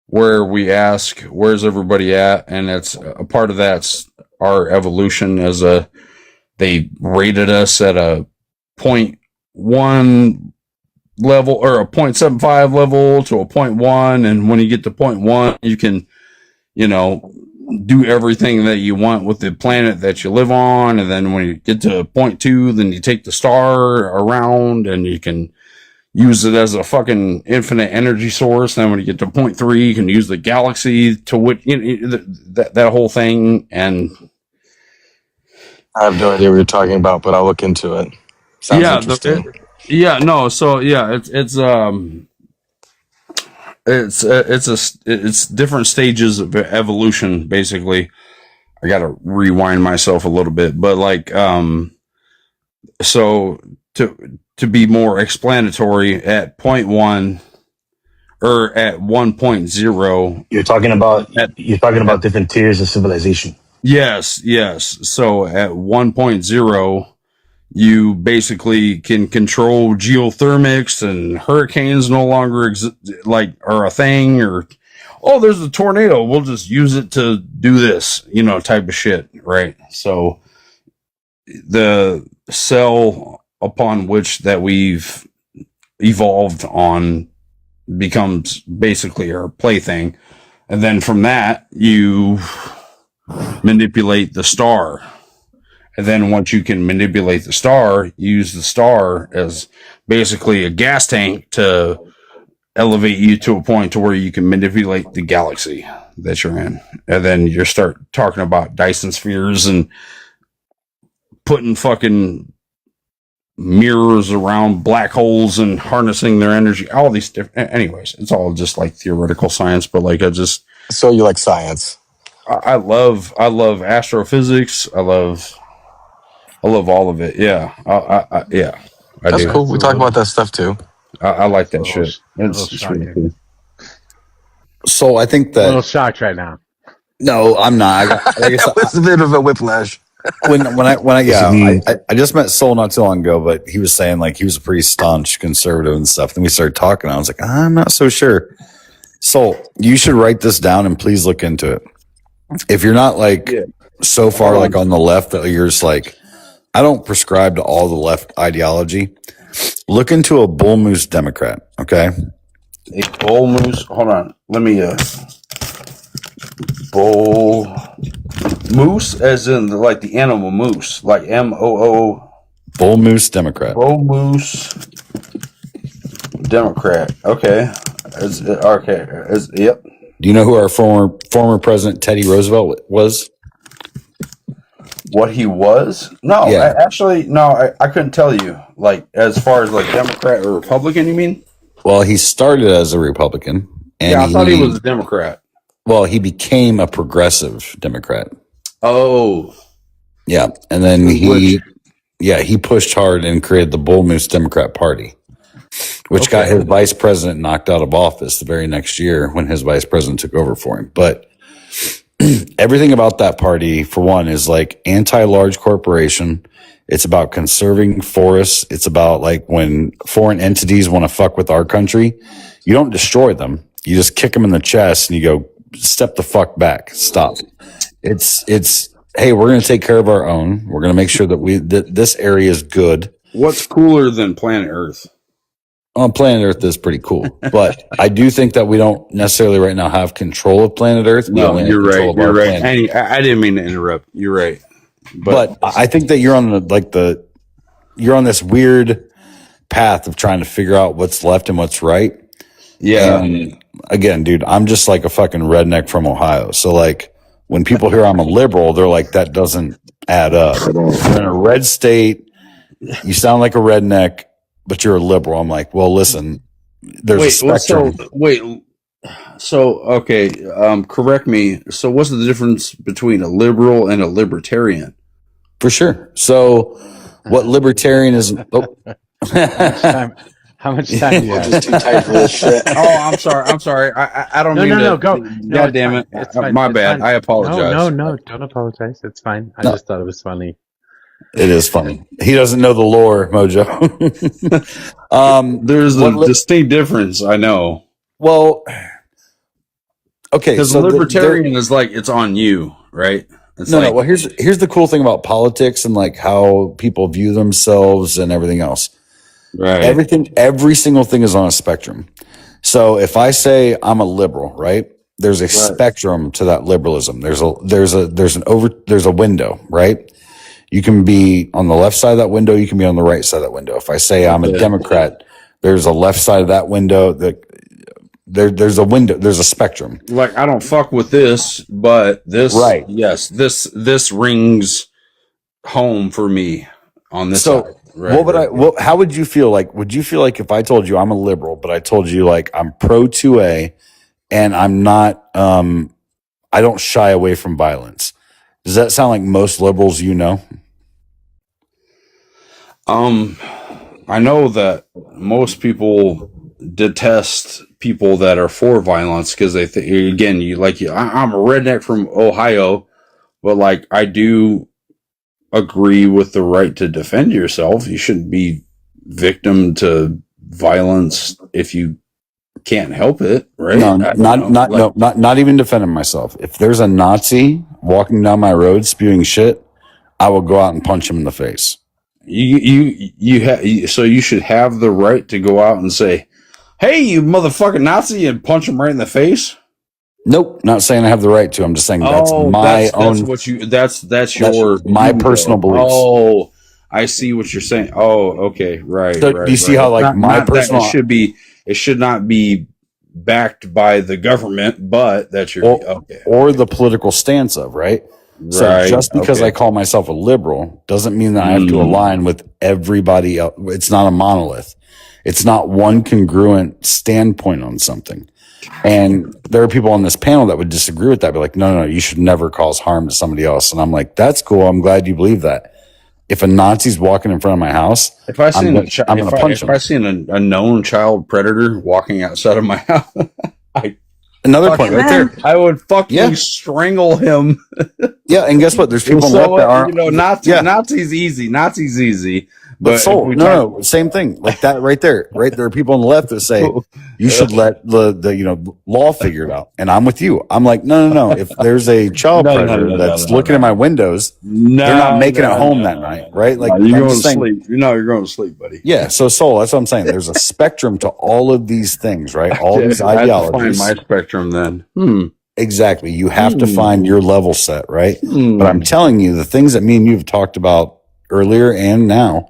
Where we ask, where's everybody at? And it's a part of that's our evolution they rated us at a 0.1 level or a 0.75 level to a 0.1. And when you get to 0.1, you can, do everything that you want with the planet that you live on. And then when you get to 0.2, then you take the star around and you can use it as a fucking infinite energy source. Then when you get to 0.3, you can use the galaxy to which that whole thing. And I have no idea what you're talking about, but I'll look into it. Sounds interesting. It's different stages of evolution. Basically, I got to rewind myself a little bit, but like, so to be more explanatory, at 0.1 or at 1.0, you're talking about different tiers of civilization. Yes. So at 1.0, you basically can control geothermics, and hurricanes no longer are a thing, or, oh, there's a tornado, we'll just use it to do this, type of shit, right? So the cell upon which that we've evolved on becomes basically our plaything. And then from that, you manipulate the star. And then once you can manipulate the star, use the star as basically a gas tank to elevate you to a point to where you can manipulate the galaxy that you're in. And then you start talking about Dyson spheres and putting fucking mirrors around black holes and harnessing their energy, all these different, anyways, it's all just like theoretical science, but like so you like science. I love astrophysics. I love all of it. Yeah. That's cool. We talk about that stuff too. I like that shit. It's really cool. So I think that a little shocked right now. No, I'm not. That was a bit of a whiplash. I just met Soul not too long ago, but he was saying like he was a pretty staunch conservative and stuff. Then we started talking. I was like, I'm not so sure. Soul, you should write this down and please look into it. If you're not so far on the left that you're just like, I don't prescribe to all the left ideology, look into a bull moose Democrat. Okay, a bull moose. Hold on, let me. Bull moose, as in like the animal moose, like MOO. Bull moose Democrat. Bull moose Democrat. Okay. Yep. Do you know who our former president Teddy Roosevelt was? What he was? No, Yeah. I couldn't tell you. Like, as far as like Democrat or Republican, you mean? Well, he started as a Republican, and Yeah, I thought he was a Democrat. Well, he became a progressive Democrat. Oh, yeah, and then he pushed hard and created the Bull Moose Democrat Party, which got his vice president knocked out of office the very next year when his vice president took over for him. But everything about that party, for one, is like anti-large corporation. It's about conserving forests. It's about like when foreign entities want to fuck with our country, you don't destroy them. You just kick them in the chest and you go, step the fuck back. Stop. It's hey, we're going to take care of our own. We're going to make sure that this area is good. What's cooler than planet Earth? Planet Earth is pretty cool, but I do think that we don't necessarily right now have control of planet Earth. No, you're right. You're right. I didn't mean to interrupt. You're right. But I think that you're on you're on this weird path of trying to figure out what's left and what's right. Yeah. And again, dude, I'm just like a fucking redneck from Ohio. So like when people hear I'm a liberal, they're like, that doesn't add up. You're in a red state. You sound like a redneck, but you're a liberal. I'm like, well, listen, there's a spectrum. Okay. Correct me. So what's the difference between a liberal and a libertarian? For sure. So what libertarianism? How much time do you have? Just too tight for this shit. I'm sorry. I don't mean to. No, go. God damn it. It's fine. My bad. I apologize. No, don't apologize. It's fine. I just thought it was funny. It is funny. He doesn't know the lore, Mojo. There's a distinct difference. I know. Well, okay. Because So libertarian is like, it's on you, right? No. Well, here's the cool thing about politics and like how people view themselves and everything else. Right. Every single thing is on a spectrum. So if I say I'm a liberal, right? There's a spectrum to that liberalism. There's a window, right? You can be on the left side of that window. You can be on the right side of that window. If I say I'm a Democrat, there's a left side of that window. There's a window. There's a spectrum. Like, I don't fuck with this, but this, right? Yes, this rings home for me on this side. Right, how would you feel like? Would you feel like if I told you I'm a liberal, but I told you like I'm pro 2A, and I'm not, I don't shy away from violence? Does that sound like most liberals you know? I know that most people detest people that are for violence because they think, again, I'm a redneck from Ohio, but like I do agree with the right to defend yourself. You shouldn't be victim to violence if you can't help it, right? No, not even defending myself. If there's a Nazi walking down my road spewing shit, I will go out and punch him in the face. So you should have the right to go out and say, "Hey, you motherfucking Nazi," and punch him right in the face. Nope, not saying I have the right to. I'm just saying that's my own. That's your personal beliefs. Oh, I see what you're saying. Oh, okay, right. So right do you see how like it should not be backed by the government, but that's your or the political stance of right. So just because I call myself a liberal doesn't mean that I have to align with everybody else. It's not a monolith. It's not one congruent standpoint on something. And there are people on this panel that would disagree with that. Be like, no, you should never cause harm to somebody else. And I'm like, that's cool. I'm glad you believe that. If a Nazi's walking in front of my house, if I see a known child predator walking outside of my house, another point right there. I would fucking strangle him. Yeah, and guess what? There's people on the left that aren't. Nazi's easy. Nazi's easy. But no, same thing. Like that right there. Right there are people on the left that say you should let the law figure it out. And I'm with you. I'm like, no. If there's a child predator that's looking at my windows, they're not making it home that night, right? Like you're going to sleep. You're going to sleep, buddy. Yeah. So Soul, that's what I'm saying. There's a spectrum to all of these things, right? All these ideologies. I have to find my spectrum then. Exactly. You have to find your level set, right? But I'm telling you, the things that me and you have talked about earlier and now,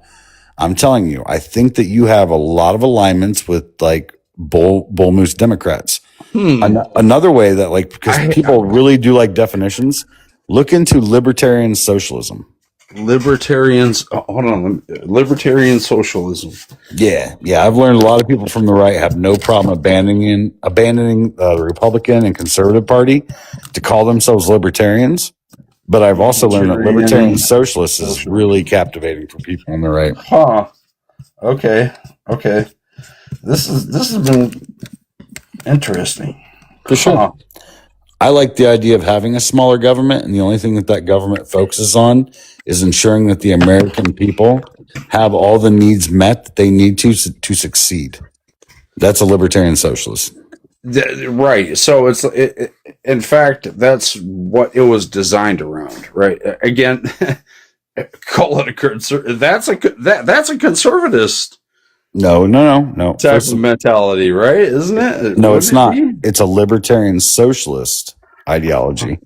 I'm telling you, I think that you have a lot of alignments with like Bull Moose Democrats. Another way that, like, because people really do like definitions, look into libertarian socialism. Libertarians, hold on, libertarian socialism. Yeah. I've learned a lot of people from the right have no problem abandoning the Republican and Conservative Party to call themselves libertarians. But I've also learned that libertarian socialist is really captivating for people on the right. Huh. Okay. This has been interesting. For sure. I like the idea of having a smaller government, and the only thing that government focuses on is ensuring that the American people have all the needs met that they need to succeed. That's a libertarian socialist. Right. So in fact, that's what it was designed around. Right. Again, call it a that's a conservatist. No. Type of mentality, right? Isn't it? No, it's not. It's a libertarian socialist ideology.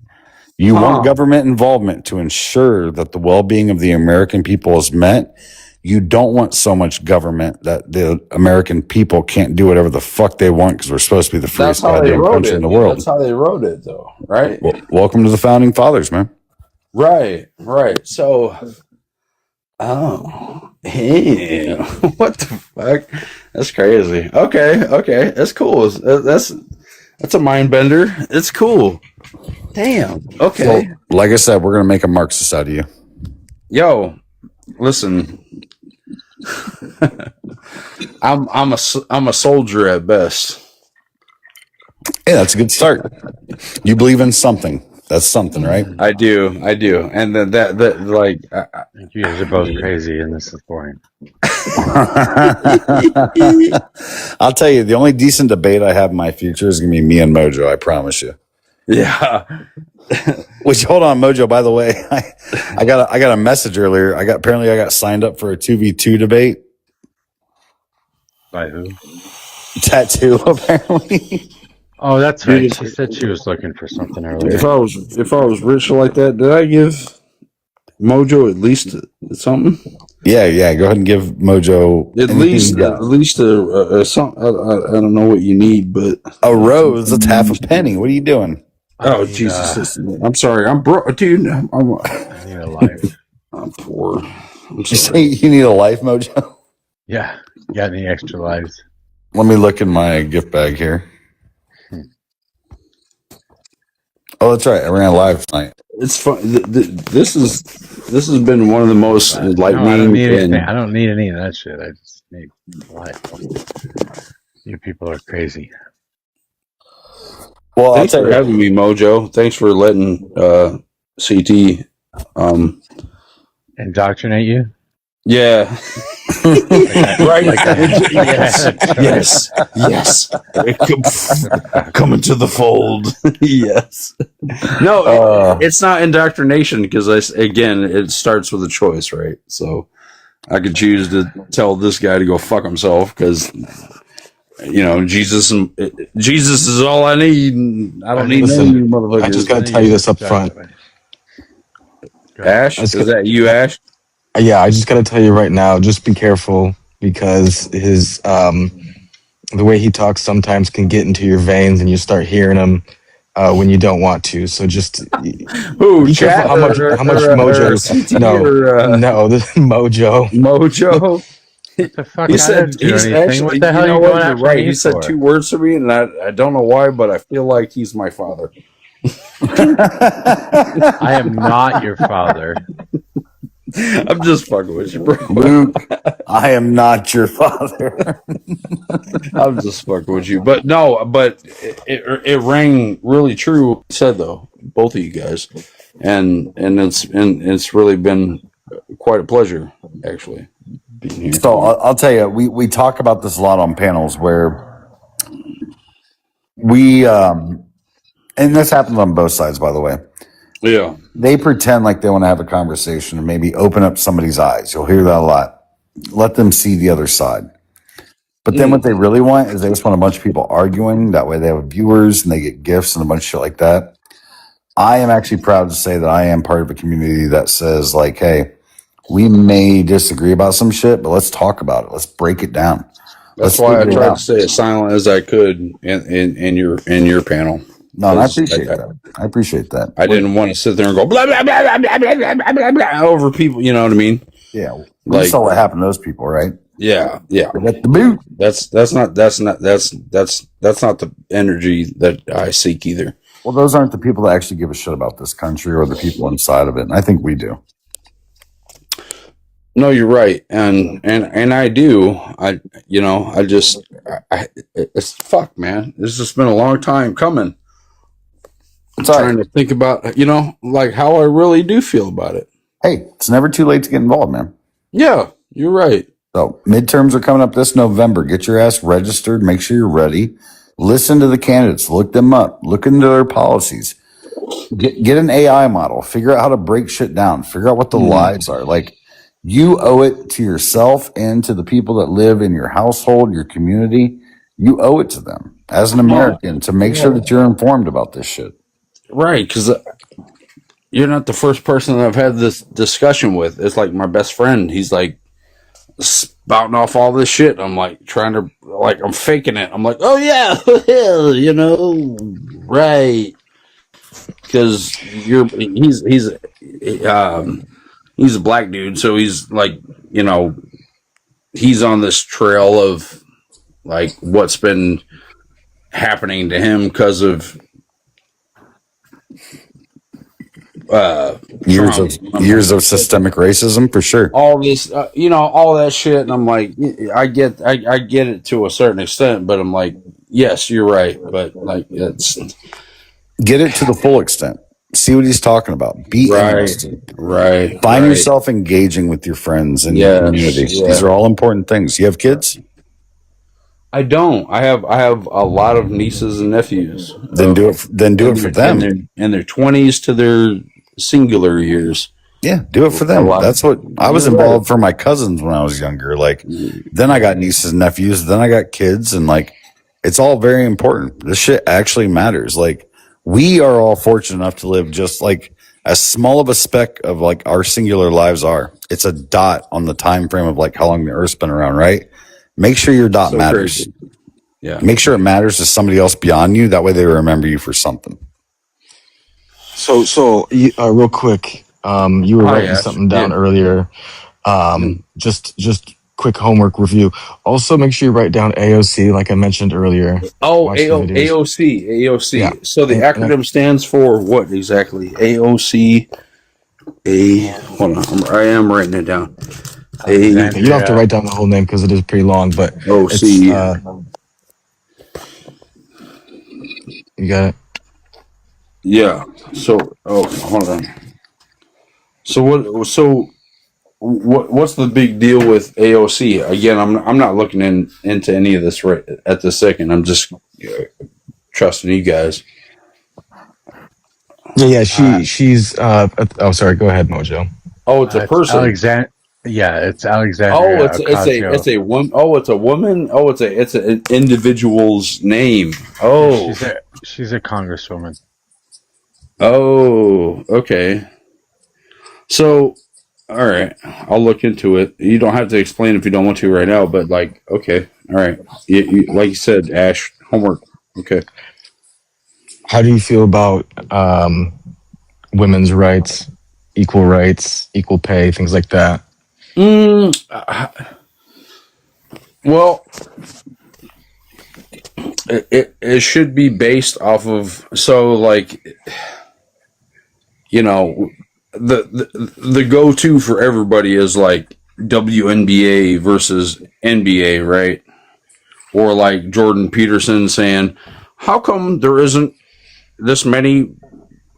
You want government involvement to ensure that the well-being of the American people is met. You don't want so much government that the American people can't do whatever the fuck they want because we're supposed to be the freest goddamn country in the world. That's how they wrote it, though, right? Well, welcome to the founding fathers, man. Right. So, hey, what the fuck? That's crazy. Okay, that's cool. That's a mind bender. It's cool. Damn. Okay. So, like I said, we're gonna make a Marxist out of you. Yo, listen. I'm a soldier at best. Hey, that's a good start. You believe in something. That's something, right? I do. And then that like you guys are both crazy, and this is boring. I'll tell you, the only decent debate I have in my future is gonna be me and Mojo. I promise you. Yeah. Which, hold on, Mojo. By the way, I got a message earlier. I got signed up for a 2v2 debate. By who? Tattoo, apparently. Oh, that's right. She said she was looking for something earlier. If I was rich like that, did I give Mojo at least something? Yeah. Go ahead and give Mojo at least something. I don't know what you need, but a rose. That's half a penny. What are you doing? Oh, Jesus! I'm sorry. I'm broke, dude. I need a life. I'm poor. You say you need a life, Mojo? Yeah. Got any extra lives? Let me look in my gift bag here. Oh, that's right. I ran live tonight. It's fun. This has been one of the most enlightening. I don't need any of that shit. I just need life. You people are crazy. Well, thanks for having me, Mojo. Thanks for letting CT indoctrinate you. Yeah. Right. Yes. Come into the fold. Yes. No, it's not indoctrination because it starts with a choice, right? So I could choose to tell this guy to go fuck himself because Jesus is all I need. And I don't need any motherfuckers. I just gotta tell you this up front. Ash, is that you, Ash? Yeah, I just got to tell you right now, just be careful because his the way he talks sometimes can get into your veins and you start hearing him when you don't want to. So just be careful how much Mojo. No, this Mojo. Mojo. What the fuck? He said he's actually. What the hell are you going after? Right. He said 2 words to me, and I don't know why, but I feel like he's my father. I am not your father. I'm just fucking with you, bro. Luke, I am not your father. I'm just fucking with you. But no, it rang really true what you said, though, both of you guys. And it's really been quite a pleasure, actually, being here. So I'll tell you, we talk about this a lot on panels where we, and this happens on both sides, by the way. Yeah. They pretend like they want to have a conversation and maybe open up somebody's eyes. You'll hear that a lot. Let them see the other side. But then what they really want is they just want a bunch of people arguing. That way they have viewers and they get gifts and a bunch of shit like that. I am actually proud to say that I am part of a community that says like, hey, we may disagree about some shit, but let's talk about it. Let's break it down. That's Let's why I figure it tried to out. stay as silent as I could in your panel. No, and I appreciate that. I appreciate that. I didn't want to sit there and go blah blah blah blah blah blah blah blah blah over people. You know what I mean? Yeah, we saw what happened to those people, right? Yeah. Get the boot. That's not the energy that I seek either. Well, those aren't the people that actually give a shit about this country or the people inside of it. And I think we do. No, you're right, and I do. It's fuck, man. This has been a long time coming. I'm trying to think about, like how I really do feel about it. Hey, it's never too late to get involved, man. Yeah, you're right. So midterms are coming up this November. Get your ass registered. Make sure you're ready. Listen to the candidates. Look them up. Look into their policies. Get an AI model. Figure out how to break shit down. Figure out what the lies are. Like, you owe it to yourself and to the people that live in your household, your community. You owe it to them as an American to make sure that you're informed about this shit. Right, because you're not the first person that I've had this discussion with. It's like my best friend. He's like spouting off all this shit. I'm like I'm faking it. I'm like, oh yeah, right. Because he's a black dude, so he's like, he's on this trail of like what's been happening to him because of years of systemic racism, for sure. All this, all that shit, and I'm like, I get it to a certain extent, but I'm like, yes, you're right, but like, get it to the full extent. See what he's talking about. Be interested. Right. Find yourself engaging with your friends and your community. Yeah. These are all important things. You have kids? I don't. I have a lot of nieces and nephews. Then do it for them. In their 20s to their singular years. Yeah, do it for them. That's what I was involved for my cousins when I was younger. Like, then I got nieces and nephews. Then I got kids, and like, it's all very important. This shit actually matters. Like, we are all fortunate enough to live just like as small of a speck of like our singular lives are. It's a dot on the time frame of like how long the Earth's been around, right? Make sure your dot matters. Crazy. Yeah. Make sure it matters to somebody else beyond you. That way they remember you for something. So real quick, you were writing something down earlier. Just quick homework review. Also, make sure you write down AOC, like I mentioned earlier. Oh, AOC. Yeah. So the acronym stands for what exactly? AOC. Hold on, I am writing it down. You don't have to write down the whole name because it is pretty long, but OC. You got it? Yeah. So, hold on. So what's the big deal with AOC? Again, I'm not looking into any of this right at this second. I'm just trusting you guys. Yeah. She's. Sorry. Go ahead, Mojo. Oh, it's a person. It's Alexandria. Oh, it's a woman. Oh, it's a woman. Oh, it's an individual's name. Oh, she's a congresswoman. Oh, okay. So, all right, I'll look into it. You don't have to explain if you don't want to right now, but like, okay, all right. You, like you said, Ash, homework. Okay. How do you feel about women's rights, equal pay, things like that? Well, it should be based off of, so like, the go-to for everybody is like WNBA versus NBA, right? Or like Jordan Peterson saying, how come there isn't this many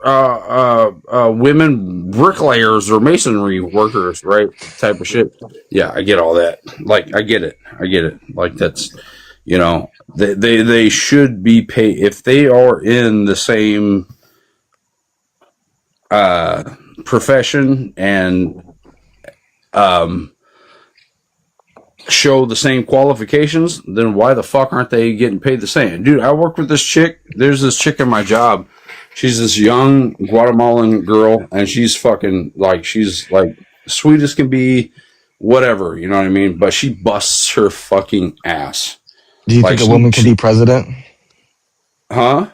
women bricklayers or masonry workers, right? Type of shit. Yeah, I get all that. Like, I get it. Like, that's, they should be paid if they are in the same profession and show the same qualifications, then why the fuck aren't they getting paid the same? Dude, I work with this chick. There's this chick in my job. She's this young Guatemalan girl, and she's fucking like, she's like sweet as can be, whatever, you know what I mean? But she busts her fucking ass. Do you think a woman could be president? Huh?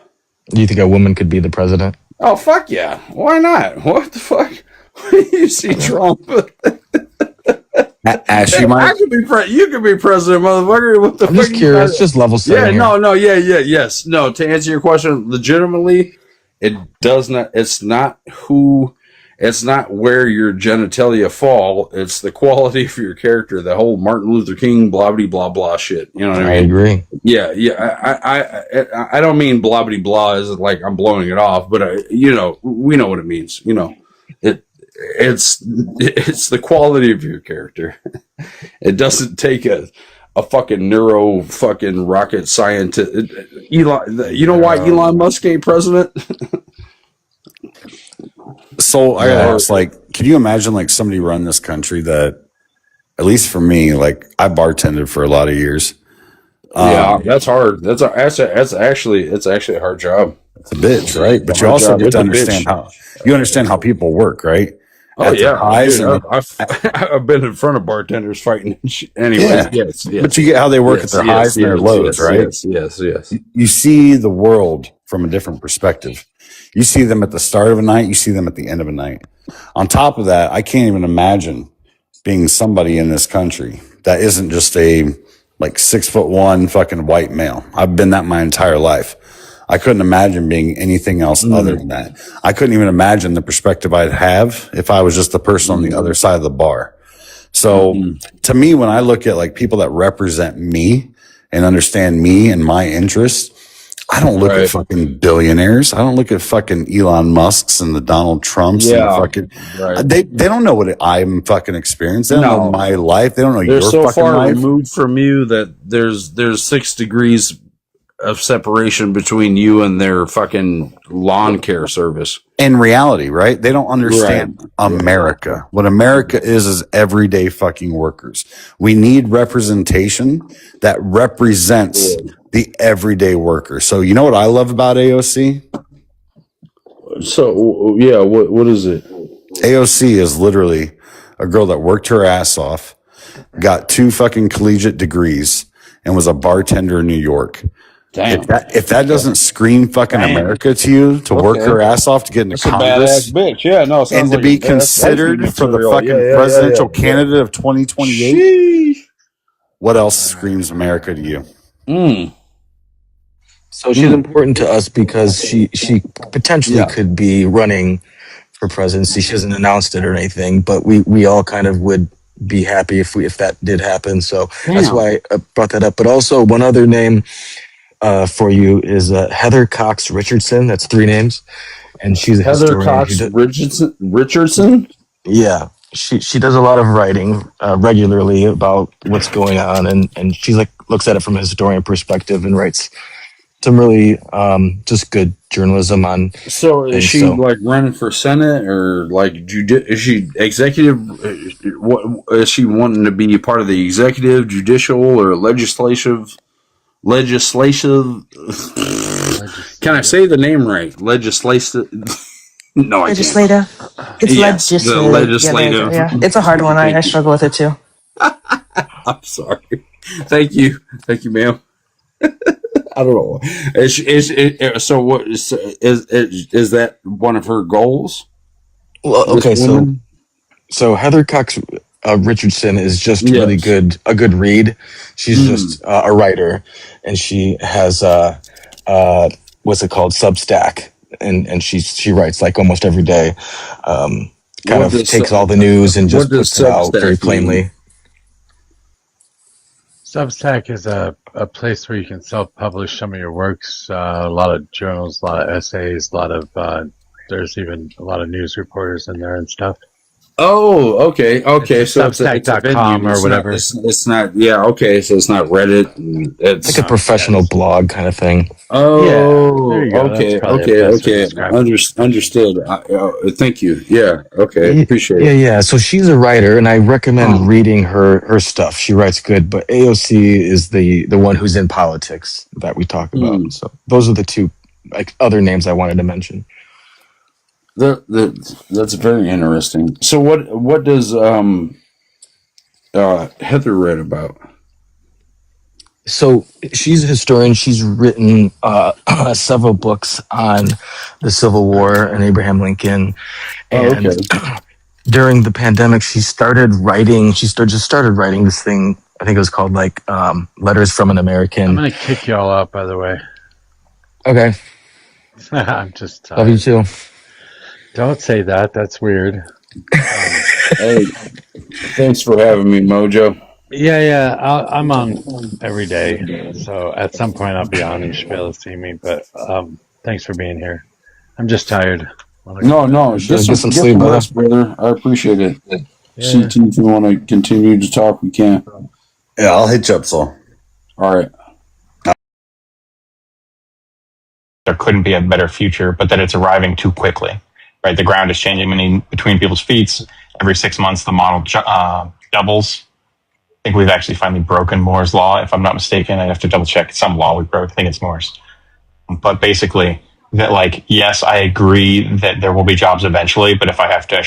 Do you think a woman could be the president? Oh, fuck yeah. Why not? What the fuck? You see Trump? Ashley, I could be you could be president, motherfucker. What the I'm fuck? just curious, just level setting. Yeah, yes. No, to answer your question, legitimately, it does not. It's not who. It's not where your genitalia fall. It's the quality of your character. The whole Martin Luther King blah blah blah shit. You know what I mean? I agree. Yeah. I don't mean blah blah blah as like I'm blowing it off, but we know what it means. You know, it's the quality of your character. It doesn't take a fucking neuro fucking rocket scientist. Elon, you know why Elon Musk ain't president? So I gotta ask, like, can you imagine like somebody run this country that, at least for me, like I bartended for a lot of years. Yeah, that's hard. That's actually a hard job. It's a bitch, right? But you also get to understand how people work, right? Oh yeah, dude, I've been in front of bartenders fighting. Anyways, yes. But you get how they work at their highs and their lows, right? Yes. You see the world from a different perspective. You see them at the start of a night. You see them at the end of a night. On top of that, I can't even imagine being somebody in this country that isn't just a like 6'1" fucking white male. I've been that my entire life. I couldn't imagine being anything else other than that. I couldn't even imagine the perspective I'd have if I was just the person on the other side of the bar. So to me, when I look at like people that represent me and understand me and my interests, I don't look at fucking billionaires. I don't look at fucking Elon Musks and the Donald Trumps and the fucking. They don't know what I'm fucking experiencing. They don't know my life. They don't know your so fucking far life. removed from you that there's 6 degrees of separation between you and their fucking lawn care service. In reality, right? They don't understand America. What America is everyday fucking workers. We need representation that represents the everyday worker. So you know what I love about AOC? So yeah, what is it? AOC is literally a girl that worked her ass off, got 2 fucking collegiate degrees, and was a bartender in New York. Damn. If that doesn't scream fucking America to you, to work her ass off to get into Congress, a badass bitch. Yeah, no, and to be considered for the fucking presidential candidate of 2028, what else screams America to you? So she's important to us because she potentially could be running for presidency. She hasn't announced it or anything, but we all kind of would be happy if that did happen. So that's why I brought that up. But also one other name for you is Heather Cox Richardson. That's 3 names, and she's a Heather historian. Cox Richardson. Yeah, she does a lot of writing regularly about what's going on, and she's like looks at it from a historian perspective and writes some really just good journalism on. So is she like running for Senate or like is she executive? What is she wanting to be part of the executive, judicial, or legislative? Can I say the name right? Legislative. No, I legislative. Can't. It's legislative. The legislative. Yeah, it's a hard one. I struggle with it too. I'm sorry. Thank you, ma'am. I don't know. So what is that one of her goals? Well, okay, so Heather Cox Richardson is just really good, a good read. She's just a writer, and she has what's it called, Substack, and she writes like almost every day. Kind of takes all the news and just puts it out very plainly. Substack is a place where you can self-publish some of your works. A lot of journals, a lot of essays, there's even a lot of news reporters in there and stuff. Oh, okay. So Substack.com or whatever. It's not. Yeah. Okay. So it's not Reddit. It's like a professional blog kind of thing. Oh. There you go. Okay. Understood. Thank you. Yeah. Okay. Appreciate it. Yeah. So she's a writer, and I recommend reading her stuff. She writes good, but AOC is the one who's in politics that we talk about. So those are the 2 like other names I wanted to mention. That's very interesting. So what does Heather read about? So she's a historian. She's written several books on the Civil War and Abraham Lincoln. And during the pandemic, she started writing. She just started writing this thing. I think it was called like Letters from an American. I'm gonna kick y'all out, by the way. Okay. I'm just tired. Love you too. Don't say that. That's weird. Hey, thanks for having me, Mojo. Yeah. I'm on every day, so at some point I'll be on. You should be able to see me. But thanks for being here. I'm just tired. No, get some sleep, rest, brother. I appreciate it. Yeah. CT, if you want to continue to talk, we can. Yeah, I'll hit you up, Saul. All right. There couldn't be a better future, but that it's arriving too quickly. Right, the ground is changing between people's feet. Every 6 months, the model doubles. I think we've actually finally broken Moore's law, if I'm not mistaken. I have to double check some law we broke. I think it's Moore's. But basically, that like, yes, I agree that there will be jobs eventually, but if I have to